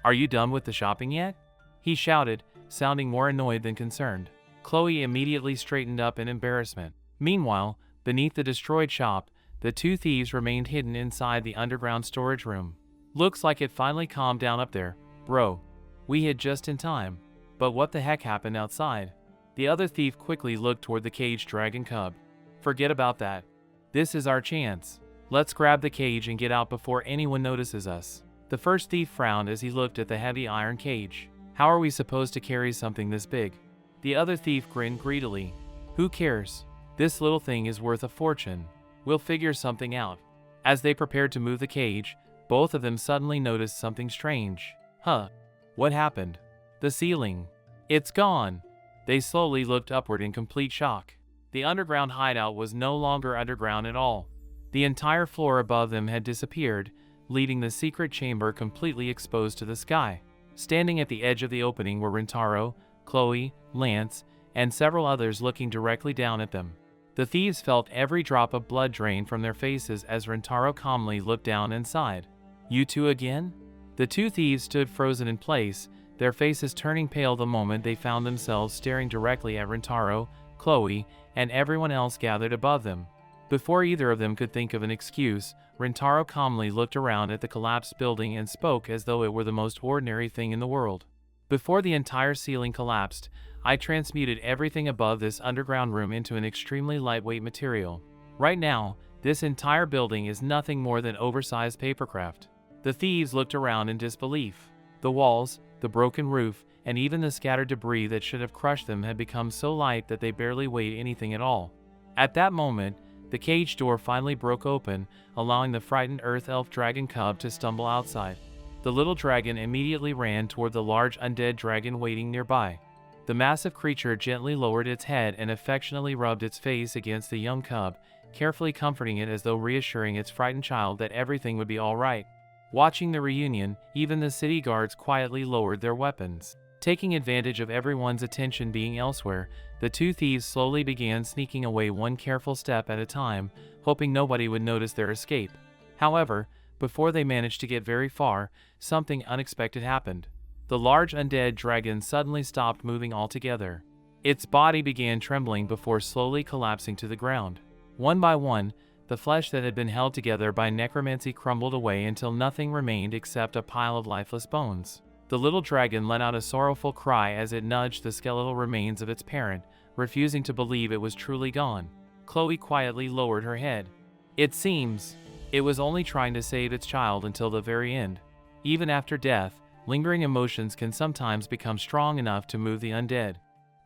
Are you done with the shopping yet? He shouted, sounding more annoyed than concerned. Chloe immediately straightened up in embarrassment. Meanwhile, beneath the destroyed shop, the two thieves remained hidden inside the underground storage room. Looks like it finally calmed down up there, bro. We hid just in time. But what the heck happened outside? The other thief quickly looked toward the caged dragon cub. Forget about that. This is our chance. Let's grab the cage and get out before anyone notices us. The first thief frowned as he looked at the heavy iron cage. How are we supposed to carry something this big? The other thief grinned greedily. Who cares? This little thing is worth a fortune. We'll figure something out. As they prepared to move the cage, both of them suddenly noticed something strange. Huh? What happened? The ceiling. It's gone. They slowly looked upward in complete shock. The underground hideout was no longer underground at all. The entire floor above them had disappeared, leaving the secret chamber completely exposed to the sky. Standing at the edge of the opening were Rintaro, Chloe, Lance, and several others looking directly down at them. The thieves felt every drop of blood drain from their faces as Rintaro calmly looked down and sighed. You two again? The two thieves stood frozen in place, their faces turning pale the moment they found themselves staring directly at Rintaro, Chloe, and everyone else gathered above them. Before either of them could think of an excuse, Rintaro calmly looked around at the collapsed building and spoke as though it were the most ordinary thing in the world. Before the entire ceiling collapsed, I transmuted everything above this underground room into an extremely lightweight material. Right now, this entire building is nothing more than oversized papercraft. The thieves looked around in disbelief. The walls, the broken roof, and even the scattered debris that should have crushed them had become so light that they barely weighed anything at all. At that moment, the cage door finally broke open, allowing the frightened earth elf dragon cub to stumble outside. The little dragon immediately ran toward the large undead dragon waiting nearby. The massive creature gently lowered its head and affectionately rubbed its face against the young cub, carefully comforting it as though reassuring its frightened child that everything would be all right. Watching the reunion, even the city guards quietly lowered their weapons. Taking advantage of everyone's attention being elsewhere, the two thieves slowly began sneaking away one careful step at a time, hoping nobody would notice their escape. However, before they managed to get very far, something unexpected happened. The large undead dragon suddenly stopped moving altogether. Its body began trembling before slowly collapsing to the ground. One by one, the flesh that had been held together by necromancy crumbled away until nothing remained except a pile of lifeless bones. The little dragon let out a sorrowful cry as it nudged the skeletal remains of its parent, refusing to believe it was truly gone. Chloe quietly lowered her head. It seems it was only trying to save its child until the very end. Even after death, lingering emotions can sometimes become strong enough to move the undead.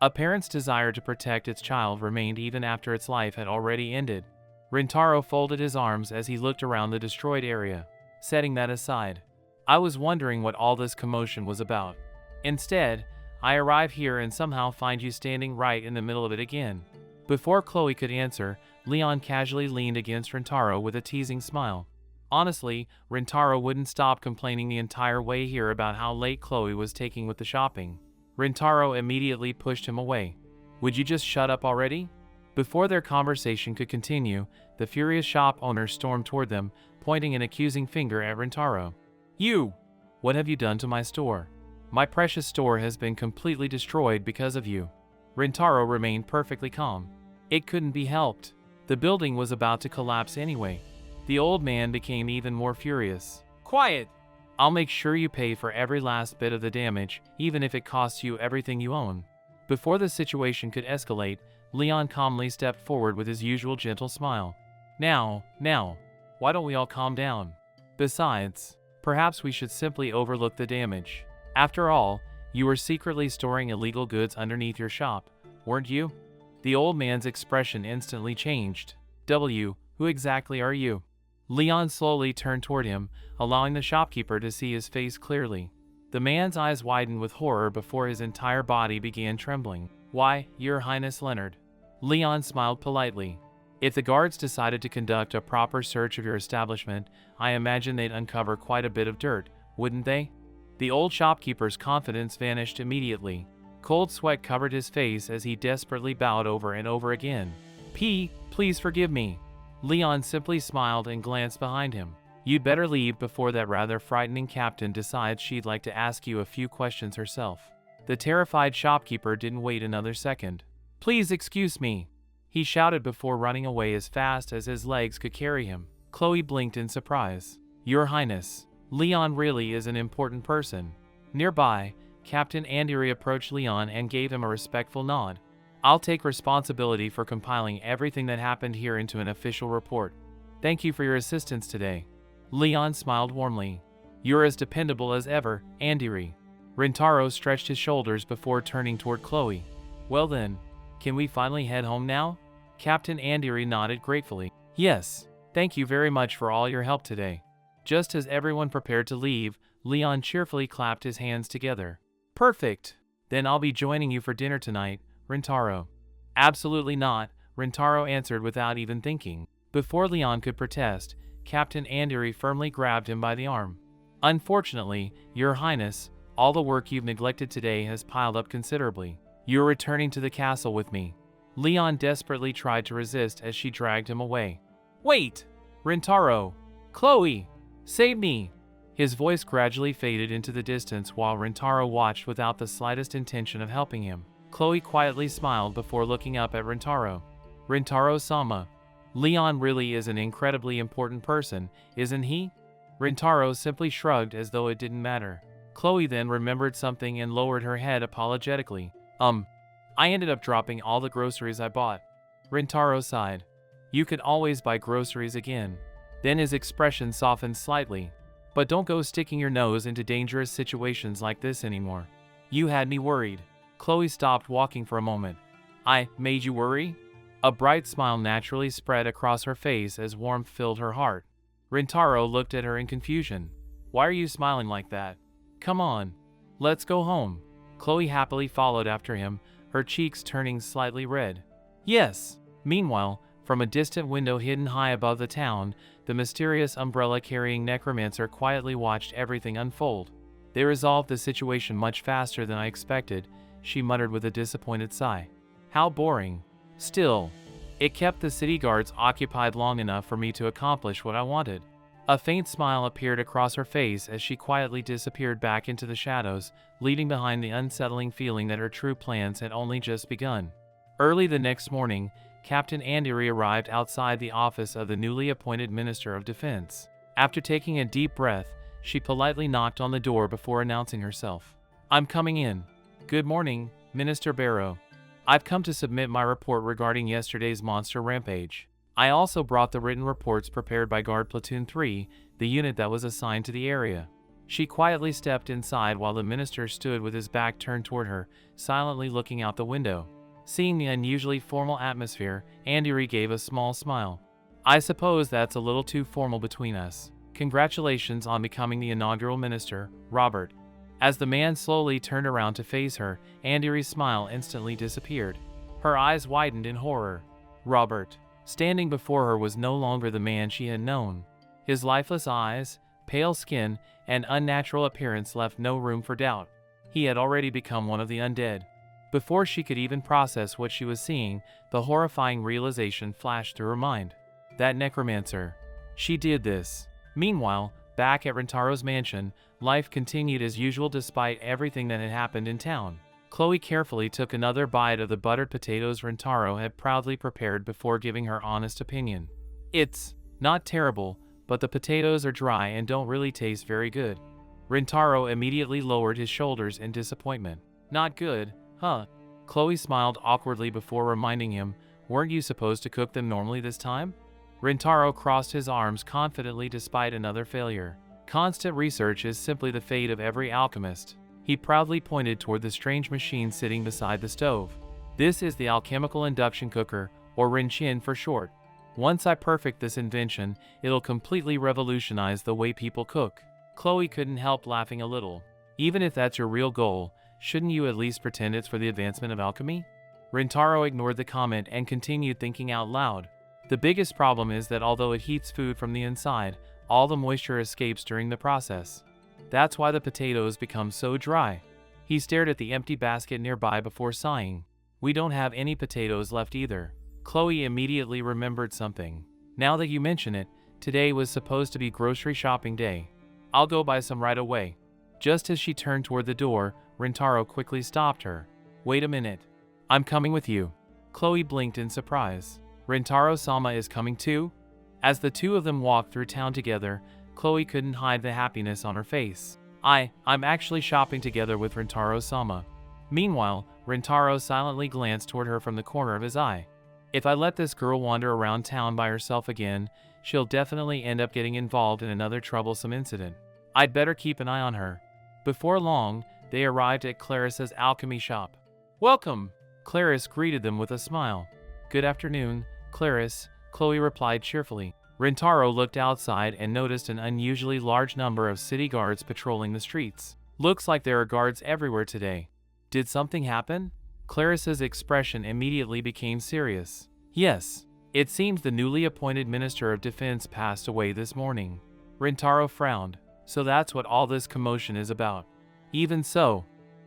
A parent's desire to protect its child remained even after its life had already ended. Rintaro folded his arms as he looked around the destroyed area. Setting that aside, I was wondering what all this commotion was about. Instead, I arrive here and somehow find you standing right in the middle of it again. Before Chloe could answer, Leon casually leaned against Rintaro with a teasing smile. Honestly, Rintaro wouldn't stop complaining the entire way here about how late Chloe was taking with the shopping. Rintaro immediately pushed him away. Would you just shut up already? Before their conversation could continue, the furious shop owner stormed toward them, pointing an accusing finger at Rintaro. You! What have you done to my store? My precious store has been completely destroyed because of you." Rintaro remained perfectly calm. It couldn't be helped. The building was about to collapse anyway. The old man became even more furious. "Quiet! I'll make sure you pay for every last bit of the damage, even if it costs you everything you own." Before the situation could escalate, Leon calmly stepped forward with his usual gentle smile. Now, why don't we all calm down? Besides, perhaps we should simply overlook the damage. After all, you were secretly storing illegal goods underneath your shop, weren't you?" The old man's expression instantly changed. "Who exactly are you?" Leon slowly turned toward him, allowing the shopkeeper to see his face clearly. The man's eyes widened with horror before his entire body began trembling. "Why, Your Highness Leonard." Leon smiled politely. "If the guards decided to conduct a proper search of your establishment, I imagine they'd uncover quite a bit of dirt, wouldn't they?" The old shopkeeper's confidence vanished immediately. Cold sweat covered his face as he desperately bowed over and over again. Please forgive me." Leon simply smiled and glanced behind him. "You'd better leave before that rather frightening captain decides she'd like to ask you a few questions herself." The terrified shopkeeper didn't wait another second. "Please excuse me," he shouted before running away as fast as his legs could carry him. Chloe blinked in surprise. "Your Highness, Leon really is an important person." Nearby, Captain Andiri approached Leon and gave him a respectful nod. "I'll take responsibility for compiling everything that happened here into an official report. Thank you for your assistance today." Leon smiled warmly. "You're as dependable as ever, Andiri." Rintaro stretched his shoulders before turning toward Chloe. "Well then, can we finally head home now?" Captain Andiri nodded gratefully. "Yes, thank you very much for all your help today." Just as everyone prepared to leave, Leon cheerfully clapped his hands together. "Perfect! Then I'll be joining you for dinner tonight, Rintaro." "Absolutely not," Rintaro answered without even thinking. Before Leon could protest, Captain Andiri firmly grabbed him by the arm. "Unfortunately, Your Highness, all the work you've neglected today has piled up considerably. You're returning to the castle with me." Leon desperately tried to resist as she dragged him away. "Wait! Rintaro! Chloe! Save me!" His voice gradually faded into the distance while Rintaro watched without the slightest intention of helping him. Chloe quietly smiled before looking up at Rintaro. "Rintaro-sama, Leon really is an incredibly important person, isn't he?" Rintaro simply shrugged as though it didn't matter. Chloe then remembered something and lowered her head apologetically. I ended up dropping all the groceries I bought." Rintaro sighed. "You can always buy groceries again." Then his expression softened slightly. "But don't go sticking your nose into dangerous situations like this anymore. You had me worried." Chloe stopped walking for a moment. "I made you worry?" A bright smile naturally spread across her face as warmth filled her heart. Rintaro looked at her in confusion. "Why are you smiling like that? Come on, let's go home." Chloe happily followed after him, her cheeks turning slightly red. "Yes." Meanwhile, from a distant window hidden high above the town, the mysterious umbrella-carrying necromancer quietly watched everything unfold. "They resolved the situation much faster than I expected," she muttered with a disappointed sigh. "How boring. Still, it kept the city guards occupied long enough for me to accomplish what I wanted." A faint smile appeared across her face as she quietly disappeared back into the shadows, leaving behind the unsettling feeling that her true plans had only just begun. Early the next morning, Captain Andiri arrived outside the office of the newly appointed Minister of Defense. After taking a deep breath, she politely knocked on the door before announcing herself. "I'm coming in." "Good morning, Minister Barrow. I've come to submit my report regarding yesterday's monster rampage. I also brought the written reports prepared by Guard Platoon 3, the unit that was assigned to the area." She quietly stepped inside while the minister stood with his back turned toward her, silently looking out the window. Seeing the unusually formal atmosphere, Andiri gave a small smile. "I suppose that's a little too formal between us. Congratulations on becoming the inaugural minister, Robert." As the man slowly turned around to face her, Andiri's smile instantly disappeared. Her eyes widened in horror. Robert, standing before her, was no longer the man she had known. His lifeless eyes, pale skin, and unnatural appearance left no room for doubt. He had already become one of the undead. Before she could even process what she was seeing, the horrifying realization flashed through her mind. That necromancer. She did this. Meanwhile, Back at Rintaro's mansion, life continued as usual despite everything that had happened in town. Chloe carefully took another bite of the buttered potatoes Rintaro had proudly prepared before giving her honest opinion. It's not terrible, but the potatoes are dry and don't really taste very good. Rintaro immediately lowered his shoulders in disappointment. Not good, huh? Chloe smiled awkwardly before reminding him, weren't you supposed to cook them normally this time? Rintaro crossed his arms confidently despite another failure. Constant research is simply the fate of every alchemist. He proudly pointed toward the strange machine sitting beside the stove. This is the alchemical induction cooker, or Rinchin for short. Once I perfect this invention, it'll completely revolutionize the way people cook. Chloe couldn't help laughing a little. Even if that's your real goal, shouldn't you at least pretend it's for the advancement of alchemy? Rintaro ignored the comment and continued thinking out loud. The biggest problem is that although it heats food from the inside, all the moisture escapes during the process. That's why the potatoes become so dry. He stared at the empty basket nearby before sighing. We don't have any potatoes left either. Chloe immediately remembered something. Now that you mention it, today was supposed to be grocery shopping day. I'll go buy some right away. Just as she turned toward the door, Rintaro quickly stopped her. Wait a minute. I'm coming with you. Chloe blinked in surprise. Rintaro-sama is coming too? As the two of them walked through town together, Chloe couldn't hide the happiness on her face. I'm actually shopping together with Rintaro-sama. Meanwhile, Rintaro silently glanced toward her from the corner of his eye. If I let this girl wander around town by herself again, she'll definitely end up getting involved in another troublesome incident. I'd better keep an eye on her. Before long, they arrived at Clarissa's alchemy shop. Welcome! Clarice greeted them with a smile. Good afternoon, Clarice, Chloe replied cheerfully. Rintaro looked outside and noticed an unusually large number of city guards patrolling the streets. Looks like there are guards everywhere today. Did something happen? Clarissa's expression immediately became serious. Yes, it seems the newly appointed Minister of Defense passed away this morning. Rintaro frowned. So that's what all this commotion is about. Even so,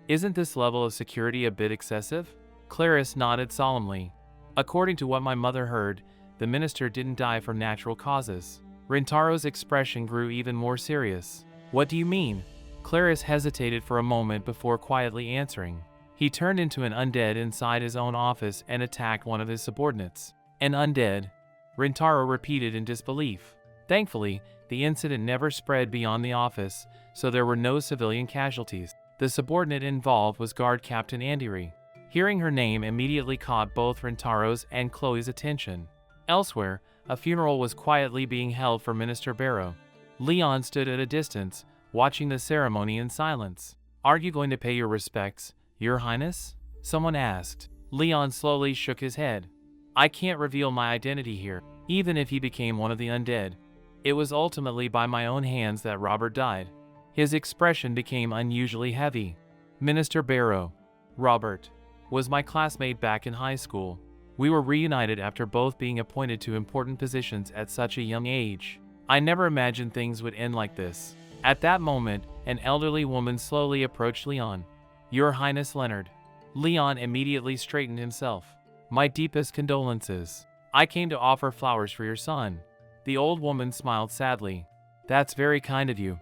isn't this level of security a bit excessive? Clarice nodded solemnly. According to what my mother heard, the minister didn't die from natural causes. Rintaro's expression grew even more serious. What do you mean? Clarice hesitated for a moment before quietly answering. He turned into an undead inside his own office and attacked one of his subordinates. An undead? Rintaro repeated in disbelief. Thankfully, the incident never spread beyond the office, so there were no civilian casualties. The subordinate involved was Guard Captain Andiri. Hearing her name immediately caught both Rintaro's and Chloe's attention. Elsewhere, a funeral was quietly being held for Minister Barrow. Leon stood at a distance, watching the ceremony in silence. Are you going to pay your respects, Your Highness? Someone asked. Leon slowly shook his head. I can't reveal my identity here, even if he became one of the undead. It was ultimately by my own hands that Robert died. His expression became unusually heavy. Minister Barrow. Robert was my classmate back in high school. We were reunited after both being appointed to important positions at such a young age. I never imagined things would end like this. At that moment, an elderly woman slowly approached Leon. Your Highness Leonard. Leon immediately straightened himself. My deepest condolences. I came to offer flowers for your son. The old woman smiled sadly. That's very kind of you.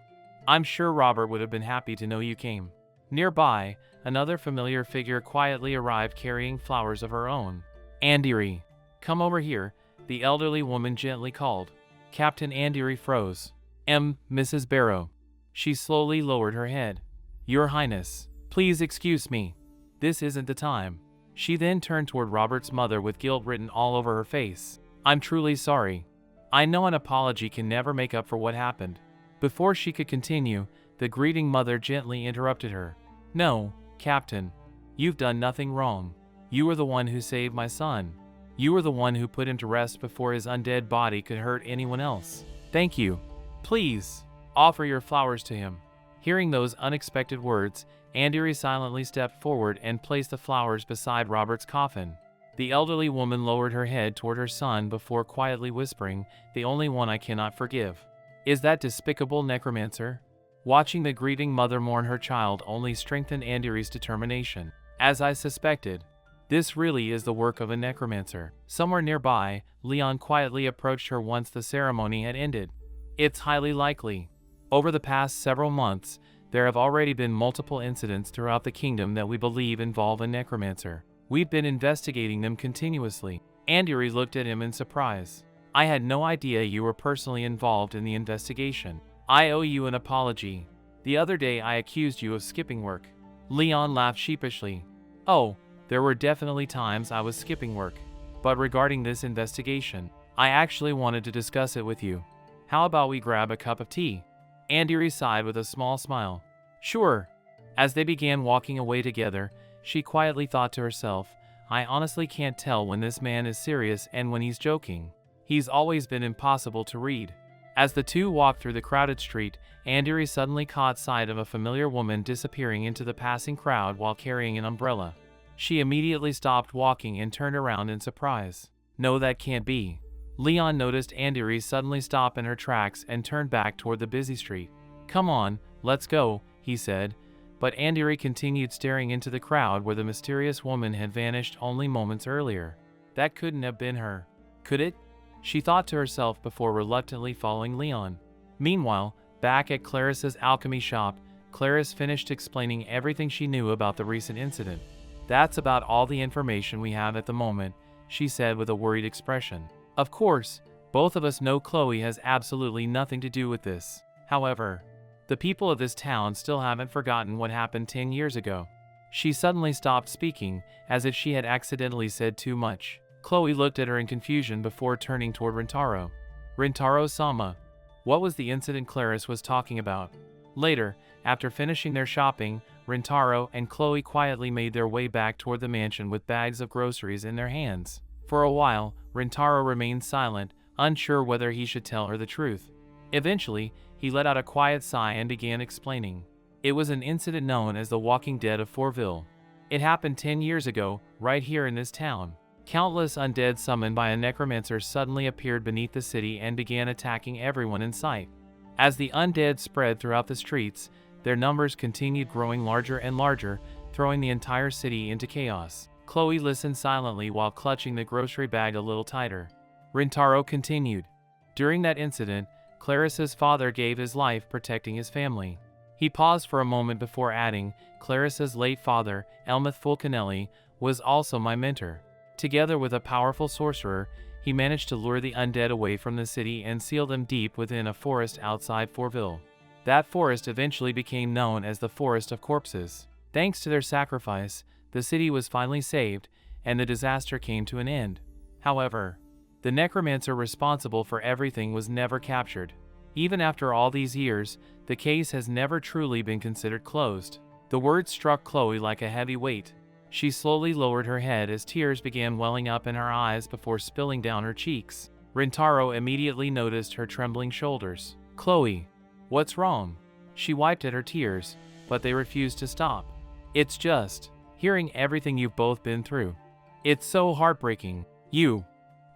I'm sure Robert would have been happy to know you came. Nearby, another familiar figure quietly arrived carrying flowers of her own. Andiri. Come over here, the elderly woman gently called. Captain Andiri froze. Mrs. Barrow. She slowly lowered her head. Your Highness, please excuse me. This isn't the time. She then turned toward Robert's mother with guilt written all over her face. I'm truly sorry. I know an apology can never make up for what happened. Before she could continue, the greeting mother gently interrupted her. No, Captain. You've done nothing wrong. You were the one who saved my son. You were the one who put him to rest before his undead body could hurt anyone else. Thank you. Please, offer your flowers to him. Hearing those unexpected words, Andiri silently stepped forward and placed the flowers beside Robert's coffin. The elderly woman lowered her head toward her son before quietly whispering, the only one I cannot forgive. Is that despicable necromancer? Watching the grieving mother mourn her child only strengthened Andiri's determination. As I suspected, this really is the work of a necromancer. Somewhere nearby, Leon quietly approached her once the ceremony had ended. It's highly likely. Over the past several months, there have already been multiple incidents throughout the kingdom that we believe involve a necromancer. We've been investigating them continuously. Andiri looked at him in surprise. I had no idea you were personally involved in the investigation. I owe you an apology. The other day I accused you of skipping work. Leon laughed sheepishly. Oh, there were definitely times I was skipping work. But regarding this investigation, I actually wanted to discuss it with you. How about we grab a cup of tea? Andiri sighed with a small smile. Sure. As they began walking away together, she quietly thought to herself, I honestly can't tell when this man is serious and when he's joking. He's always been impossible to read. As the two walked through the crowded street, Andiri suddenly caught sight of a familiar woman disappearing into the passing crowd while carrying an umbrella. She immediately stopped walking and turned around in surprise. No, that can't be. Leon noticed Andiri suddenly stop in her tracks and turned back toward the busy street. Come on, let's go, he said, but Andiri continued staring into the crowd where the mysterious woman had vanished only moments earlier. That couldn't have been her. Could it? She thought to herself before reluctantly following Leon. Meanwhile, back at Clarissa's alchemy shop, Clarice finished explaining everything she knew about the recent incident. That's about all the information we have at the moment, she said with a worried expression. Of course, both of us know Chloe has absolutely nothing to do with this. However, the people of this town still haven't forgotten what happened 10 years ago. She suddenly stopped speaking, as if she had accidentally said too much. Chloe looked at her in confusion before turning toward Rintaro. Rintaro-sama. What was the incident Clarice was talking about? Later, after finishing their shopping, Rintaro and Chloe quietly made their way back toward the mansion with bags of groceries in their hands. For a while, Rintaro remained silent, unsure whether he should tell her the truth. Eventually, he let out a quiet sigh and began explaining. It was an incident known as the Walking Dead of Fortville. It happened 10 years ago, right here in this town. Countless undead summoned by a necromancer suddenly appeared beneath the city and began attacking everyone in sight. As the undead spread throughout the streets, their numbers continued growing larger and larger, throwing the entire city into chaos. Chloe listened silently while clutching the grocery bag a little tighter. Rintaro continued. During that incident, Clarissa's father gave his life protecting his family. He paused for a moment before adding, Clarissa's late father, Elmeth Fulcanelli, was also my mentor. Together with a powerful sorcerer, he managed to lure the undead away from the city and seal them deep within a forest outside Fortville. That forest eventually became known as the Forest of Corpses. Thanks to their sacrifice, the city was finally saved, and the disaster came to an end. However, the necromancer responsible for everything was never captured. Even after all these years, the case has never truly been considered closed. The words struck Chloe like a heavy weight. She slowly lowered her head as tears began welling up in her eyes before spilling down her cheeks. Rintaro immediately noticed her trembling shoulders. Chloe, what's wrong? She wiped at her tears, but they refused to stop. It's just hearing everything you've both been through. It's so heartbreaking. You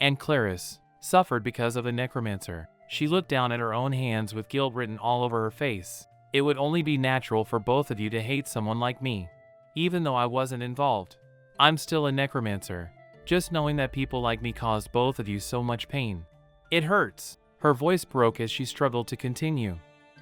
and Clarice suffered because of a necromancer. She looked down at her own hands with guilt written all over her face. It would only be natural for both of you to hate someone like me. Even though I wasn't involved, I'm still a necromancer. Just knowing that people like me caused both of you so much pain. It hurts. Her voice broke as she struggled to continue.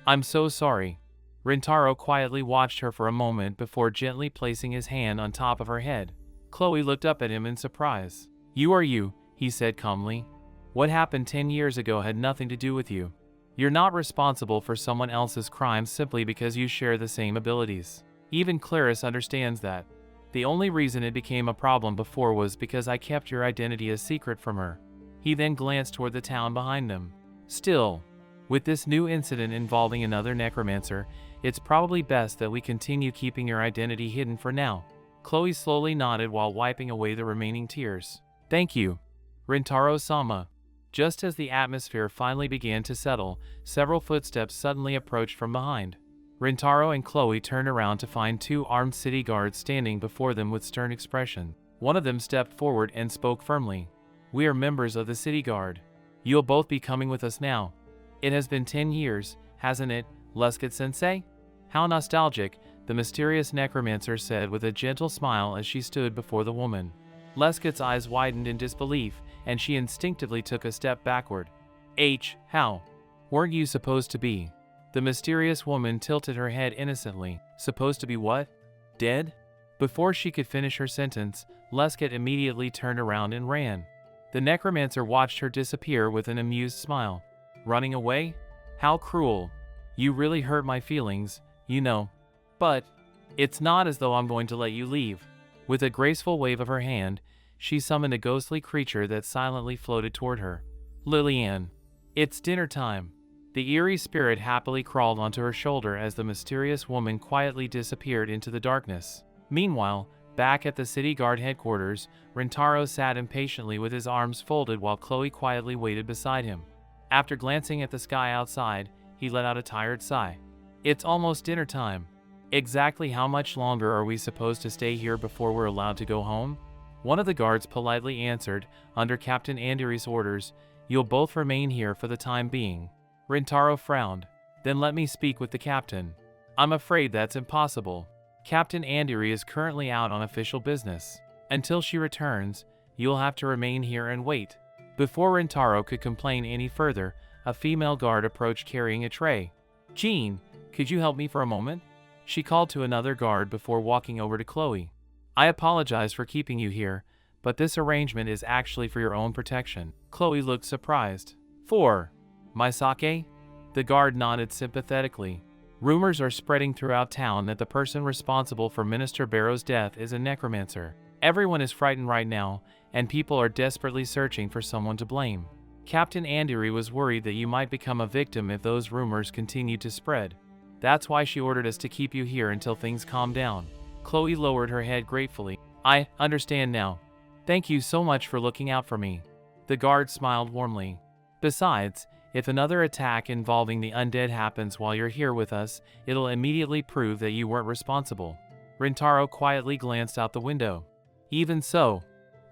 I'm so sorry. Rintaro quietly watched her for a moment before gently placing his hand on top of her head. Chloe looked up at him in surprise. You are you, he said calmly. What happened 10 years ago had nothing to do with you. You're not responsible for someone else's crimes simply because you share the same abilities. Even Clarice understands that. The only reason it became a problem before was because I kept your identity a secret from her. He then glanced toward the town behind them. Still, with this new incident involving another necromancer, it's probably best that we continue keeping your identity hidden for now. Chloe slowly nodded while wiping away the remaining tears. Thank you, Rintaro-sama. Just as the atmosphere finally began to settle, several footsteps suddenly approached from behind. Rintaro and Chloe turned around to find two armed city guards standing before them with stern expression. One of them stepped forward and spoke firmly. We are members of the city guard. You'll both be coming with us now. It has been 10 years, hasn't it, Lesket-sensei? How nostalgic, the mysterious necromancer said with a gentle smile as she stood before the woman. Lesket's eyes widened in disbelief, and she instinctively took a step backward. How? Weren't you supposed to be? The mysterious woman tilted her head innocently. Supposed to be what? Dead? Before she could finish her sentence, Lescat immediately turned around and ran. The necromancer watched her disappear with an amused smile. Running away? How cruel. You really hurt my feelings, you know. But it's not as though I'm going to let you leave. With a graceful wave of her hand, she summoned a ghostly creature that silently floated toward her. Lillian. It's dinner time. The eerie spirit happily crawled onto her shoulder as the mysterious woman quietly disappeared into the darkness. Meanwhile, back at the city guard headquarters, Rintaro sat impatiently with his arms folded while Chloe quietly waited beside him. After glancing at the sky outside, he let out a tired sigh. It's almost dinner time. Exactly how much longer are we supposed to stay here before we're allowed to go home? One of the guards politely answered, under Captain Andiri's orders, you'll both remain here for the time being. Rintaro frowned. Then let me speak with the captain. I'm afraid that's impossible. Captain Andiri is currently out on official business. Until she returns, you'll have to remain here and wait. Before Rintaro could complain any further, a female guard approached carrying a tray. Jean, could you help me for a moment? She called to another guard before walking over to Chloe. I apologize for keeping you here, but this arrangement is actually for your own protection. Chloe looked surprised. For my sake? The guard nodded sympathetically. Rumors are spreading throughout town that the person responsible for Minister Barrow's death is a necromancer. Everyone is frightened right now, and people are desperately searching for someone to blame. Captain Andiri was worried that you might become a victim if those rumors continued to spread. That's why she ordered us to keep you here until things calm down. Chloe lowered her head gratefully. I understand now. Thank you so much for looking out for me. The guard smiled warmly. Besides, if another attack involving the undead happens while you're here with us, it'll immediately prove that you weren't responsible. Rintaro quietly glanced out the window. Even so,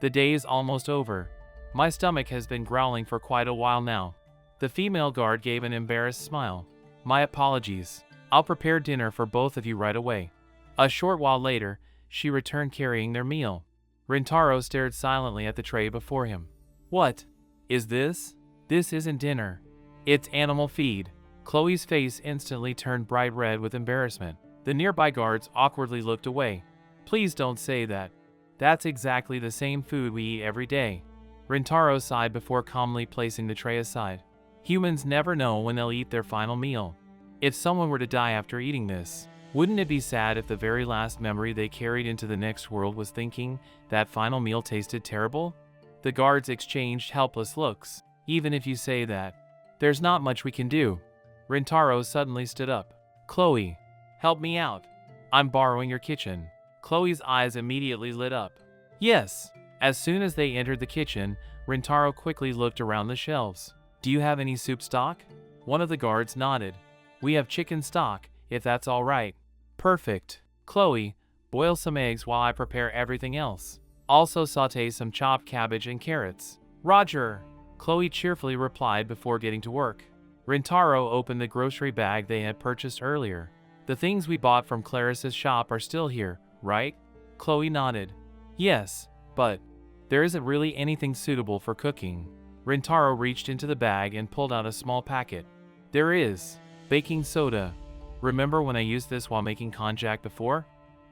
the day is almost over. My stomach has been growling for quite a while now. The female guard gave an embarrassed smile. My apologies. I'll prepare dinner for both of you right away. A short while later, she returned carrying their meal. Rintaro stared silently at the tray before him. What is this? This isn't dinner. It's animal feed. Chloe's face instantly turned bright red with embarrassment. The nearby guards awkwardly looked away. Please don't say that. That's exactly the same food we eat every day. Rintaro sighed before calmly placing the tray aside. Humans never know when they'll eat their final meal. If someone were to die after eating this, wouldn't it be sad if the very last memory they carried into the next world was thinking that final meal tasted terrible? The guards exchanged helpless looks. Even if you say that, there's not much we can do. Rintaro suddenly stood up. Chloe, help me out. I'm borrowing your kitchen. Chloe's eyes immediately lit up. Yes. As soon as they entered the kitchen, Rintaro quickly looked around the shelves. Do you have any soup stock? One of the guards nodded. We have chicken stock, if that's all right. Perfect. Chloe, boil some eggs while I prepare everything else. Also saute some chopped cabbage and carrots. Roger. Chloe cheerfully replied before getting to work. Rintaro opened the grocery bag they had purchased earlier. The things we bought from Clarice's shop are still here, right? Chloe nodded. Yes, but there isn't really anything suitable for cooking. Rintaro reached into the bag and pulled out a small packet. There is baking soda. Remember when I used this while making konjac before?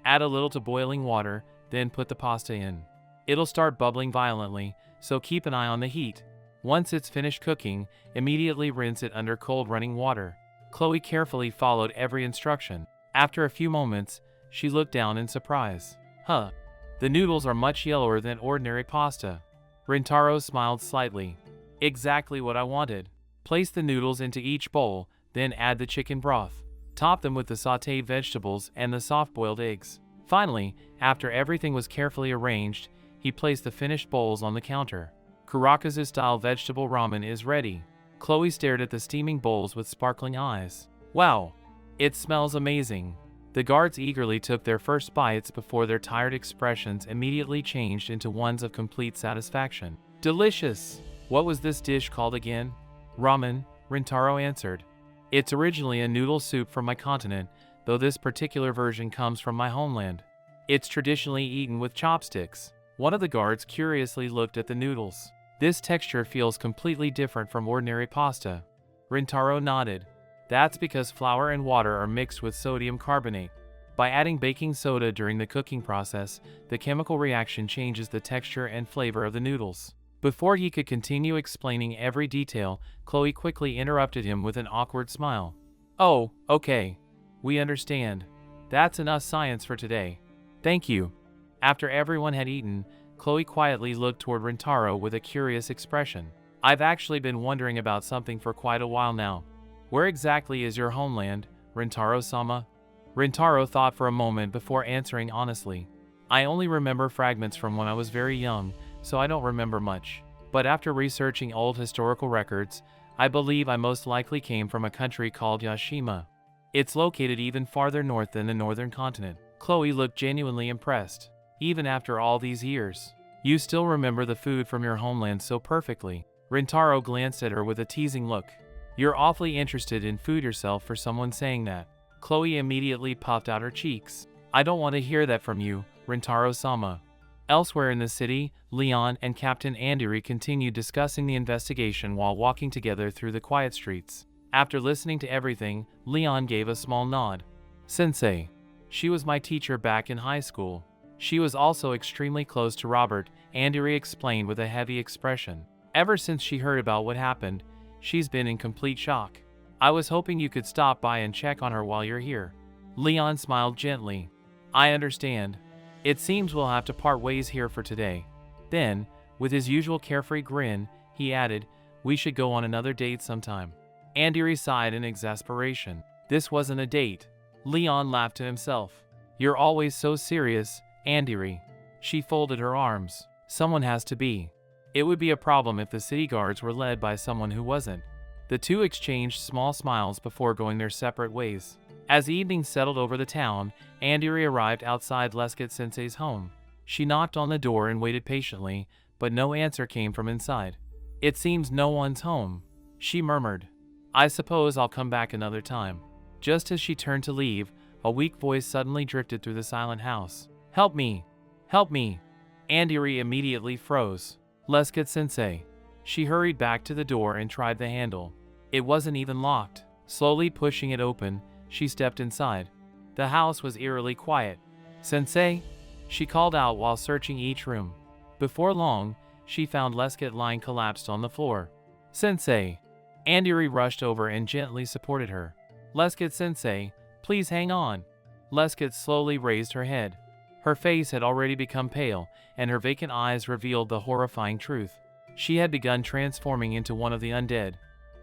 Add a little to boiling water, then put the pasta in. It'll start bubbling violently, so keep an eye on the heat. Once it's finished cooking, immediately rinse it under cold running water. Chloe carefully followed every instruction. After a few moments, she looked down in surprise. Huh. The noodles are much yellower than ordinary pasta. Rintaro smiled slightly. Exactly what I wanted. Place the noodles into each bowl, then add the chicken broth. Top them with the sautéed vegetables and the soft-boiled eggs. Finally, after everything was carefully arranged, he placed the finished bowls on the counter. Kurakazu-style vegetable ramen is ready. Chloe stared at the steaming bowls with sparkling eyes. Wow, it smells amazing. The guards eagerly took their first bites before their tired expressions immediately changed into ones of complete satisfaction. Delicious! What was this dish called again? Ramen, Rintaro answered. It's originally a noodle soup from my continent, though this particular version comes from my homeland. It's traditionally eaten with chopsticks. One of the guards curiously looked at the noodles. This texture feels completely different from ordinary pasta. Rintaro nodded. That's because flour and water are mixed with sodium carbonate. By adding baking soda during the cooking process, the chemical reaction changes the texture and flavor of the noodles. Before he could continue explaining every detail, Chloe quickly interrupted him with an awkward smile. "Oh, okay. We understand. That's enough science for today. Thank you." After everyone had eaten, Chloe quietly looked toward Rintaro with a curious expression. "I've actually been wondering about something for quite a while now. Where exactly is your homeland, Rintaro-sama?" Rintaro thought for a moment before answering honestly. "I only remember fragments from when I was very young, so I don't remember much. But after researching old historical records, I believe I most likely came from a country called Yashima. It's located even farther north than the northern continent." Chloe looked genuinely impressed. "Even after all these years, you still remember the food from your homeland so perfectly." Rintaro glanced at her with a teasing look. "You're awfully interested in food yourself for someone saying that." Chloe immediately puffed out her cheeks. "I don't want to hear that from you, Rintaro-sama." Elsewhere in the city, Leon and Captain Andiri continued discussing the investigation while walking together through the quiet streets. After listening to everything, Leon gave a small nod. "Sensei. She was my teacher back in high school. She was also extremely close to Robert," Andiri explained with a heavy expression. "Ever since she heard about what happened, she's been in complete shock. I was hoping you could stop by and check on her while you're here." Leon smiled gently. "I understand. It seems we'll have to part ways here for today." Then, with his usual carefree grin, he added, "We should go on another date sometime." Andiri sighed in exasperation. This wasn't a date. Leon laughed to himself. "You're always so serious, Andiri." She folded her arms. "Someone has to be. It would be a problem if the city guards were led by someone who wasn't." The two exchanged small smiles before going their separate ways. As evening settled over the town, Andiri arrived outside Lescat-sensei's home. She knocked on the door and waited patiently, but no answer came from inside. "It seems no one's home," she murmured. "I suppose I'll come back another time." Just as she turned to leave, a weak voice suddenly drifted through the silent house. "Help me! Help me!" Andiri immediately froze. "Lescat-sensei." She hurried back to the door and tried the handle. It wasn't even locked. Slowly pushing it open, she stepped inside. The house was eerily quiet. "Sensei?" she called out while searching each room. Before long, she found Lescat lying collapsed on the floor. "Sensei!" Andiri rushed over and gently supported her. "Lescat-sensei, please hang on." Lescat slowly raised her head. Her face had already become pale, and her vacant eyes revealed the horrifying truth. She had begun transforming into one of the undead.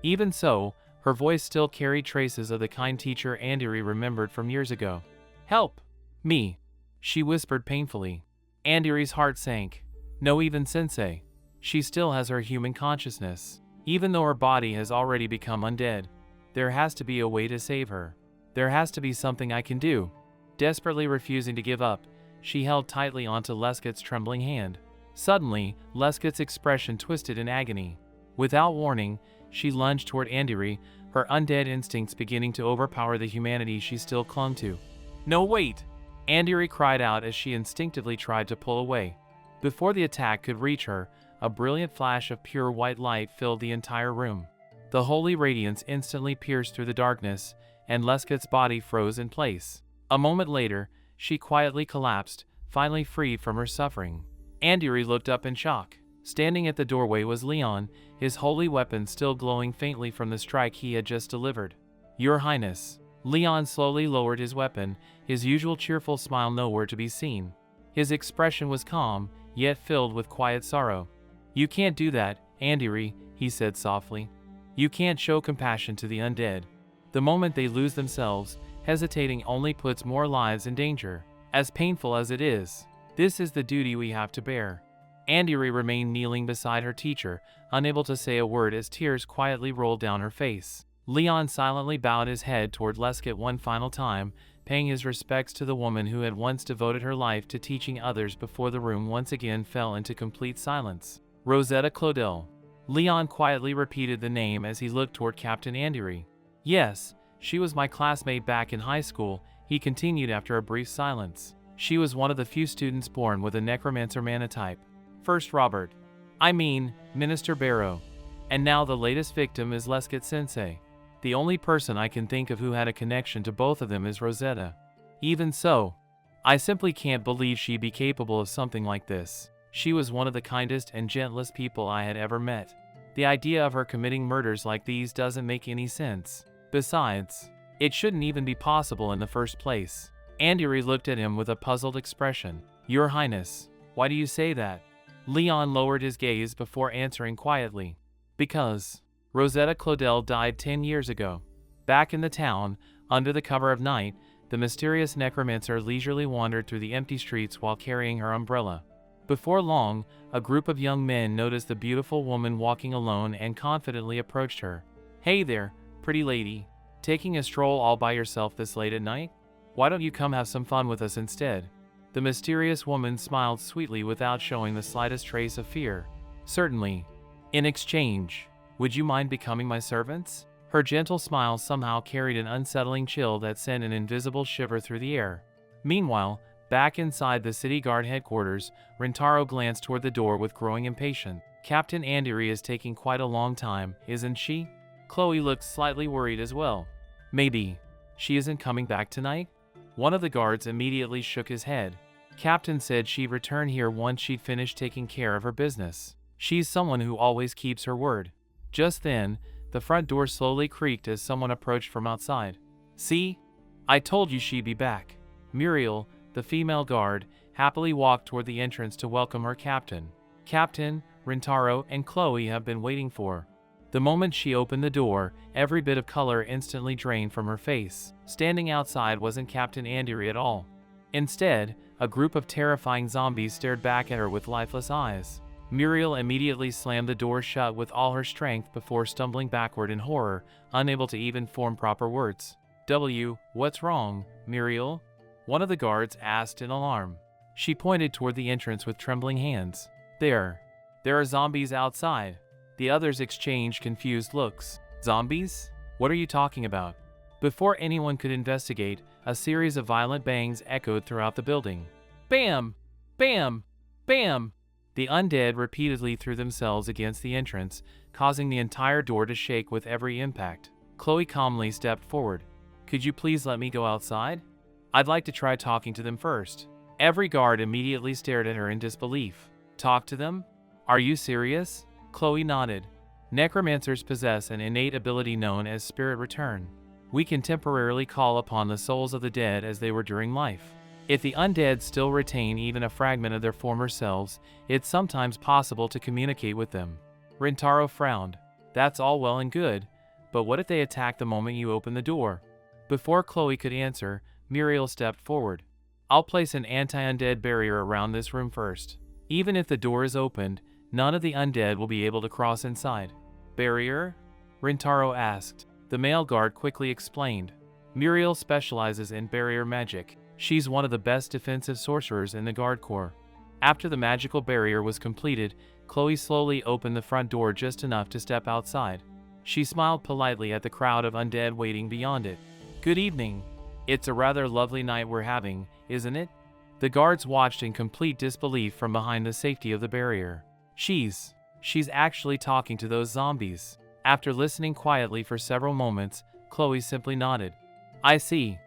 Even so, her voice still carried traces of the kind teacher Andiri remembered from years ago. "Help! Me!" she whispered painfully. Andiri's heart sank. No, even Sensei. She still has her human consciousness. Even though her body has already become undead, there has to be a way to save her. There has to be something I can do. Desperately refusing to give up, she held tightly onto Lescat's trembling hand. Suddenly, Lescat's expression twisted in agony. Without warning, she lunged toward Andiri, her undead instincts beginning to overpower the humanity she still clung to. "No, wait!" Andiri cried out as she instinctively tried to pull away. Before the attack could reach her, a brilliant flash of pure white light filled the entire room. The holy radiance instantly pierced through the darkness, and Lescat's body froze in place. A moment later, she quietly collapsed, finally freed from her suffering. Andiri looked up in shock. Standing at the doorway was Leon, his holy weapon still glowing faintly from the strike he had just delivered. "Your Highness." Leon slowly lowered his weapon, his usual cheerful smile nowhere to be seen. His expression was calm, yet filled with quiet sorrow. "You can't do that, Andiri," he said softly. "You can't show compassion to the undead. The moment they lose themselves, hesitating only puts more lives in danger. As painful as it is, this is the duty we have to bear." Andiri remained kneeling beside her teacher, unable to say a word as tears quietly rolled down her face. Leon silently bowed his head toward Lescat one final time, paying his respects to the woman who had once devoted her life to teaching others before the room once again fell into complete silence. "Rosetta Claudel." Leon quietly repeated the name as he looked toward Captain Andiri. "Yes, she was my classmate back in high school," he continued after a brief silence. "She was one of the few students born with a necromancer manotype. First Robert. I mean, Minister Barrow. And now the latest victim is Lescat-sensei." The only person I can think of who had a connection to both of them is Rosetta. Even so, I simply can't believe she'd be capable of something like this. She was one of the kindest and gentlest people I had ever met. The idea of her committing murders like these doesn't make any sense. Besides, it shouldn't even be possible in the first place. Andiri looked at him with a puzzled expression. Your Highness, why do you say that? Leon lowered his gaze before answering quietly. Because Rosetta Claudel died 10 years ago. Back in the town, under the cover of night, the mysterious necromancer leisurely wandered through the empty streets while carrying her umbrella. Before long, a group of young men noticed the beautiful woman walking alone and confidently approached her. Hey there, pretty lady. Taking a stroll all by yourself this late at night? Why don't you come have some fun with us instead? The mysterious woman smiled sweetly without showing the slightest trace of fear. Certainly. In exchange, would you mind becoming my servants? Her gentle smile somehow carried an unsettling chill that sent an invisible shiver through the air. Meanwhile, back inside the city guard headquarters, Rintaro glanced toward the door with growing impatience. Captain Andiri is taking quite a long time, isn't she? Chloe looked slightly worried as well. Maybe. She isn't coming back tonight? One of the guards immediately shook his head. Captain said she'd return here once she'd finished taking care of her business. She's someone who always keeps her word. Just then, the front door slowly creaked as someone approached from outside. See? I told you she'd be back. Muriel, the female guard, happily walked toward the entrance to welcome her captain. Captain, Rintaro, and Chloe have been waiting for. The moment she opened the door, every bit of color instantly drained from her face. Standing outside wasn't Captain Andiri at all. Instead, a group of terrifying zombies stared back at her with lifeless eyes. Muriel immediately slammed the door shut with all her strength before stumbling backward in horror, unable to even form proper words. What's wrong, Muriel? One of the guards asked in alarm. She pointed toward the entrance with trembling hands. There are zombies outside. The others exchanged confused looks. Zombies? What are you talking about? Before anyone could investigate, a series of violent bangs echoed throughout the building. Bam! Bam! Bam! The undead repeatedly threw themselves against the entrance, causing the entire door to shake with every impact. Chloe calmly stepped forward. Could you please let me go outside? I'd like to try talking to them first. Every guard immediately stared at her in disbelief. Talk to them? Are you serious? Chloe nodded. Necromancers possess an innate ability known as spirit return. We can temporarily call upon the souls of the dead as they were during life. If the undead still retain even a fragment of their former selves, it's sometimes possible to communicate with them. Rintaro frowned. That's all well and good, but what if they attack the moment you open the door? Before Chloe could answer, Muriel stepped forward. I'll place an anti-undead barrier around this room first. Even if the door is opened, none of the undead will be able to cross inside. Barrier? Rintaro asked. The male guard quickly explained. Muriel specializes in barrier magic. She's one of the best defensive sorcerers in the guard corps. After the magical barrier was completed, Chloe slowly opened the front door just enough to step outside. She smiled politely at the crowd of undead waiting beyond it. Good evening. It's a rather lovely night we're having, isn't it? The guards watched in complete disbelief from behind the safety of the barrier. She's actually talking to those zombies. After listening quietly for several moments, Chloe simply nodded. I see.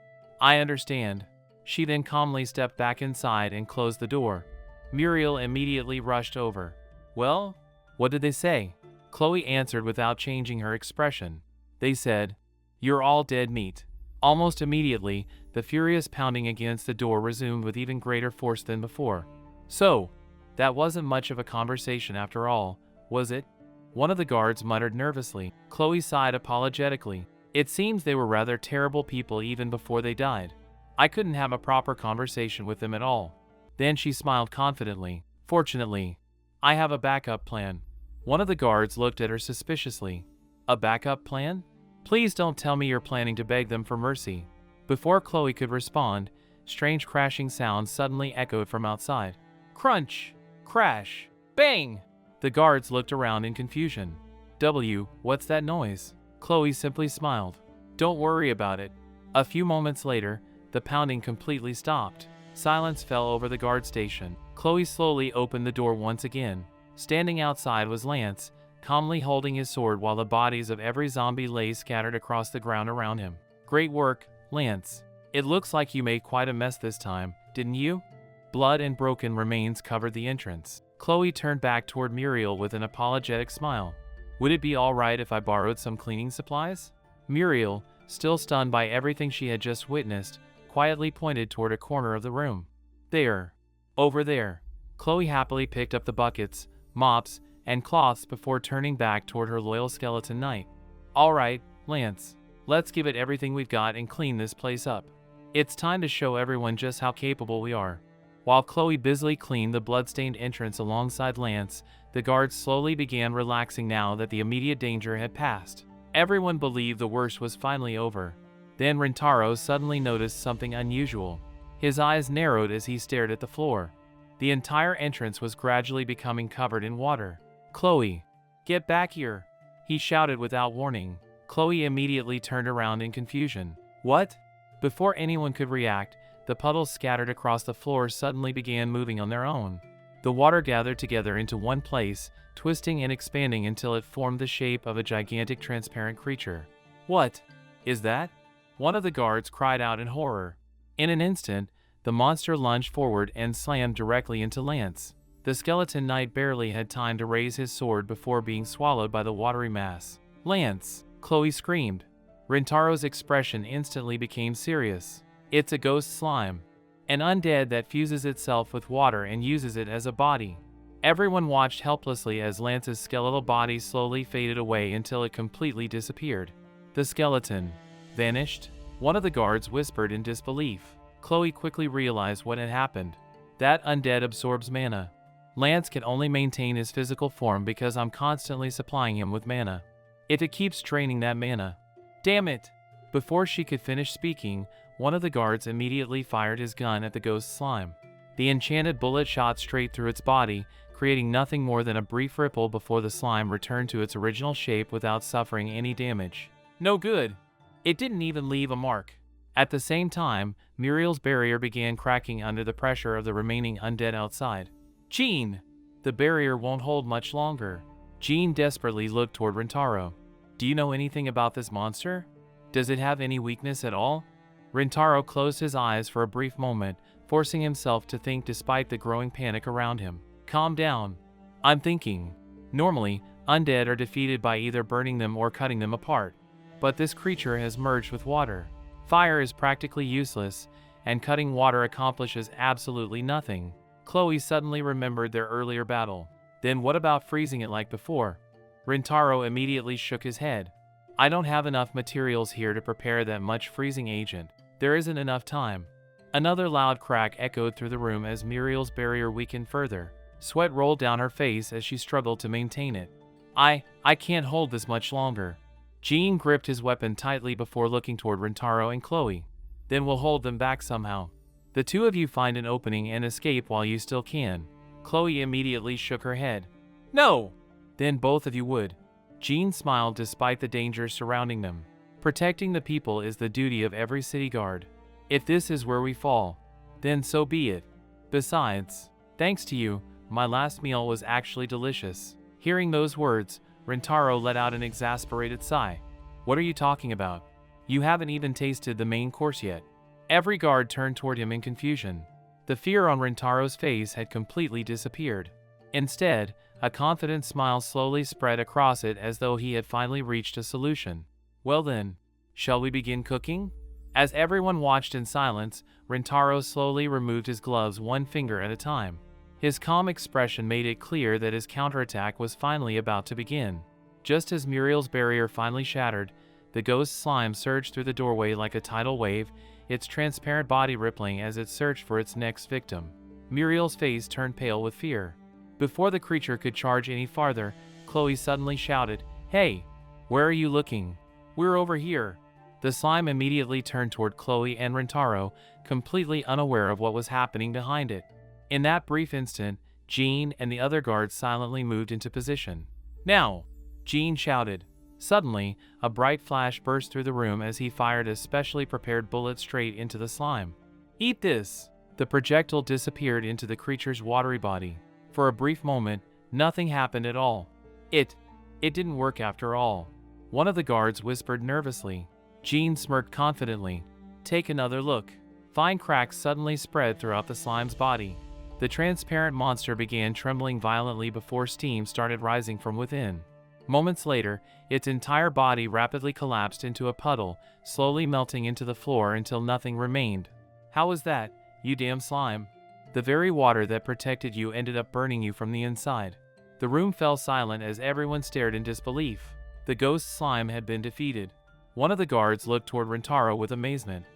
I understand. She then calmly stepped back inside and closed the door. Muriel immediately rushed over. Well, what did they say? Chloe answered without changing her expression. They said, You're all dead meat. Almost immediately, the furious pounding against the door resumed with even greater force than before. So, that wasn't much of a conversation after all, was it? One of the guards muttered nervously. Chloe sighed apologetically. It seems they were rather terrible people even before they died. I couldn't have a proper conversation with them at all. Then she smiled confidently. Fortunately, I have a backup plan. One of the guards looked at her suspiciously. A backup plan? Please don't tell me you're planning to beg them for mercy. Before Chloe could respond, strange crashing sounds suddenly echoed from outside. Crunch! Crash! Bang! The guards looked around in confusion. What's that noise? Chloe simply smiled. Don't worry about it. A few moments later, the pounding completely stopped. Silence fell over the guard station. Chloe slowly opened the door once again. Standing outside was Lance, calmly holding his sword while the bodies of every zombie lay scattered across the ground around him. "Great work, Lance. It looks like you made quite a mess this time, didn't you?" Blood and broken remains covered the entrance. Chloe turned back toward Muriel with an apologetic smile. "Would it be all right if I borrowed some cleaning supplies?" Muriel, still stunned by everything she had just witnessed, quietly pointed toward a corner of the room. "There. Over there." Chloe happily picked up the buckets, mops, and cloths before turning back toward her loyal skeleton knight. "All right, Lance. Let's give it everything we've got and clean this place up. It's time to show everyone just how capable we are." While Chloe busily cleaned the bloodstained entrance alongside Lance, the guards slowly began relaxing now that the immediate danger had passed. Everyone believed the worst was finally over. Then Rintaro suddenly noticed something unusual. His eyes narrowed as he stared at the floor. The entire entrance was gradually becoming covered in water. "Chloe, get back here!" he shouted without warning. Chloe immediately turned around in confusion. "What?" Before anyone could react, the puddles scattered across the floor suddenly began moving on their own. The water gathered together into one place, twisting and expanding until it formed the shape of a gigantic transparent creature. "What is that?" one of the guards cried out in horror. In an instant, the monster lunged forward and slammed directly into Lance. The skeleton knight barely had time to raise his sword before being swallowed by the watery mass. "Lance!" Chloe screamed. Rintaro's expression instantly became serious. "It's a ghost slime. An undead that fuses itself with water and uses it as a body." Everyone watched helplessly as Lance's skeletal body slowly faded away until it completely disappeared. "The skeleton vanished?" one of the guards whispered in disbelief. Chloe quickly realized what had happened. "That undead absorbs mana. Lance can only maintain his physical form because I'm constantly supplying him with mana. If it keeps draining that mana." "Damn it!" Before she could finish speaking, one of the guards immediately fired his gun at the ghost slime. The enchanted bullet shot straight through its body, creating nothing more than a brief ripple before the slime returned to its original shape without suffering any damage. "No good. It didn't even leave a mark." At the same time, Muriel's barrier began cracking under the pressure of the remaining undead outside. "Jean! The barrier won't hold much longer." Jean desperately looked toward Rintaro. "Do you know anything about this monster? Does it have any weakness at all?" Rintaro closed his eyes for a brief moment, forcing himself to think despite the growing panic around him. "Calm down. I'm thinking. Normally, undead are defeated by either burning them or cutting them apart. But this creature has merged with water. Fire is practically useless, and cutting water accomplishes absolutely nothing." Chloe suddenly remembered their earlier battle. "Then what about freezing it like before?" Rintaro immediately shook his head. "I don't have enough materials here to prepare that much freezing agent. There isn't enough time." Another loud crack echoed through the room as Muriel's barrier weakened further. Sweat rolled down her face as she struggled to maintain it. I can't hold this much longer." Jean gripped his weapon tightly before looking toward Rintaro and Chloe. "Then we'll hold them back somehow. The two of you find an opening and escape while you still can." Chloe immediately shook her head. "No!" "Then both of you would." Jean smiled despite the dangers surrounding them. "Protecting the people is the duty of every city guard. If this is where we fall, then so be it. Besides, thanks to you, my last meal was actually delicious." Hearing those words, Rintaro let out an exasperated sigh. "What are you talking about? You haven't even tasted the main course yet." Every guard turned toward him in confusion. The fear on Rintaro's face had completely disappeared. Instead, a confident smile slowly spread across it as though he had finally reached a solution. "Well then, shall we begin cooking?" As everyone watched in silence, Rintaro slowly removed his gloves one finger at a time. His calm expression made it clear that his counterattack was finally about to begin. Just as Muriel's barrier finally shattered, the ghost slime surged through the doorway like a tidal wave, its transparent body rippling as it searched for its next victim. Muriel's face turned pale with fear. Before the creature could charge any farther, Chloe suddenly shouted, "Hey! Where are you looking?" "We're over here." The slime immediately turned toward Chloe and Rintaro, completely unaware of what was happening behind it. In that brief instant, Jean and the other guards silently moved into position. "Now!" Jean shouted. Suddenly, a bright flash burst through the room as he fired a specially prepared bullet straight into the slime. "Eat this!" The projectile disappeared into the creature's watery body. For a brief moment, nothing happened at all. It It didn't work after all. One of the guards whispered nervously. Jean smirked confidently. Take another look. Fine cracks suddenly spread throughout the slime's body. The transparent monster began trembling violently before steam started rising from within. Moments later, its entire body rapidly collapsed into a puddle, slowly melting into the floor until nothing remained. How was that, you damn slime? The very water that protected you ended up burning you from the inside. The room fell silent as everyone stared in disbelief. The ghost slime had been defeated. One of the guards looked toward Rintaro with amazement.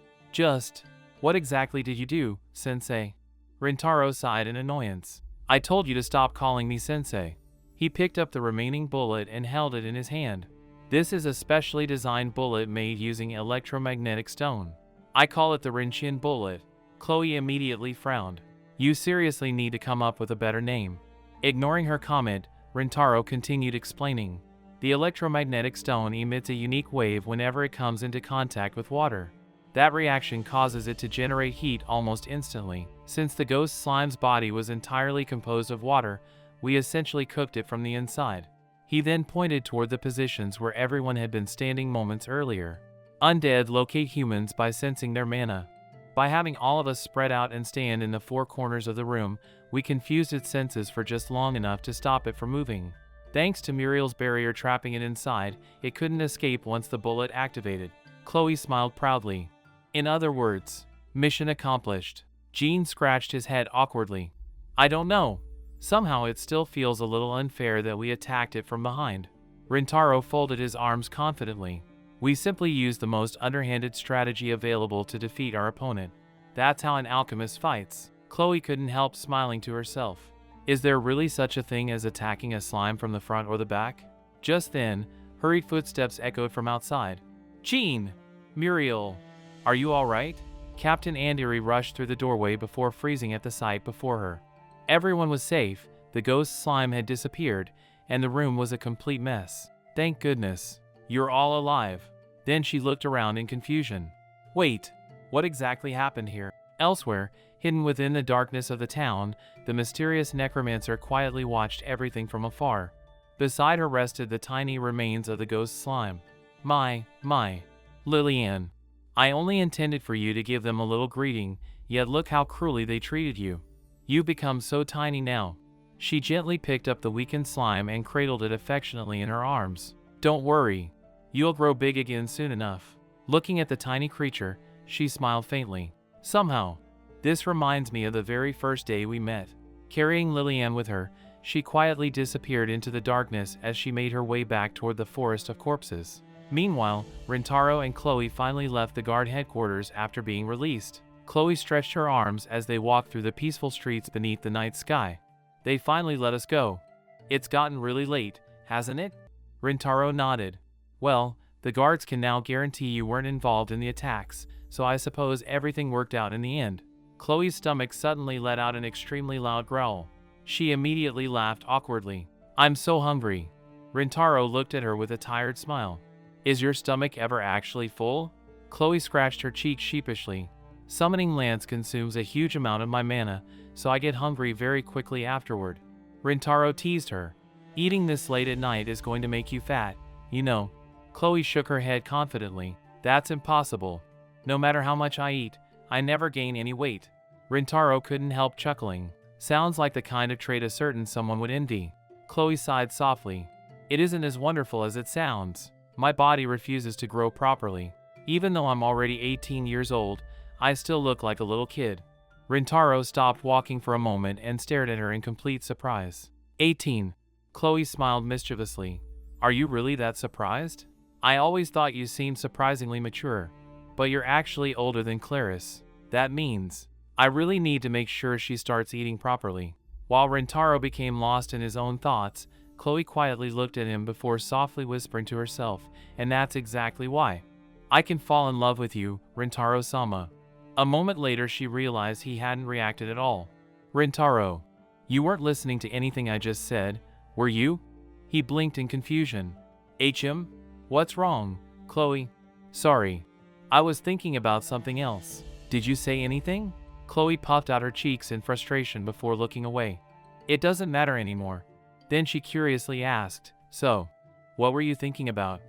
What exactly did you do, Sensei? Rintaro sighed in annoyance. I told you to stop calling me Sensei. He picked up the remaining bullet and held it in his hand. This is a specially designed bullet made using electromagnetic stone. I call it the Rinshin bullet. Chloe immediately frowned. You seriously need to come up with a better name. Ignoring her comment, Rintaro continued explaining. The electromagnetic stone emits a unique wave whenever it comes into contact with water. That reaction causes it to generate heat almost instantly. Since the ghost slime's body was entirely composed of water, we essentially cooked it from the inside. He then pointed toward the positions where everyone had been standing moments earlier. Undead locate humans by sensing their mana. By having all of us spread out and stand in the four corners of the room, we confused its senses for just long enough to stop it from moving. Thanks to Muriel's barrier trapping it inside, it couldn't escape once the bullet activated. Chloe smiled proudly. In other words, mission accomplished. Jean scratched his head awkwardly. I don't know. Somehow it still feels a little unfair that we attacked it from behind. Rintaro folded his arms confidently. We simply used the most underhanded strategy available to defeat our opponent. That's how an alchemist fights. Chloe couldn't help smiling to herself. Is there really such a thing as attacking a slime from the front or the back? Just then, hurried footsteps echoed from outside. Jean! Muriel! Are you alright? Captain Andiri rushed through the doorway before freezing at the sight before her. Everyone was safe, the ghost slime had disappeared, and the room was a complete mess. Thank goodness. You're all alive. Then she looked around in confusion. Wait, what exactly happened here? Elsewhere, hidden within the darkness of the town, the mysterious necromancer quietly watched everything from afar. Beside her rested the tiny remains of the ghost slime. My, Lillian. I only intended for you to give them a little greeting, yet look how cruelly they treated you. You've become so tiny now. She gently picked up the weakened slime and cradled it affectionately in her arms. Don't worry. You'll grow big again soon enough. Looking at the tiny creature, she smiled faintly. Somehow, this reminds me of the very first day we met. Carrying Lillian with her, she quietly disappeared into the darkness as she made her way back toward the forest of corpses. Meanwhile, Rintaro and Chloe finally left the guard headquarters after being released. Chloe stretched her arms as they walked through the peaceful streets beneath the night sky. They finally let us go. It's gotten really late, hasn't it? Rintaro nodded. Well, the guards can now guarantee you weren't involved in the attacks, so I suppose everything worked out in the end. Chloe's stomach suddenly let out an extremely loud growl. She immediately laughed awkwardly. I'm so hungry. Rintaro looked at her with a tired smile. Is your stomach ever actually full? Chloe scratched her cheek sheepishly. Summoning Lance consumes a huge amount of my mana, so I get hungry very quickly afterward. Rintaro teased her. Eating this late at night is going to make you fat, you know. Chloe shook her head confidently. That's impossible. No matter how much I eat, I never gain any weight. Rintaro couldn't help chuckling. Sounds like the kind of trait a certain someone would envy. Chloe sighed softly. It isn't as wonderful as it sounds. My body refuses to grow properly. Even though I'm already 18 years old, I still look like a little kid. Rintaro stopped walking for a moment and stared at her in complete surprise. 18. Chloe smiled mischievously. Are you really that surprised? I always thought you seemed surprisingly mature. But you're actually older than Clarice. That means I really need to make sure she starts eating properly. While Rintaro became lost in his own thoughts, Chloe quietly looked at him before softly whispering to herself, and that's exactly why. I can fall in love with you, Rintaro-sama. A moment later she realized he hadn't reacted at all. Rintaro, you weren't listening to anything I just said, were you? He blinked in confusion. HM? What's wrong, Chloe? Sorry. I was thinking about something else. Did you say anything? Chloe puffed out her cheeks in frustration before looking away. It doesn't matter anymore. Then she curiously asked, so, What were you thinking about?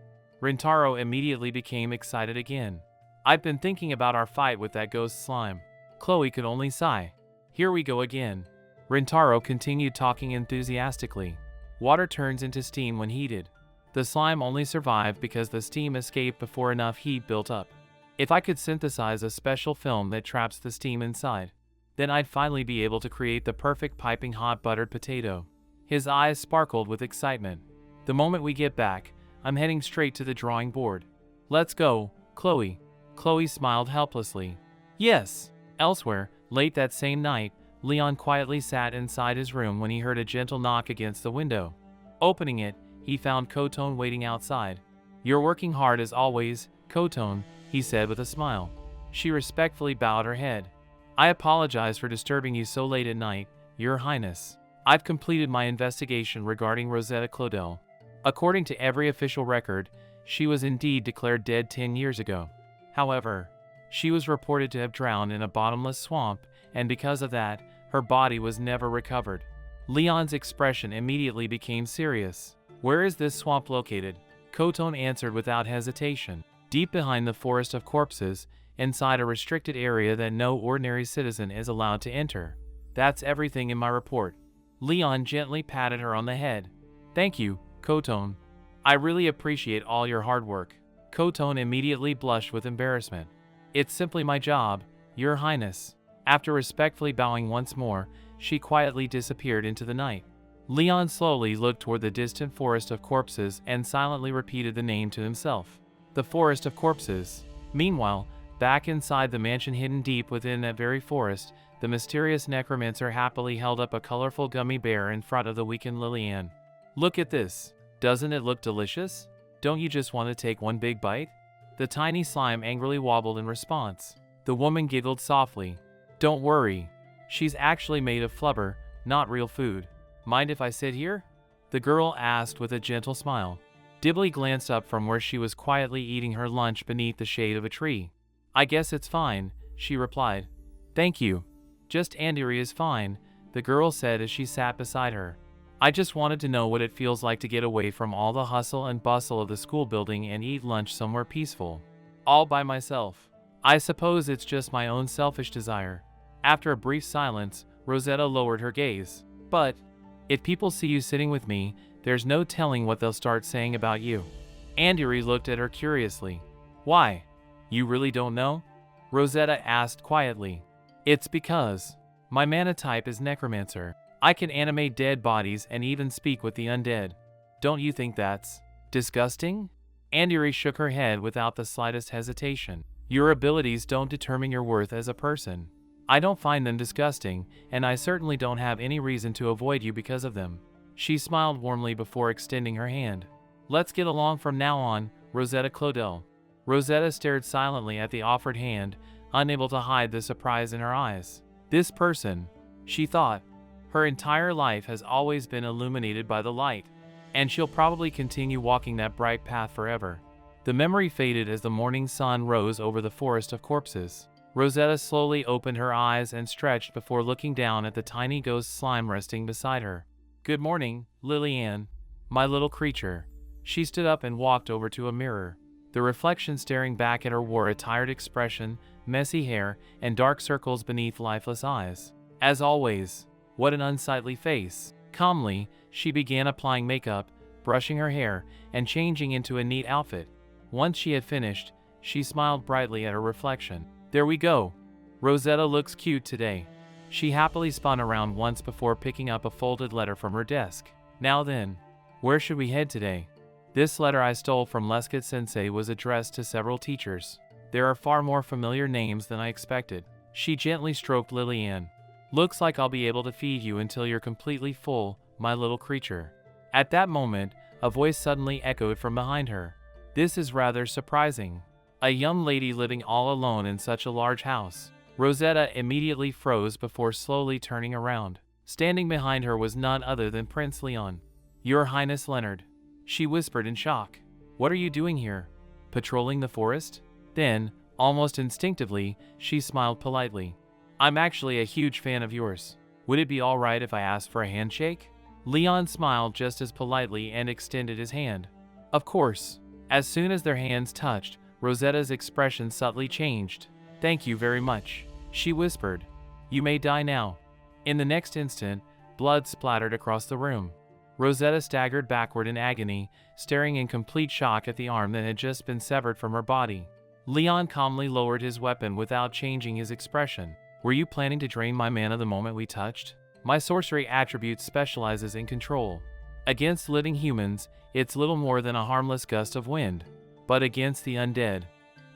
Rintaro immediately became excited again. I've been thinking about our fight with that ghost slime. Chloe could only sigh. Here we go again. Rintaro continued talking enthusiastically. Water turns into steam when heated. The slime only survived because the steam escaped before enough heat built up. If I could synthesize a special film that traps the steam inside, then I'd finally be able to create the perfect piping hot buttered potato. His eyes sparkled with excitement. The moment we get back, I'm heading straight to the drawing board. Let's go, Chloe. Chloe smiled helplessly. Yes. Elsewhere, late that same night, Leon quietly sat inside his room when he heard a gentle knock against the window. Opening it, he found Kotone waiting outside. You're working hard as always, Kotone, he said with a smile. She respectfully bowed her head. I apologize for disturbing you so late at night, Your Highness. I've completed my investigation regarding Rosetta Claudel. According to every official record, she was indeed declared dead 10 years ago. However, she was reported to have drowned in a bottomless swamp, and because of that, her body was never recovered. Leon's expression immediately became serious. Where is this swamp located? Kotone answered without hesitation. Deep behind the forest of corpses, inside a restricted area that no ordinary citizen is allowed to enter. That's everything in my report. Leon gently patted her on the head. Thank you, Kotone. I really appreciate all your hard work. Kotone immediately blushed with embarrassment. It's simply my job, Your Highness. After respectfully bowing once more, she quietly disappeared into the night. Leon slowly looked toward the distant forest of corpses and silently repeated the name to himself. The forest of corpses. Meanwhile, back inside the mansion hidden deep within that very forest, the mysterious necromancer happily held up a colorful gummy bear in front of the weakened Lillian. Look at this. Doesn't it look delicious? Don't you just want to take one big bite? The tiny slime angrily wobbled in response. The woman giggled softly. Don't worry. She's actually made of flubber, not real food. Mind if I sit here? The girl asked with a gentle smile. Dibley glanced up from where she was quietly eating her lunch beneath the shade of a tree. I guess it's fine, she replied. Thank you. Just Andiri is fine, the girl said as she sat beside her. I just wanted to know what it feels like to get away from all the hustle and bustle of the school building and eat lunch somewhere peaceful. All by myself. I suppose it's just my own selfish desire. After a brief silence, Rosetta lowered her gaze. But if people see you sitting with me, there's no telling what they'll start saying about you. Andiri looked at her curiously. Why? You really don't know? Rosetta asked quietly. It's because my mana type is necromancer. I can animate dead bodies and even speak with the undead. Don't you think that's disgusting? Andiri shook her head without the slightest hesitation. Your abilities don't determine your worth as a person. I don't find them disgusting, and I certainly don't have any reason to avoid you because of them. She smiled warmly before extending her hand. Let's get along from now on, Rosetta Claudel. Rosetta stared silently at the offered hand, unable to hide the surprise in her eyes. This person, she thought, her entire life has always been illuminated by the light, and she'll probably continue walking that bright path forever. The memory faded as the morning sun rose over the forest of corpses. Rosetta slowly opened her eyes and stretched before looking down at the tiny ghost slime resting beside her. Good morning, Lillian, my little creature. She stood up and walked over to a mirror. The reflection staring back at her wore a tired expression, messy hair, and dark circles beneath lifeless eyes. As always, what an unsightly face. Calmly, she began applying makeup, brushing her hair, and changing into a neat outfit. Once she had finished, she smiled brightly at her reflection. There we go. Rosetta looks cute today. She happily spun around once before picking up a folded letter from her desk. Now then, where should we head today? This letter I stole from Lescott Sensei was addressed to several teachers. There are far more familiar names than I expected. She gently stroked Lillian. Looks like I'll be able to feed you until you're completely full, my little creature. At that moment, a voice suddenly echoed from behind her. This is rather surprising. A young lady living all alone in such a large house. Rosetta immediately froze before slowly turning around. Standing behind her was none other than Prince Leon. Your Highness Leonard, she whispered in shock. What are you doing here? Patrolling the forest? Then, almost instinctively, she smiled politely. I'm actually a huge fan of yours. Would it be all right if I asked for a handshake? Leon smiled just as politely and extended his hand. Of course. As soon as their hands touched, Rosetta's expression subtly changed. Thank you very much, she whispered. You may die now. In the next instant, blood splattered across the room. Rosetta staggered backward in agony, staring in complete shock at the arm that had just been severed from her body. Leon calmly lowered his weapon without changing his expression. Were you planning to drain my mana the moment we touched? My sorcery attribute specializes in control. Against living humans, it's little more than a harmless gust of wind. But against the undead,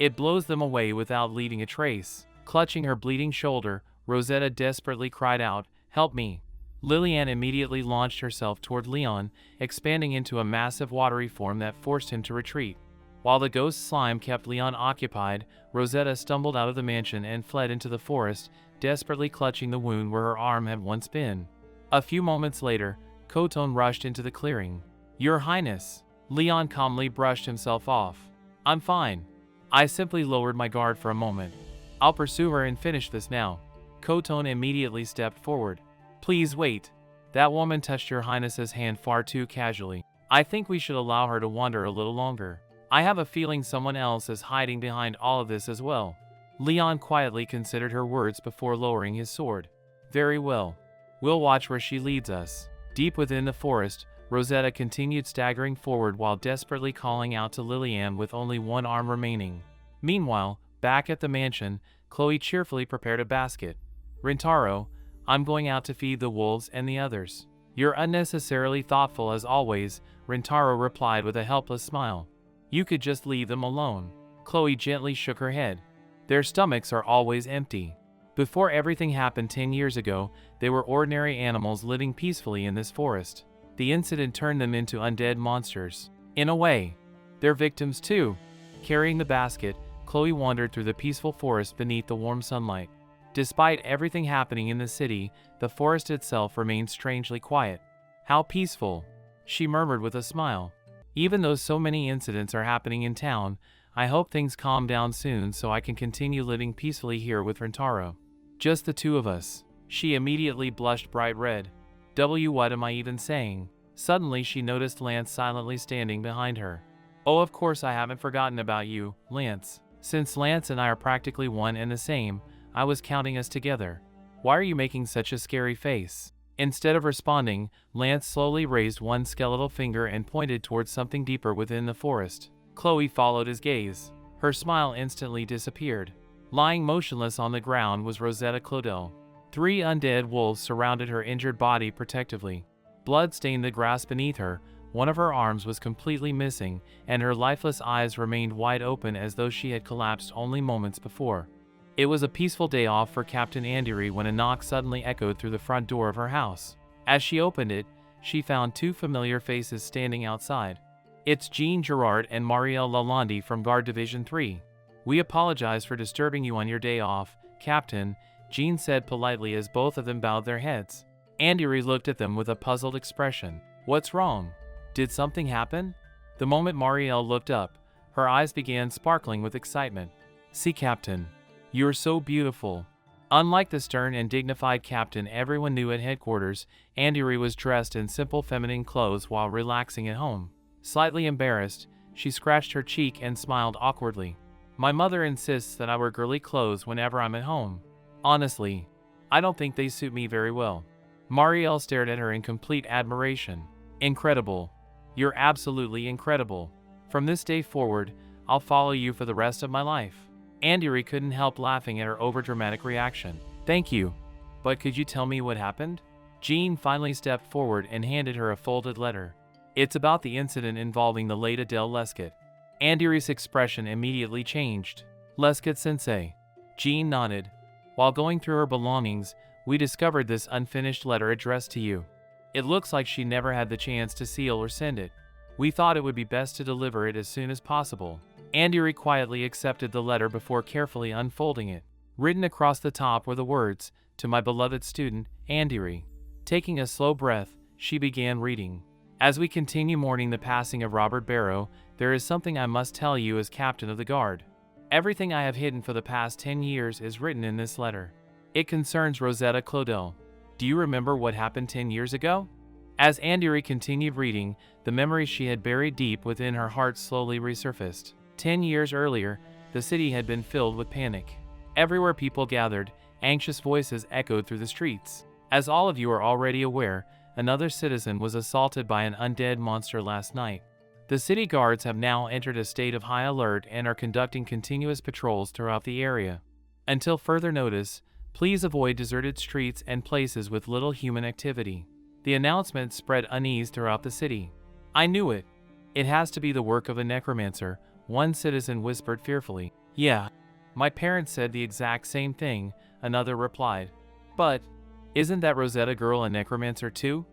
it blows them away without leaving a trace. Clutching her bleeding shoulder, Rosetta desperately cried out, "Help me!" Lillian immediately launched herself toward Leon, expanding into a massive watery form that forced him to retreat. While the ghost slime kept Leon occupied, Rosetta stumbled out of the mansion and fled into the forest, desperately clutching the wound where her arm had once been. A few moments later, Khoton rushed into the clearing. Your Highness! Leon calmly brushed himself off. I'm fine. I simply lowered my guard for a moment. I'll pursue her and finish this now. Khoton immediately stepped forward. Please wait. That woman touched Your Highness's hand far too casually. I think we should allow her to wander a little longer. I have a feeling someone else is hiding behind all of this as well. Leon quietly considered her words before lowering his sword. Very well. We'll watch where she leads us. Deep within the forest, Rosetta continued staggering forward while desperately calling out to Lillian with only one arm remaining. Meanwhile, back at the mansion, Chloe cheerfully prepared a basket. Rintaro, I'm going out to feed the wolves and the others. You're unnecessarily thoughtful as always, Rintaro replied with a helpless smile. You could just leave them alone. Chloe gently shook her head. Their stomachs are always empty. Before everything happened 10 years ago, they were ordinary animals living peacefully in this forest. The incident turned them into undead monsters. In a way, they're victims too. Carrying the basket, Chloe wandered through the peaceful forest beneath the warm sunlight. Despite everything happening in the city, the forest itself remained strangely quiet. How peaceful, she murmured with a smile. Even though so many incidents are happening in town, I hope things calm down soon so I can continue living peacefully here with Rintaro. Just the two of us. She immediately blushed bright red. What am I even saying? Suddenly she noticed Lance silently standing behind her. Oh, of course I haven't forgotten about you, Lance. Since Lance and I are practically one and the same, I was counting us together. Why are you making such a scary face? Instead of responding, Lance slowly raised one skeletal finger and pointed towards something deeper within the forest. Chloe followed his gaze. Her smile instantly disappeared. Lying motionless on the ground was Rosetta Claudel. 3 undead wolves surrounded her injured body protectively. Blood stained the grass beneath her, one of her arms was completely missing, and her lifeless eyes remained wide open as though she had collapsed only moments before. It was a peaceful day off for Captain Andiri when a knock suddenly echoed through the front door of her house. As she opened it, she found 2 familiar faces standing outside. It's Jean Girard and Marielle Lalande from Guard Division 3. We apologize for disturbing you on your day off, Captain, Jean said politely as both of them bowed their heads. Andiri looked at them with a puzzled expression. What's wrong? Did something happen? The moment Marielle looked up, her eyes began sparkling with excitement. See, Captain. You're so beautiful. Unlike the stern and dignified captain everyone knew at headquarters, Andiri was dressed in simple feminine clothes while relaxing at home. Slightly embarrassed, she scratched her cheek and smiled awkwardly. My mother insists that I wear girly clothes whenever I'm at home. Honestly, I don't think they suit me very well. Marielle stared at her in complete admiration. Incredible. You're absolutely incredible. From this day forward, I'll follow you for the rest of my life. Andiri couldn't help laughing at her overdramatic reaction. Thank you. But could you tell me what happened? Jean finally stepped forward and handed her a folded letter. It's about the incident involving the late Adele Lescott. Andiri's expression immediately changed. Lescott-sensei. Jean nodded. While going through her belongings, we discovered this unfinished letter addressed to you. It looks like she never had the chance to seal or send it. We thought it would be best to deliver it as soon as possible. Andiri quietly accepted the letter before carefully unfolding it. Written across the top were the words, "To my beloved student, Andiri." Taking a slow breath, she began reading. As we continue mourning the passing of Robert Barrow, there is something I must tell you as captain of the guard. Everything I have hidden for the past 10 years is written in this letter. It concerns Rosetta Claudel. Do you remember what happened 10 years ago? As Andiri continued reading, the memories she had buried deep within her heart slowly resurfaced. 10 years earlier, the city had been filled with panic. Everywhere people gathered, anxious voices echoed through the streets. As all of you are already aware, another citizen was assaulted by an undead monster last night. The city guards have now entered a state of high alert and are conducting continuous patrols throughout the area. Until further notice, please avoid deserted streets and places with little human activity. The announcement spread unease throughout the city. I knew it. It has to be the work of a necromancer, one citizen whispered fearfully. Yeah. My parents said the exact same thing, another replied. But, isn't that Rosetta girl a necromancer too?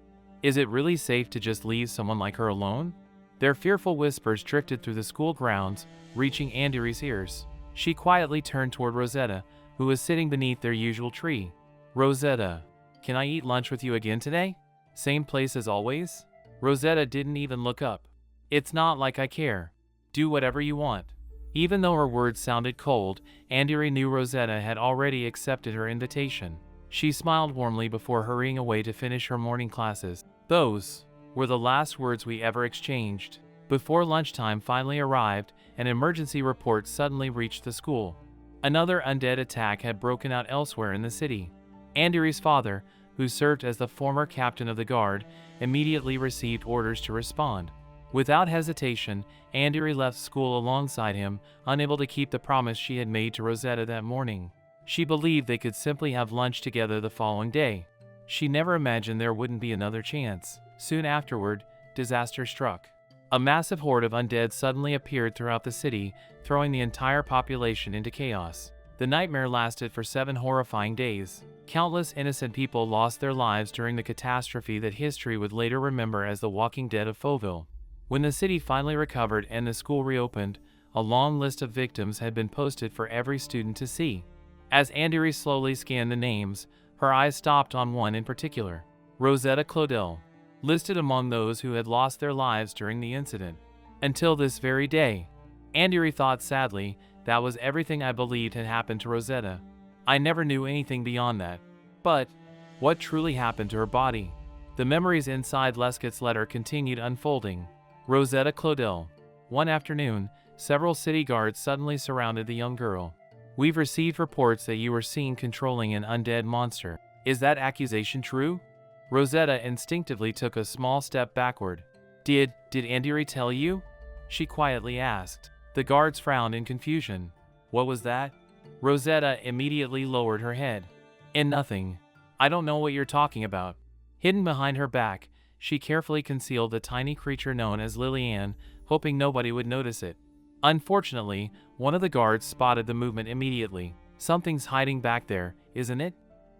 Is it really safe to just leave someone like her alone? Their fearful whispers drifted through the school grounds, reaching Andiri's ears. She quietly turned toward Rosetta, who was sitting beneath their usual tree. Rosetta, can I eat lunch with you again today? Same place as always? Rosetta didn't even look up. It's not like I care. Do whatever you want. Even though her words sounded cold, Andiri knew Rosetta had already accepted her invitation. She smiled warmly before hurrying away to finish her morning classes. Those were the last words we ever exchanged. Before lunchtime finally arrived, an emergency report suddenly reached the school. Another undead attack had broken out elsewhere in the city. Andiri's father, who served as the former captain of the guard, immediately received orders to respond. Without hesitation, Andiri left school alongside him, unable to keep the promise she had made to Rosetta that morning. She believed they could simply have lunch together the following day. She never imagined there wouldn't be another chance. Soon afterward, disaster struck. A massive horde of undead suddenly appeared throughout the city, throwing the entire population into chaos. The nightmare lasted for 7 horrifying days. Countless innocent people lost their lives during the catastrophe that history would later remember as the Walking Dead of Fauville. When the city finally recovered and the school reopened, a long list of victims had been posted for every student to see. As Andiri slowly scanned the names, her eyes stopped on one in particular. Rosetta Claudel, listed among those who had lost their lives during the incident. Until this very day, Andiri thought sadly, that was everything I believed had happened to Rosetta. I never knew anything beyond that. But what truly happened to her body? The memories inside Lesket's letter continued unfolding. Rosetta Claudel. One afternoon, several city guards suddenly surrounded the young girl. We've received reports that you were seen controlling an undead monster. Is that accusation true? Rosetta instinctively took a small step backward. Did Andiri tell you? She quietly asked. The guards frowned in confusion. What was that? Rosetta immediately lowered her head. Nothing. I don't know what you're talking about. Hidden behind her back, she carefully concealed the tiny creature known as Lillian, hoping nobody would notice it. Unfortunately, one of the guards spotted the movement immediately. Something's hiding back there, isn't it?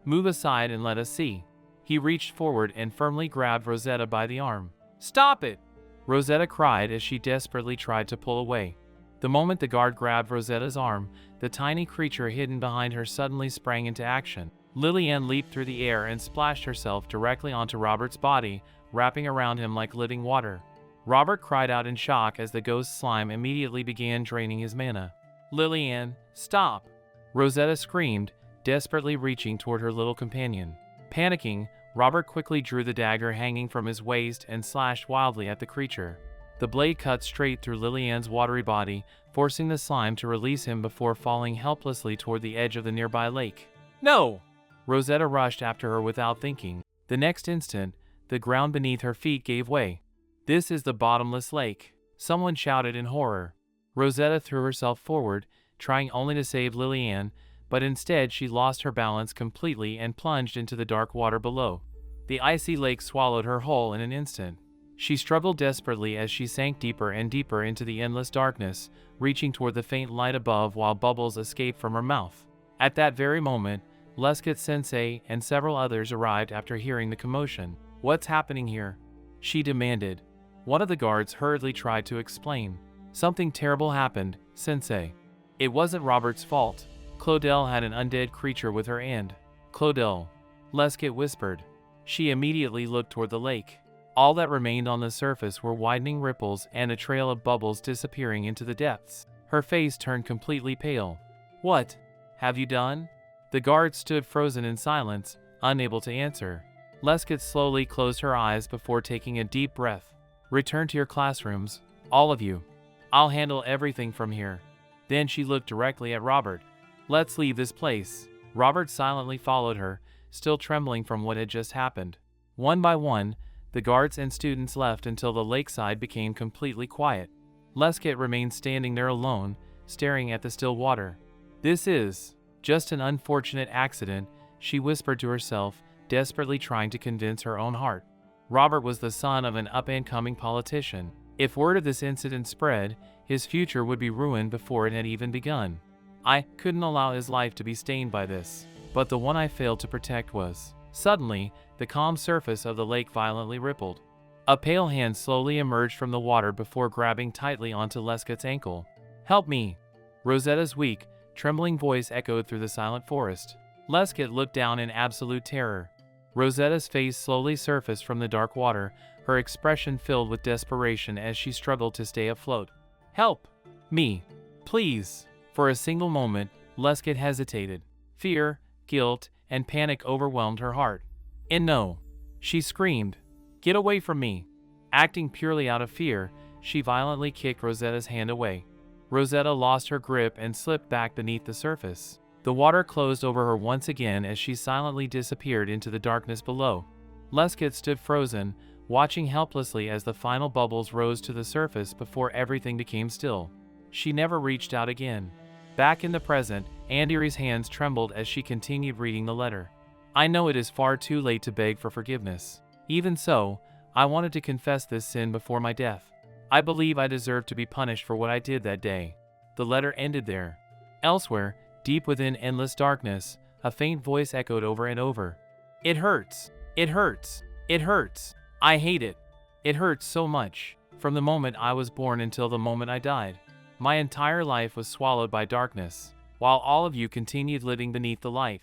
Move aside and let us see. He reached forward and firmly grabbed Rosetta by the arm. Stop it! Rosetta cried as she desperately tried to pull away. The moment the guard grabbed Rosetta's arm, the tiny creature hidden behind her suddenly sprang into action. Lillian leaped through the air and splashed herself directly onto Robert's body, wrapping around him like living water. Robert cried out in shock as the ghost slime immediately began draining his mana. Lillian, stop! Rosetta screamed, desperately reaching toward her little companion. Panicking, Robert quickly drew the dagger hanging from his waist and slashed wildly at the creature. The blade cut straight through Lillian's watery body, forcing the slime to release him before falling helplessly toward the edge of the nearby lake. No! Rosetta rushed after her without thinking. The next instant, the ground beneath her feet gave way. This is the bottomless lake, someone shouted in horror. Rosetta threw herself forward, trying only to save Lillian, but instead she lost her balance completely and plunged into the dark water below. The icy lake swallowed her whole in an instant. She struggled desperately as she sank deeper and deeper into the endless darkness, reaching toward the faint light above while bubbles escaped from her mouth. At that very moment, Lesket Sensei and several others arrived after hearing the commotion. What's happening here? She demanded. One of the guards hurriedly tried to explain. Something terrible happened, Sensei. It wasn't Robert's fault. Claudel had an undead creature with her and... Claudel, Lesket whispered. She immediately looked toward the lake. All that remained on the surface were widening ripples and a trail of bubbles disappearing into the depths. Her face turned completely pale. What have you done? The guard stood frozen in silence, unable to answer. Lescott slowly closed her eyes before taking a deep breath. Return to your classrooms, all of you. I'll handle everything from here. Then she looked directly at Robert. Let's leave this place. Robert silently followed her, still trembling from what had just happened. One by one, the guards and students left until the lakeside became completely quiet. Lescott remained standing there alone, staring at the still water. This is just an unfortunate accident, she whispered to herself, desperately trying to convince her own heart. Robert was the son of an up-and-coming politician. If word of this incident spread, his future would be ruined before it had even begun. I couldn't allow his life to be stained by this, but the one I failed to protect was. Suddenly, the calm surface of the lake violently rippled. A pale hand slowly emerged from the water before grabbing tightly onto Lescott's ankle. Help me! Rosetta's weak, trembling voice echoed through the silent forest. Lescott looked down in absolute terror. Rosetta's face slowly surfaced from the dark water, her expression filled with desperation as she struggled to stay afloat. Help! Me! Please! For a single moment, Lescott hesitated. Fear, guilt, and panic overwhelmed her heart. And no! She screamed. Get away from me! Acting purely out of fear, she violently kicked Rosetta's hand away. Rosetta lost her grip and slipped back beneath the surface. The water closed over her once again as she silently disappeared into the darkness below. Lescott stood frozen, watching helplessly as the final bubbles rose to the surface before everything became still. She never reached out again. Back in the present, Andiri's hands trembled as she continued reading the letter. I know it is far too late to beg for forgiveness. Even so, I wanted to confess this sin before my death. I believe I deserve to be punished for what I did that day. The letter ended there. Elsewhere, deep within endless darkness, a faint voice echoed over and over. It hurts. It hurts. It hurts. I hate it. It hurts so much. From the moment I was born until the moment I died. My entire life was swallowed by darkness, while all of you continued living beneath the light.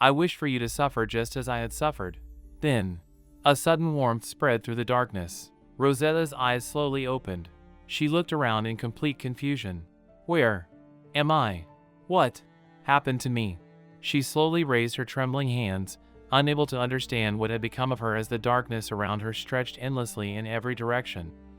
I wish for you to suffer just as I had suffered. Then, a sudden warmth spread through the darkness. Rosetta's eyes slowly opened. She looked around in complete confusion. Where am I? What happened to me? She slowly raised her trembling hands, unable to understand what had become of her as the darkness around her stretched endlessly in every direction.